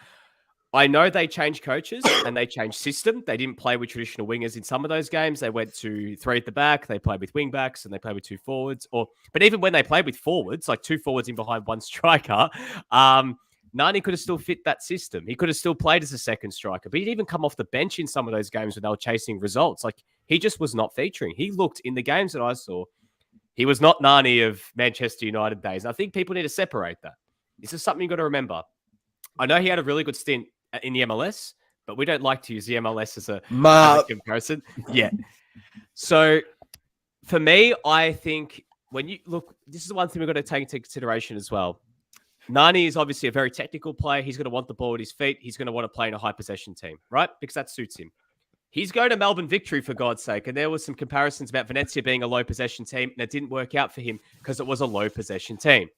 S7: I know they changed coaches and they changed system. They didn't play with traditional wingers in some of those games. They went to 3 at the back. They played with wing backs and they played with 2 forwards. But even when they played with forwards, like 2 forwards in behind 1 striker, Nani could have still fit that system. He could have still played as a second striker, but he'd even come off the bench in some of those games when they were chasing results. Like he just was not featuring. He looked in the games that I saw. He was not Nani of Manchester United days. And I think people need to separate that. This is something you've got to remember. I know he had a really good stint in the MLS, but we don't like to use the MLS as a comparison. Yeah. So for me, I think when you look, this is one thing we've got to take into consideration as well. Nani is obviously a very technical player. He's going to want the ball at his feet. He's going to want to play in a high possession team, right? Because that suits him. He's going to Melbourne Victory, for God's sake. And there was some comparisons about Venezia being a low possession team, and it didn't work out for him because it was a low possession team.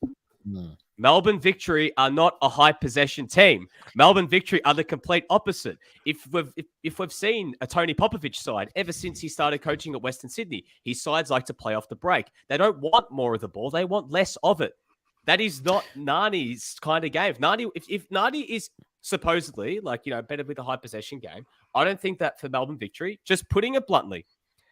S7: Melbourne Victory are not a high possession team. Melbourne Victory are the complete opposite. If we've seen a Tony Popovich side ever since he started coaching at Western Sydney, his sides like to play off the break. They don't want more of the ball. They want less of it. That is not Nani's kind of game. If Nani is supposedly better with a high possession game, I don't think that for Melbourne Victory, just putting it bluntly,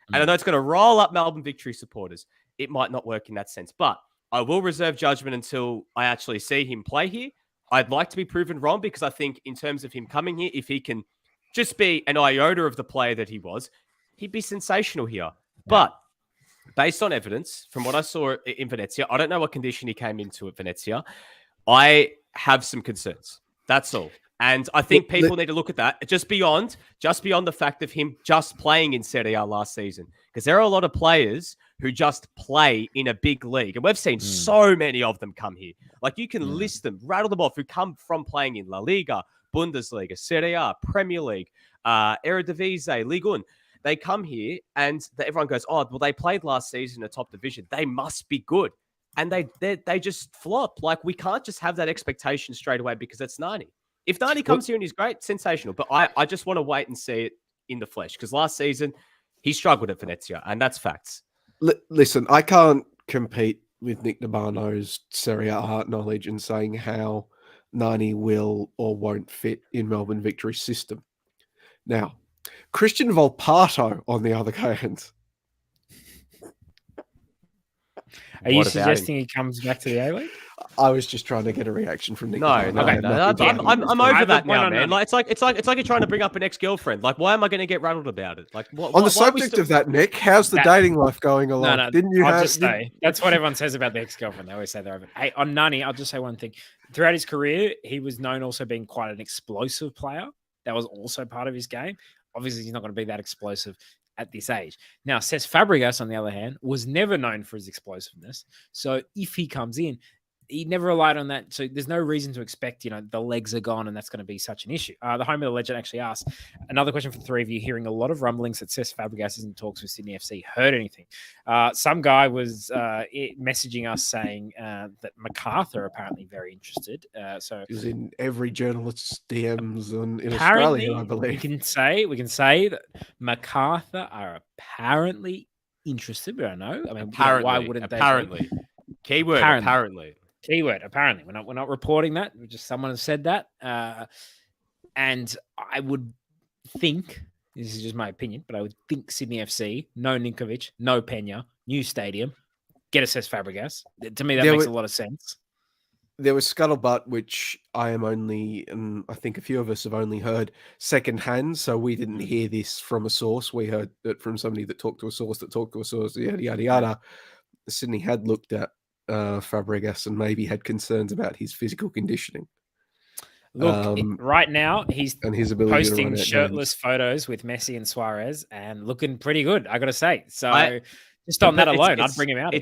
S7: and I know it's going to roll up Melbourne Victory supporters, it might not work in that sense. But I will reserve judgment until I actually see him play here. I'd like to be proven wrong because I think in terms of him coming here, if he can just be an iota of the player that he was, he'd be sensational here. Yeah. But based on evidence from what I saw in Venezia, I don't know what condition he came into at Venezia. I have some concerns. That's all. And I think people need to look at that just beyond the fact of him just playing in Serie A last season. Because there are a lot of players who just play in a big league. And we've seen so many of them come here. Like you can list them, rattle them off, who come from playing in La Liga, Bundesliga, Serie A, Premier League, Eredivisie, Ligue 1. They come here and everyone goes, oh, well, they played last season in a top division. They must be good. And they just flop. Like we can't just have that expectation straight away because it's Nani. If Nani comes here and he's great, sensational. But I just want to wait and see it in the flesh because last season he struggled at Venezia and that's facts.
S6: Listen, I can't compete with Nick Nabano's Serie A heart knowledge and saying how Nani will or won't fit in Melbourne Victory's system. Now, Christian Volpato, on the other hand.
S5: Are you suggesting he comes back to the A-League?
S6: I was just trying to get a reaction from Nick.
S7: No. I'm over that now, man. Like it's like you're trying to bring up an ex-girlfriend. Like, why am I going to get rattled about it? Like,
S6: on the subject of that, Nick, how's the dating life going along?
S5: No,
S6: Didn't you
S5: I'll just say that's what everyone says about the ex-girlfriend. They always say they're over. Hey, on Nani, I'll just say one thing. Throughout his career, he was known also being quite an explosive player. That was also part of his game. Obviously, he's not going to be that explosive at this age. Now, Cesc Fabregas, on the other hand, was never known for his explosiveness. So if he comes in, he never relied on that. So there's no reason to expect, the legs are gone and that's going to be such an issue. The home of the legend actually asked, another question for the three of you, hearing a lot of rumblings that Cesc Fabregas is in talks with Sydney FC. Heard anything? Some guy was messaging us saying that MacArthur apparently very interested. So
S6: he was in every journalist's DMs in Australia, I believe.
S5: We can say that MacArthur are apparently interested. We don't know. I mean, why wouldn't they?
S7: Apparently. Keyword apparently.
S5: Keyword, apparently. We're not reporting that. Just someone has said that. And I would think, this is just my opinion, but I would think Sydney FC, no Ninković, no Pena, new stadium, get a Cesc Fabregas. To me, that makes a lot of sense.
S6: there was scuttlebutt, which I am only, and I think a few of us have only heard secondhand, so we didn't hear this from a source. We heard it from somebody that talked to a source that talked to a source, yada, yada, yada. Sydney had looked at Fabregas and maybe had concerns about his physical conditioning.
S5: Look, right now he's
S6: and his ability to
S5: posting
S6: run out
S5: shirtless
S6: games.
S5: photos with Messi and Suarez and looking pretty good, I got to say. So just on that
S7: But
S5: alone, I'd bring him out.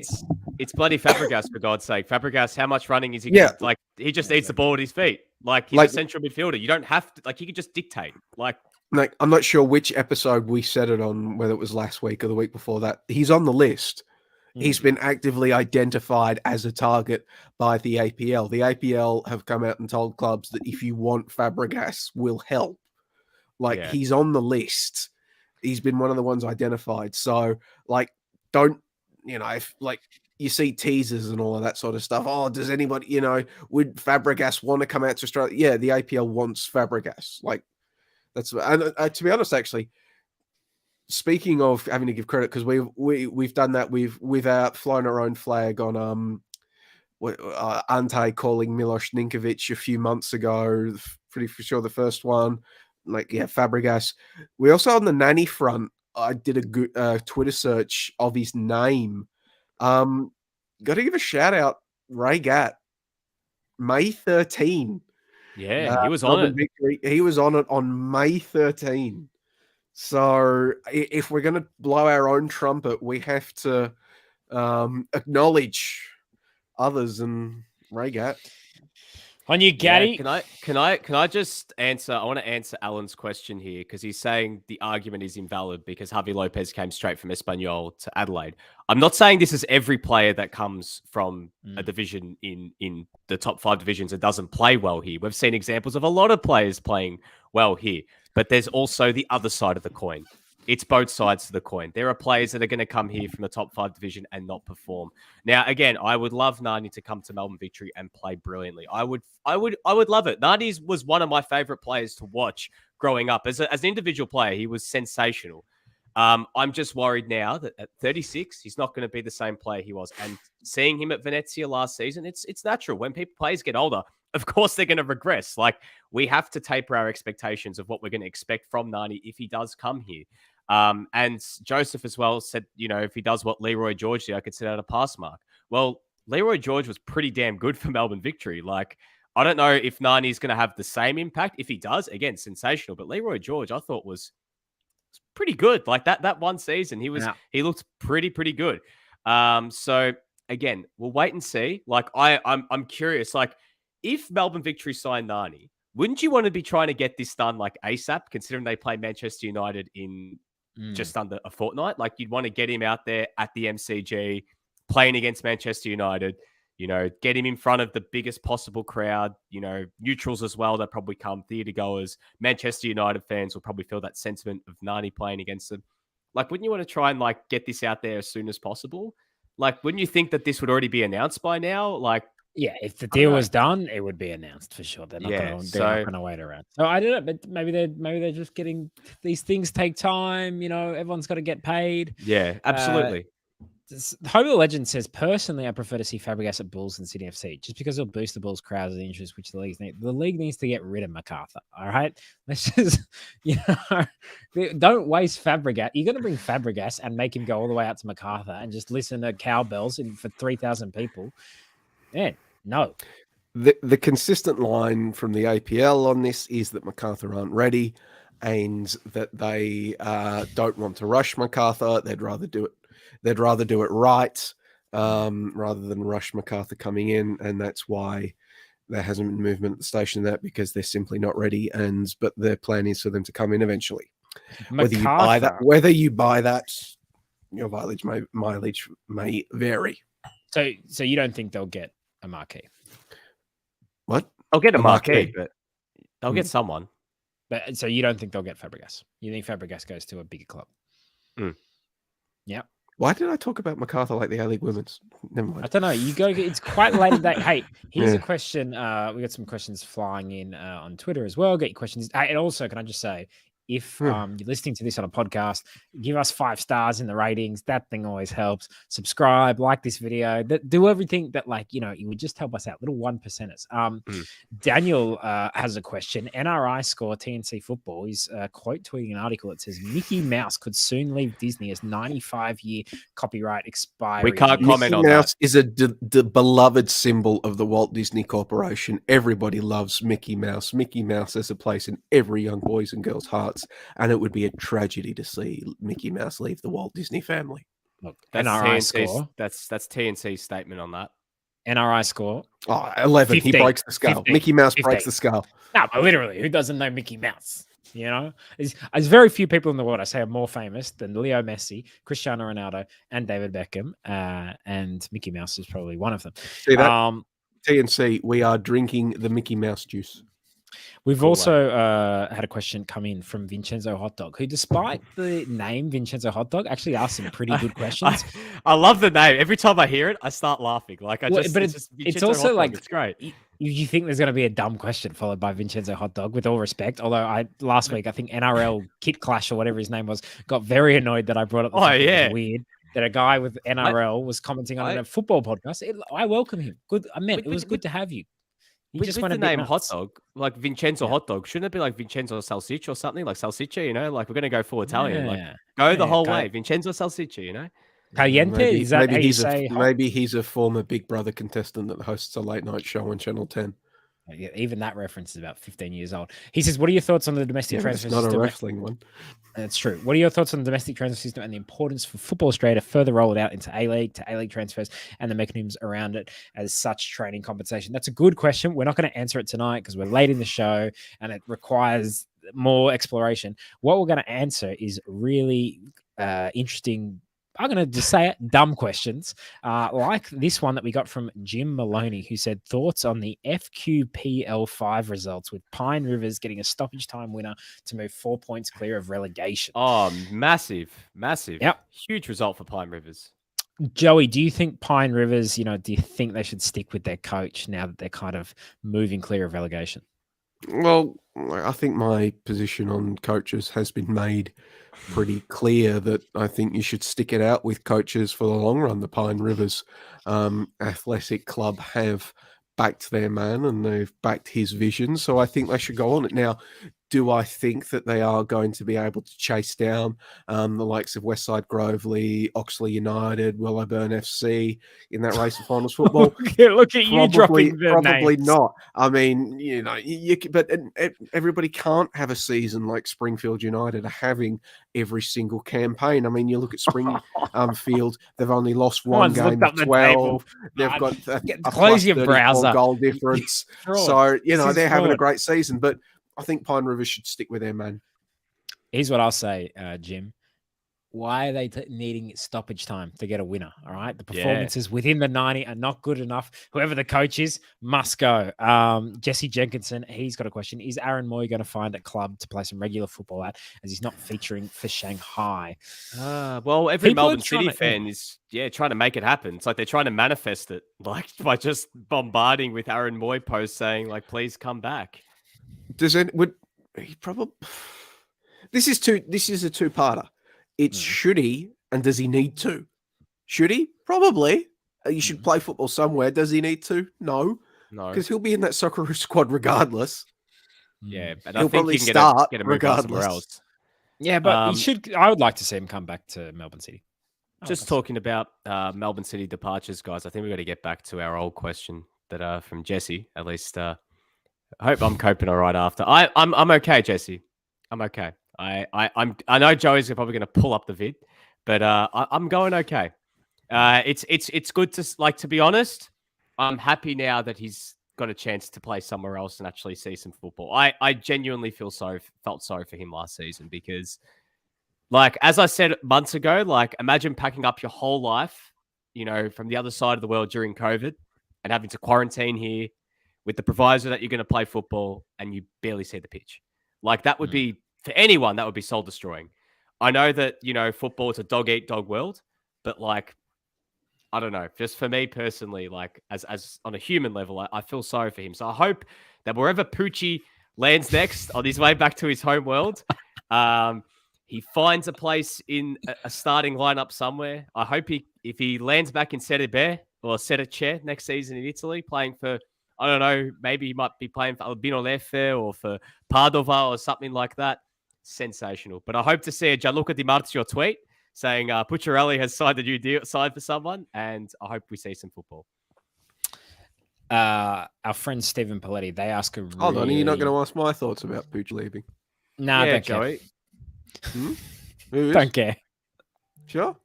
S7: It's bloody Fabregas, for God's sake. Fabregas, how much running is he?
S6: Yeah.
S7: Like, he just needs the ball at his feet. Like, he's
S6: Like-
S7: a central midfielder. You don't have to, like, he could just dictate. Like,
S6: I'm not sure which episode we said it on, whether it was last week or the week before that. He's on the list. He's been actively identified as a target by the APL. The APL have come out and told clubs that if you want Fabregas, we'll help. Like,
S7: Yeah.
S6: he's on the list. He's been one of the ones identified. So, like, don't, if, like, you see teasers and all of that sort of stuff. Oh, does anybody, would Fabregas want to come out to Australia? Yeah, the APL wants Fabregas. Like, that's, and to be honest, actually, speaking of having to give credit, because we've done that, we've flown our own flag on Ante calling Miloš Ninković a few months ago. Pretty sure the first one, Fabregas. We also, on the nanny front, I did a good Twitter search of his name. Got to give a shout out, Ray Gatt, May 13.
S7: yeah, he was on it.
S6: Victory. He was on it on May 13. So if we're going to blow our own trumpet, we have to acknowledge others, and Ray Gatt.
S5: On you, Gaddy.
S7: Yeah, can I just answer? I want to answer Alan's question here, because he's saying the argument is invalid because Javi Lopez came straight from Espanyol to Adelaide. I'm not saying this is every player that comes from a division in the top 5 divisions and doesn't play well here. We've seen examples of a lot of players playing well here, but there's also the other side of the coin. It's both sides of the coin. There are players that are going to come here from the top 5 division and not perform. Now, again, I would love Nani to come to Melbourne Victory and play brilliantly. I would love it. Nani was one of my favorite players to watch growing up. As an individual player, he was sensational. I'm just worried now that at 36, he's not going to be the same player he was. And seeing him at Venezia last season, it's natural. When players get older, of course they're going to regress. Like, we have to taper our expectations of what we're going to expect from Nani if he does come here. And Joseph as well said, if he does what Leroy George did, I could set out a pass mark. Well, Leroy George was pretty damn good for Melbourne Victory. Like, I don't know if Nani is going to have the same impact. If he does, again, sensational. But Leroy George, I thought was pretty good. Like that one season, he looked pretty good. So again, we'll wait and see. Like, I'm curious. Like, if Melbourne Victory sign Nani, wouldn't you want to be trying to get this done like ASAP, considering they play Manchester United in just under a fortnight? Like, you'd want to get him out there at the MCG, playing against Manchester United, get him in front of the biggest possible crowd, neutrals as well that probably come, theatre goers, Manchester United fans will probably feel that sentiment of Nani playing against them. Like, wouldn't you want to try and like get this out there as soon as possible? Like, wouldn't you think that this would already be announced by now? Like,
S5: yeah, if the deal was done, it would be announced for sure. They're not going to wait around. So I don't know, but maybe they're just getting, these things take time. Everyone's got to get paid.
S7: Yeah, absolutely.
S5: Hope of the Legend says, personally, I prefer to see Fabregas at Bulls than Sydney FC, just because it'll boost the Bulls' crowds and interest, which the league needs. The league needs to get rid of MacArthur. All right, let's just, don't waste Fabregas. You're going to bring Fabregas and make him go all the way out to MacArthur and just listen to cowbells for 3,000 people. Yeah, no.
S6: The consistent line from the APL on this is that MacArthur aren't ready, and that they don't want to rush MacArthur. They'd rather do it right, rather than rush MacArthur coming in, and that's why there hasn't been movement at the station. Because they're simply not ready, but their plan is for them to come in eventually. Whether you buy that, your mileage may vary.
S5: So you don't think they'll get a marquee?
S6: What?
S7: I'll get a marquee, but they'll get someone.
S5: But so you don't think they'll get Fabregas? You think Fabregas goes to a bigger club? Yeah.
S6: Why did I talk about MacArthur like the A-League Women's? Never mind.
S5: I don't know. It's quite late at that. Hey, here's a question. We got some questions flying in on Twitter as well. Get your questions. And also, can I just say, if you're listening to this on a podcast, give us 5 stars in the ratings. That thing always helps. Subscribe, like this video, do everything that, like, you know, it would just help us out. Little 1%ers. Daniel has a question. NRI score TNC football is quote tweeting an article that says Mickey Mouse could soon leave Disney as 95-year copyright expiry.
S7: We can't comment on
S6: Mouse
S7: that.
S6: is a beloved symbol of the Walt Disney Corporation. Everybody loves Mickey Mouse. Mickey Mouse has a place in every young boys and girls' hearts, and it would be a tragedy to see Mickey Mouse leave the Walt Disney family.
S5: Look,
S7: That's
S5: NRI
S7: TNC's,
S5: score.
S7: that's TNC's statement on that.
S5: NRI score.
S6: Oh, 11.
S5: 15,
S6: He breaks the scale.
S5: 15,
S6: Mickey Mouse
S5: 15.
S6: breaks the scale.
S5: No, but literally, who doesn't know Mickey Mouse? You know, there's very few people in the world I say are more famous than Leo Messi, Cristiano Ronaldo, and David Beckham. And Mickey Mouse is probably one of them.
S6: See that? TNC, we are drinking the Mickey Mouse juice.
S5: We've also had a question come in from Vincenzo Hotdog, who, despite the name Vincenzo Hotdog, actually asked some pretty good questions.
S7: I love the name. Every time I hear it, I start laughing. Like
S5: it's also
S7: Hotdog.
S5: like,
S7: It's great.
S5: You think there's going to be a dumb question followed by Vincenzo Hotdog, with all respect. Although last week, I think NRL Kit Clash or whatever his name was, got very annoyed that I brought up the fact that it was weird that a guy with NRL was commenting on a football podcast. I welcome him. Good. It was good to have you.
S7: With the name hot dog, like Vincenzo hot dog, shouldn't it be like Vincenzo Salsiccia or something like Salsiccia? You know, like we're going to go full Italian, like go the whole way, Vincenzo Salsiccia. You know,
S5: Caliente.
S6: Maybe,
S5: is that
S6: maybe
S5: how
S6: he's
S5: you say?
S6: maybe he's a former Big Brother contestant that hosts a late night show on Channel 10.
S5: Yeah, even that reference is about 15 years old. He says, "What are your thoughts on the domestic transfer
S6: system?" It's not a wrestling one.
S5: That's true. What are your thoughts on the domestic transfer system and the importance for Football Australia to further roll it out into A-League transfers and the mechanisms around it as such training compensation? That's a good question. We're not going to answer it tonight because we're late in the show and it requires more exploration. What we're going to answer is really interesting. I'm going to just say it, dumb questions, like this one that we got from Jim Maloney, who said, thoughts on the FQPL5 results with Pine Rivers getting a stoppage time winner to move 4 points clear of relegation.
S7: Oh, massive.
S5: Yep.
S7: Huge result for Pine Rivers.
S5: Joey, do you think Pine Rivers, do you think they should stick with their coach now that they're kind of moving clear of relegation?
S6: Well, I think my position on coaches has been made pretty clear that I think you should stick it out with coaches for the long run. The Pine Rivers Athletic Club have backed their man and they've backed his vision. So I think they should go on it. Now, do I think that they are going to be able to chase down the likes of Westside Grovely, Oxley United, Willowburn FC in that race of finals football?
S5: Look at you dropping the
S6: Probably
S5: names.
S6: not. I mean, but everybody can't have a season like Springfield United are having every single campaign. I mean, you look at Springfield, they've only lost one game of 12. They've got a
S5: close your
S6: 34
S5: browser
S6: goal difference. So, they're having a great season, but I think Pine Rivers should stick with their man.
S5: Here's what I'll say, Jim. Why are they needing stoppage time to get a winner? All right. The performances within the 90 are not good enough. Whoever the coach is must go. Jesse Jenkinson, he's got a question. Is Aaron Moy going to find a club to play some regular football at, as he's not featuring for Shanghai?
S7: Well, every Melbourne City fan is trying to make it happen. It's like they're trying to manifest it, like by just bombarding with Aaron Moy posts saying, like, please come back.
S6: This is a two-parter. It's should he and does he need to? Should he? Probably. You should play football somewhere. Does he need to? No. Because he'll be in that Socceroos squad regardless.
S7: Yeah, but
S6: he'll
S7: I think
S6: probably
S7: he can
S6: start
S7: get a move on somewhere else.
S5: Yeah, but he should. I would like to see him come back to Melbourne City.
S7: Just talking about Melbourne City departures, guys. I think we've got to get back to our old question that from Jesse. At least I hope I'm coping all right after. I'm okay, Jesse. I'm okay. I know Joey's probably going to pull up the vid, but I'm going okay. It's good to be honest. I'm happy now that he's got a chance to play somewhere else and actually see some football. I genuinely felt sorry for him last season because, like, as I said months ago, like, imagine packing up your whole life, from the other side of the world during COVID and having to quarantine here with the proviso that you're going to play football and you barely see the pitch. Like, that would be, for anyone, that would be soul destroying. I know that, football is a dog eat dog world, but, like, I don't know. Just for me personally, like, as on a human level, I feel sorry for him. So I hope that wherever Poochie lands next on his way back to his home world, He finds a place in a starting lineup somewhere. I hope if he lands back in Serie B or Serie C next season in Italy, playing for, I don't know, maybe he might be playing for Albino Leffe or for Padova or something like that. Sensational. But I hope to see a Gianluca Di Marzio tweet saying Pucciarelli has signed a new deal, signed for someone, and I hope we see some football.
S5: Our friend Stephen Paletti, they ask a really...
S6: Hold on, are you not going to ask my thoughts about Pucci leaving?
S5: Nah,
S7: Yeah,
S5: don't
S7: Joey.
S6: Hmm? Who is?
S5: Don't care.
S6: Sure.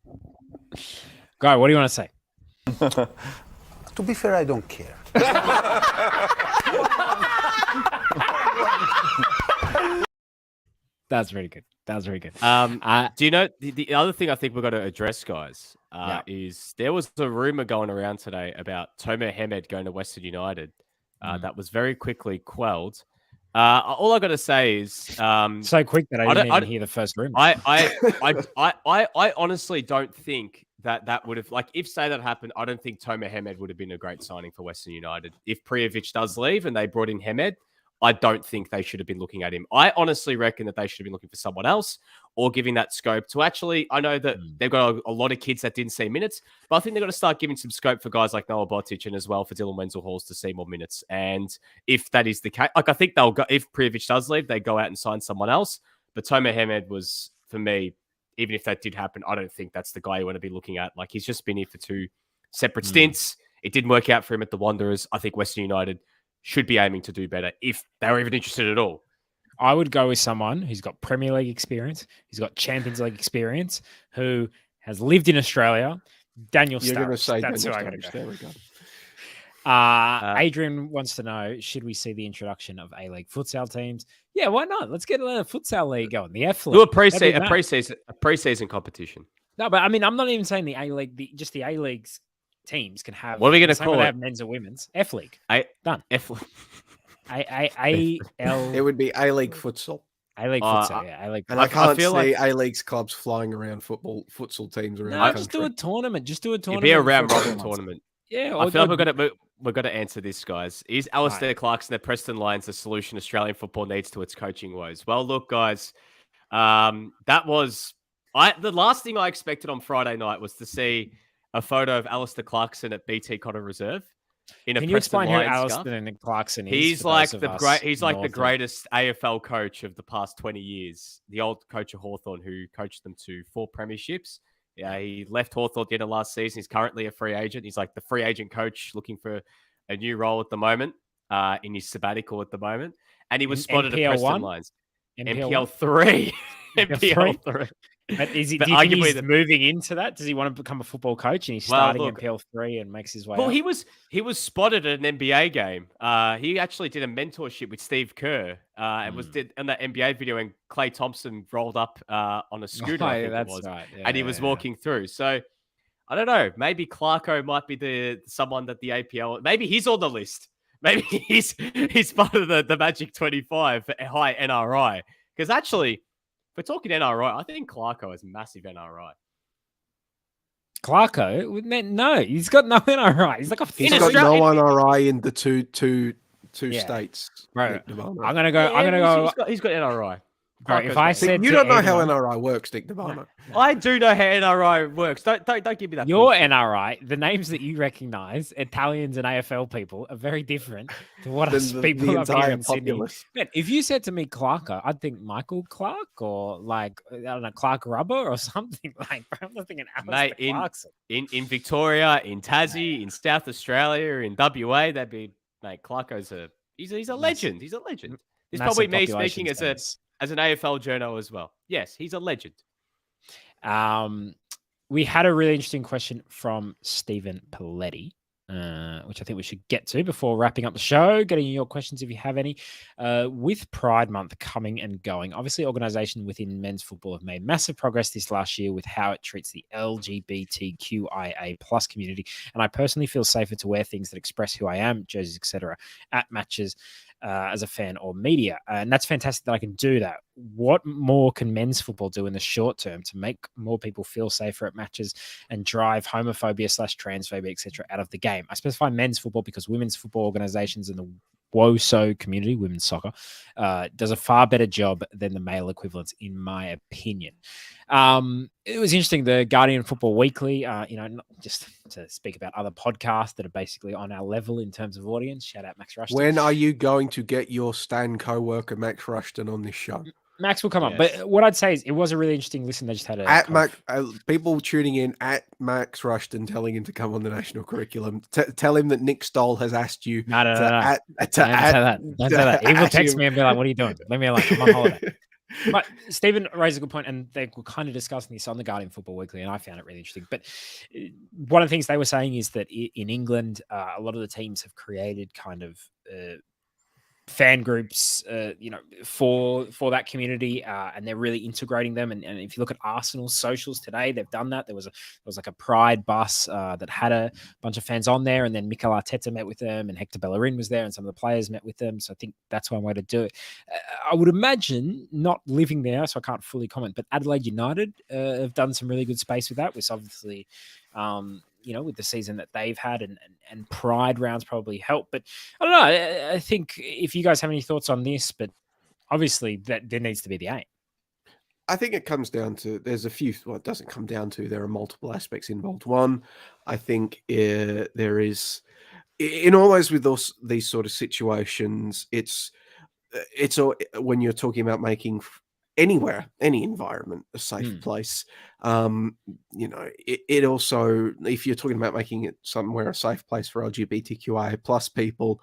S5: Guy, what do you want to say?
S11: To be fair, I don't care.
S5: That's very good. That was very good.
S7: Do you know the other thing I think we've got to address, guys, is there was a rumor going around today about Tomer Hemed going to Western United. That was very quickly quelled. All I got to say is
S5: so quick that I didn't even hear the first rumor.
S7: I honestly don't think that would have, like, if say that happened, I don't think Tomer Hemed would have been a great signing for Western United. If Prijovic does leave and they brought in Hemed, I don't think they should have been looking at him. I honestly reckon that they should have been looking for someone else or giving that scope to actually, I know that they've got a lot of kids that didn't see minutes, but I think they've got to start giving some scope for guys like Noah Botic and as well for Dylan Wenzel-Halls to see more minutes. And if that is the case, like, I think they'll go, if Prijovic does leave, they go out and sign someone else. But Tomer Hemed was, for me, even if that did happen, I don't think that's the guy you want to be looking at. Like, he's just been here for 2 separate stints. It didn't work out for him at the Wanderers. I think Western United should be aiming to do better if they were even interested at all.
S5: I would go with someone who's got Premier League experience, who's got Champions League experience, who has lived in Australia. Daniel Sturridge. That's who I got to go.
S6: There we go.
S5: Adrian wants to know, should we see the introduction of A-League futsal teams? Yeah, why not? Let's get a futsal league going. The F League.
S7: Do a preseason competition.
S5: No, but I mean, I'm not even saying the A-League, just the A-League's teams can have.
S7: What are we going to call it?
S5: Have men's or women's. F League. Done.
S7: F League.
S5: A-L.
S6: It would be A-League futsal.
S5: A-League futsal, yeah. A-League.
S6: And I can't see A-League's clubs flying around futsal teams around the country.
S5: Just do a tournament. Just do a tournament.
S7: It'd be a round robin tournament.
S5: Yeah.
S7: I feel like we've got to answer this, guys. Is Alistair Clarkson at Preston Lions the solution Australian football needs to its coaching woes? Well, look, guys, that was... the last thing I expected on Friday night was to see a photo of Alistair Clarkson at BT Cotter Reserve.
S5: Can you explain who Alistair Clarkson is?
S7: He's like the greatest AFL coach of the past 20 years. The old coach of Hawthorn who coached them to 4 premierships. Yeah, he left Hawthorn at the end of last season. He's currently a free agent. He's like the free agent coach looking for a new role at the moment, in his sabbatical at the moment. And he was spotted at Preston Lions. NPL 3. NPL 3.
S5: But do you think he's moving into that? Does he want to become a football coach and he's starting NPL 3 and makes his way up?
S7: He was spotted at an NBA game. He actually did a mentorship with Steve Kerr and did in that NBA video when Klay Thompson rolled up on a scooter. And he was walking through. So I don't know. Maybe Clarko might be someone that the APL. Maybe he's on the list. Maybe he's part of the Magic 25 for high NRI. Because actually, if we're talking NRI, I think Clarko has massive NRI.
S5: Clarko? No, he's got no NRI. He's like
S6: he's got no NRI in the two states.
S5: Right. I'm gonna go.
S7: He's got NRI.
S5: Bro, if I said
S6: you don't know how NRI works, Nick Devano.
S7: I do know how NRI works. Don't give me that.
S5: Your NRI, the names that you recognise, Italians and AFL people, are very different to what us people up here in Sydney. Man, if you said to me Clarko, I'd think Michael Clark or like I don't know Clark Rubber or something like. Bro, I'm not thinking Alistair Clarkson.
S7: In Victoria, in Tassie, in South Australia, in WA, that'd be Clarko's he's a legend. He's a legend. This is probably me speaking as an AFL journo as well. Yes, he's a legend.
S5: We had a really interesting question from Stephen Paletti, which I think we should get to before wrapping up the show, getting your questions if you have any. With Pride Month coming and going, obviously organisations within men's football have made massive progress this last year with how it treats the LGBTQIA plus community. And I personally feel safer to wear things that express who I am, jerseys, etc., at matches as a fan or media. And that's fantastic that I can do that. What more can men's football do in the short term to make more people feel safer at matches and drive homophobia / transphobia, etc., out of the game? I specify men's football because women's football organizations and the WOSO community, women's soccer, does a far better job than the male equivalents, in my opinion. It was interesting. The Guardian Football Weekly, not just to speak about other podcasts that are basically on our level in terms of audience. Shout out Max Rushton.
S6: When are you going to get your Stan co-worker Max Rushton on this show?
S5: Max will come up. But what I'd say is it was a really interesting listen. They just had
S6: people tuning in at Max Rushton telling him to come on the national curriculum. Tell him that Nick Stoll has asked you
S5: No. Don't say that. He will text me and be like, what are you doing? Leave me alone. I'm on holiday. But Stephen raised a good point, and they were kind of discussing this on the Guardian Football Weekly, and I found it really interesting. But one of the things they were saying is that in England, a lot of the teams have created kind of fan groups, for that community, and they're really integrating them. And if you look at Arsenal's socials today, they've done that. There was like a Pride bus that had a bunch of fans on there, and then Mikel Arteta met with them, and Hector Bellerin was there, and some of the players met with them. So I think that's one way to do it. I would imagine, not living there, so I can't fully comment, but Adelaide United have done some really good space with that, which obviously, with the season that they've had, and Pride rounds probably help. But I don't know. I think if you guys have any thoughts on this, but obviously that there needs to be the aim.
S6: I think it comes down to, there's a few, well, it doesn't come down to, there are multiple aspects involved. One, I think there is, in always with these sort of situations, it's when you're talking about making anywhere, any environment a safe place, it also, if you're talking about making it somewhere a safe place for LGBTQIA plus people,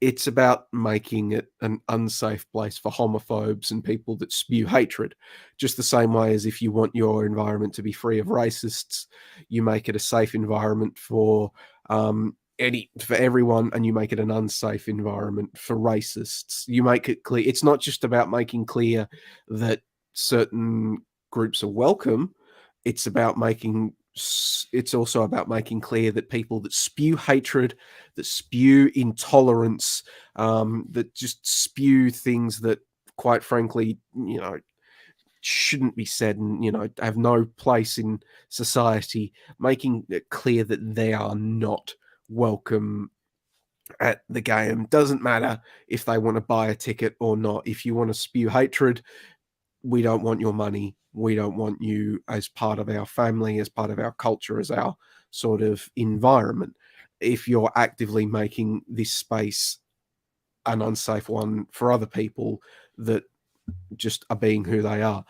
S6: it's about making it an unsafe place for homophobes and people that spew hatred. Just the same way as if you want your environment to be free of racists, you make it a safe environment for everyone, and you make it an unsafe environment for racists. You make it clear. It's not just about making clear that certain groups are welcome. It's also about making clear that people that spew hatred, that spew intolerance, that just spew things that, quite frankly, shouldn't be said and, have no place in society, making it clear that they are not welcome at the game. Doesn't matter if they want to buy a ticket or not. If you want to spew hatred, we don't want your money. We don't want you as part of our family, as part of our culture, as our sort of environment. If you're actively making this space an unsafe one for other people that just are being who they are,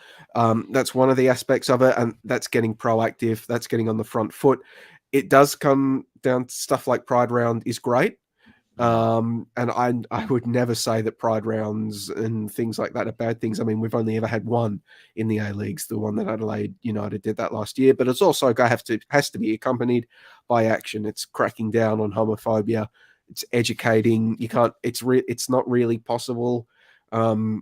S6: that's one of the aspects of it, and that's getting proactive. That's getting on the front foot. It does come down to stuff like Pride Round is great. And I would never say that Pride rounds and things like that are bad things. I mean, we've only ever had one in the A-Leagues, the one that Adelaide United did that last year, but it's also has to be accompanied by action. It's cracking down on homophobia. It's educating. It's not really possible to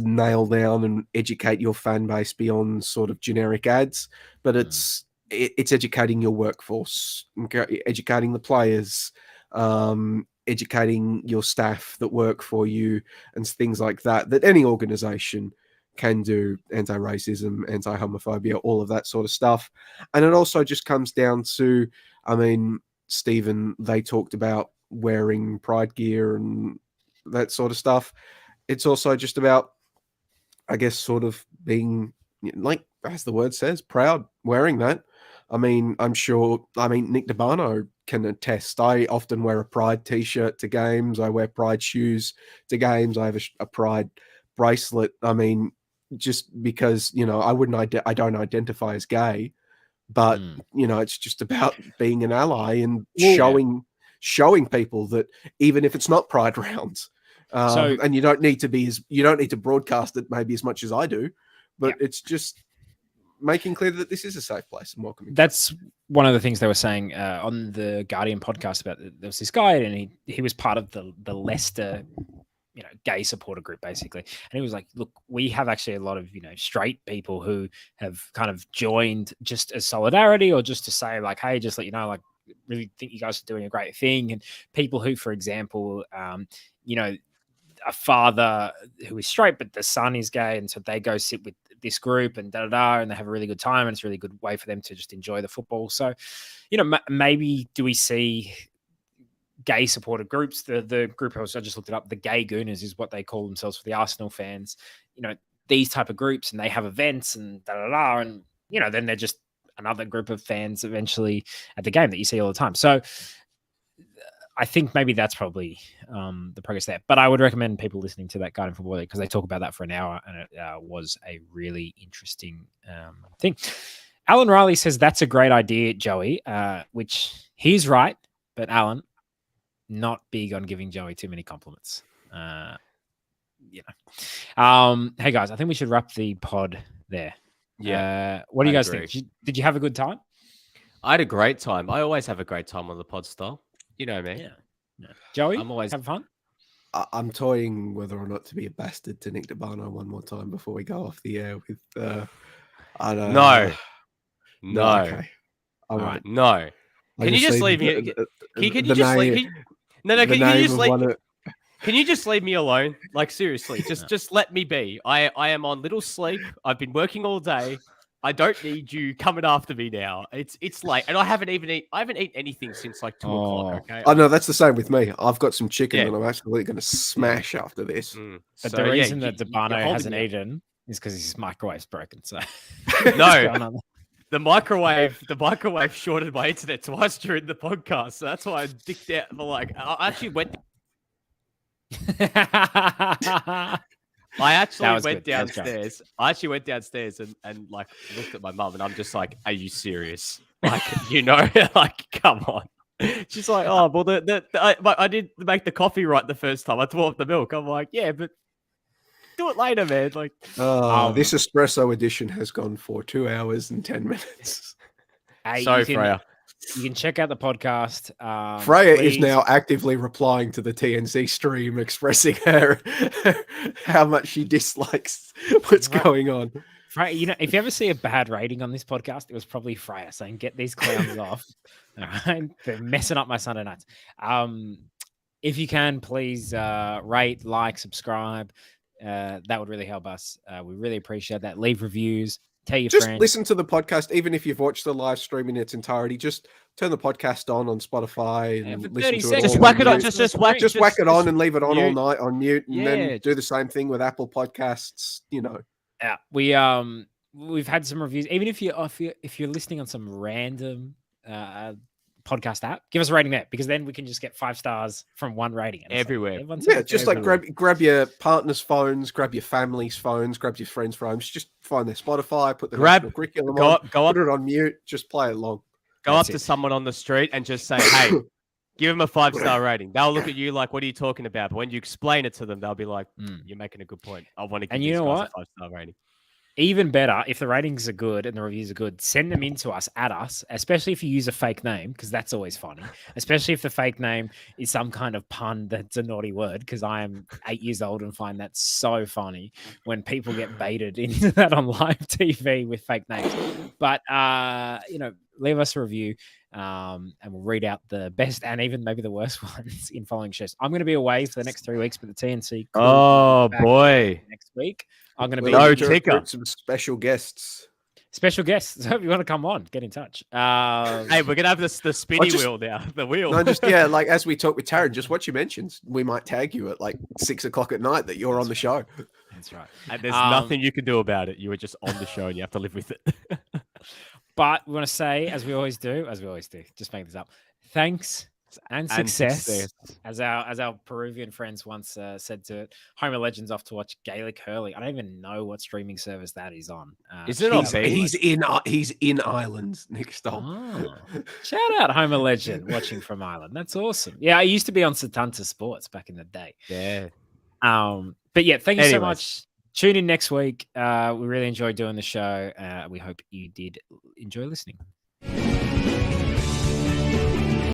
S6: nail down and educate your fan base beyond sort of generic ads, but it's educating your workforce, educating the players, educating your staff that work for you, and things like that any organization can do. Anti-racism, anti-homophobia, all of that sort of stuff. And it also just comes down to, I mean, Stephen, they talked about wearing pride gear and that sort of stuff. It's also just about, I guess, sort of being, like, as the word says, proud, wearing that. I mean, Nick DeBarno can attest. I often wear a Pride t-shirt to games. I wear Pride shoes to games. I have a Pride bracelet. I mean, just because, I don't identify as gay, but, it's just about being an ally and showing people that even if it's not Pride rounds, and you don't need to broadcast it maybe as much as I do, but it's just making clear that this is a safe place and welcoming.
S5: That's one of the things they were saying on the Guardian podcast about, there was this guy, and he was part of the Leicester, gay supporter group, basically. And he was like, look, we have actually a lot of, straight people who have kind of joined just as solidarity, or just to say, like, hey, just let you know, like, really think you guys are doing a great thing. And people who, for example, a father who is straight, but the son is gay, and so they go sit with this group and and they have a really good time, and it's a really good way for them to just enjoy the football. So, maybe do we see gay supported groups. The group I just looked it up. The Gay Gooners is what they call themselves for the Arsenal fans. These type of groups, and they have events and and then they're just another group of fans eventually at the game that you see all the time. So I think maybe that's probably the progress there. But I would recommend people listening to that Guardian Football League because they talk about that for an hour, and it was a really interesting thing. Alan Riley says that's a great idea, Joey, which he's right. But Alan, not big on giving Joey too many compliments. Hey guys, I think we should wrap the pod there.
S7: Yeah.
S5: What do you guys think? Did you have a good time?
S7: I had a great time. I always have a great time on the pod style. You know me.
S5: Yeah. Joey,
S7: I'm always
S5: having fun.
S6: I'm toying whether or not to be a bastard to Nick DeBano one more time before we go off the air with. I don't know.
S7: No.
S6: Okay. All right.
S7: No. Can you just leave me? Can you just leave? No. Can you just leave? Can you just leave me alone? Like seriously, just let me be. I am on little sleep. I've been working all day. I don't need you coming after me now. It's late, and I haven't eaten anything since like 2 o'clock. Okay.
S6: I know that's the same with me. I've got some chicken that I'm absolutely going to smash after this.
S5: But the reason that DeBano hasn't eaten is because his microwave's broken. So
S7: no. The microwave shorted my internet twice during the podcast, so that's why I dicked out. But like, I actually went downstairs. I actually went downstairs and like looked at my mum, and I'm just like, "Are you serious? Like, like, come on." She's like, "Oh, well, I did make the coffee right the first time. I threw off the milk." I'm like, "Yeah, but do it later, man." Like,
S6: this espresso edition has gone for 2 hours and 10 minutes.
S7: Sorry, Freya.
S5: You can check out the podcast.
S6: Freya is now actively replying to the TNC stream, expressing how much she dislikes what's going on.
S5: Freya, if you ever see a bad rating on this podcast, it was probably Freya saying, "Get these clowns off." All right, they're messing up my Sunday nights. If you can, please rate, like, subscribe. That would really help us. We really appreciate that. Leave reviews. Tell your friends.
S6: Just listen to the podcast, even if you've watched the live stream in its entirety. Just turn the podcast on Spotify and listen to it.
S7: Just whack it on. Just whack
S6: it on and leave it on all night on mute, and then do the same thing with Apple Podcasts.
S5: Yeah, we've had some reviews. Even if you're listening on some random podcast app, give us a rating there, because then we can just get 5 stars from one rating
S7: everywhere.
S6: Just like grab your partner's phones, grab your family's phones, grab your friends' phones. Just find their Spotify, put the national curriculum on, put it on mute, just play along.
S7: Go up to someone on the street and just say, "Hey, give them a 5-star rating." They'll look at you like, "What are you talking about?" But when you explain it to them, they'll be like, "You're making a good point. I want to give these guys a 5-star rating."
S5: Even better, if the ratings are good and the reviews are good, send them in to us, at us, especially if you use a fake name, because that's always funny, especially if the fake name is some kind of pun that's a naughty word, because I am 8 years old and find that so funny when people get baited into that on live TV with fake names. But, leave us a review and we'll read out the best and even maybe the worst ones in following shows. I'm going to be away for the next 3 weeks, but the TNC.
S7: Oh, boy.
S5: Next week. I'm going to be
S6: some special guests.
S5: So if you want to come on, get in touch.
S7: Hey, we're going to have the spinny wheel now. The wheel.
S6: No, like as we talk with Taryn, just what you mentioned, we might tag you at like 6 o'clock at night that you're on the show.
S5: That's right.
S7: And there's nothing you can do about it. You were just on the show and you have to live with it.
S5: But we want to say, as we always do, just make this up. Thanks and success. As our Peruvian friends once said to it, Homer Legends off to watch Gaelic hurling. I don't even know what streaming service that is on.
S7: Is it on?
S6: He's in Ireland, Nick. Stop.
S5: Shout out Homer Legend watching from Ireland. That's awesome. Yeah, I used to be on Satanta Sports back in the day.
S7: Yeah.
S5: But yeah, thank you so much. Tune in next week. We really enjoyed doing the show. We hope you did enjoy listening.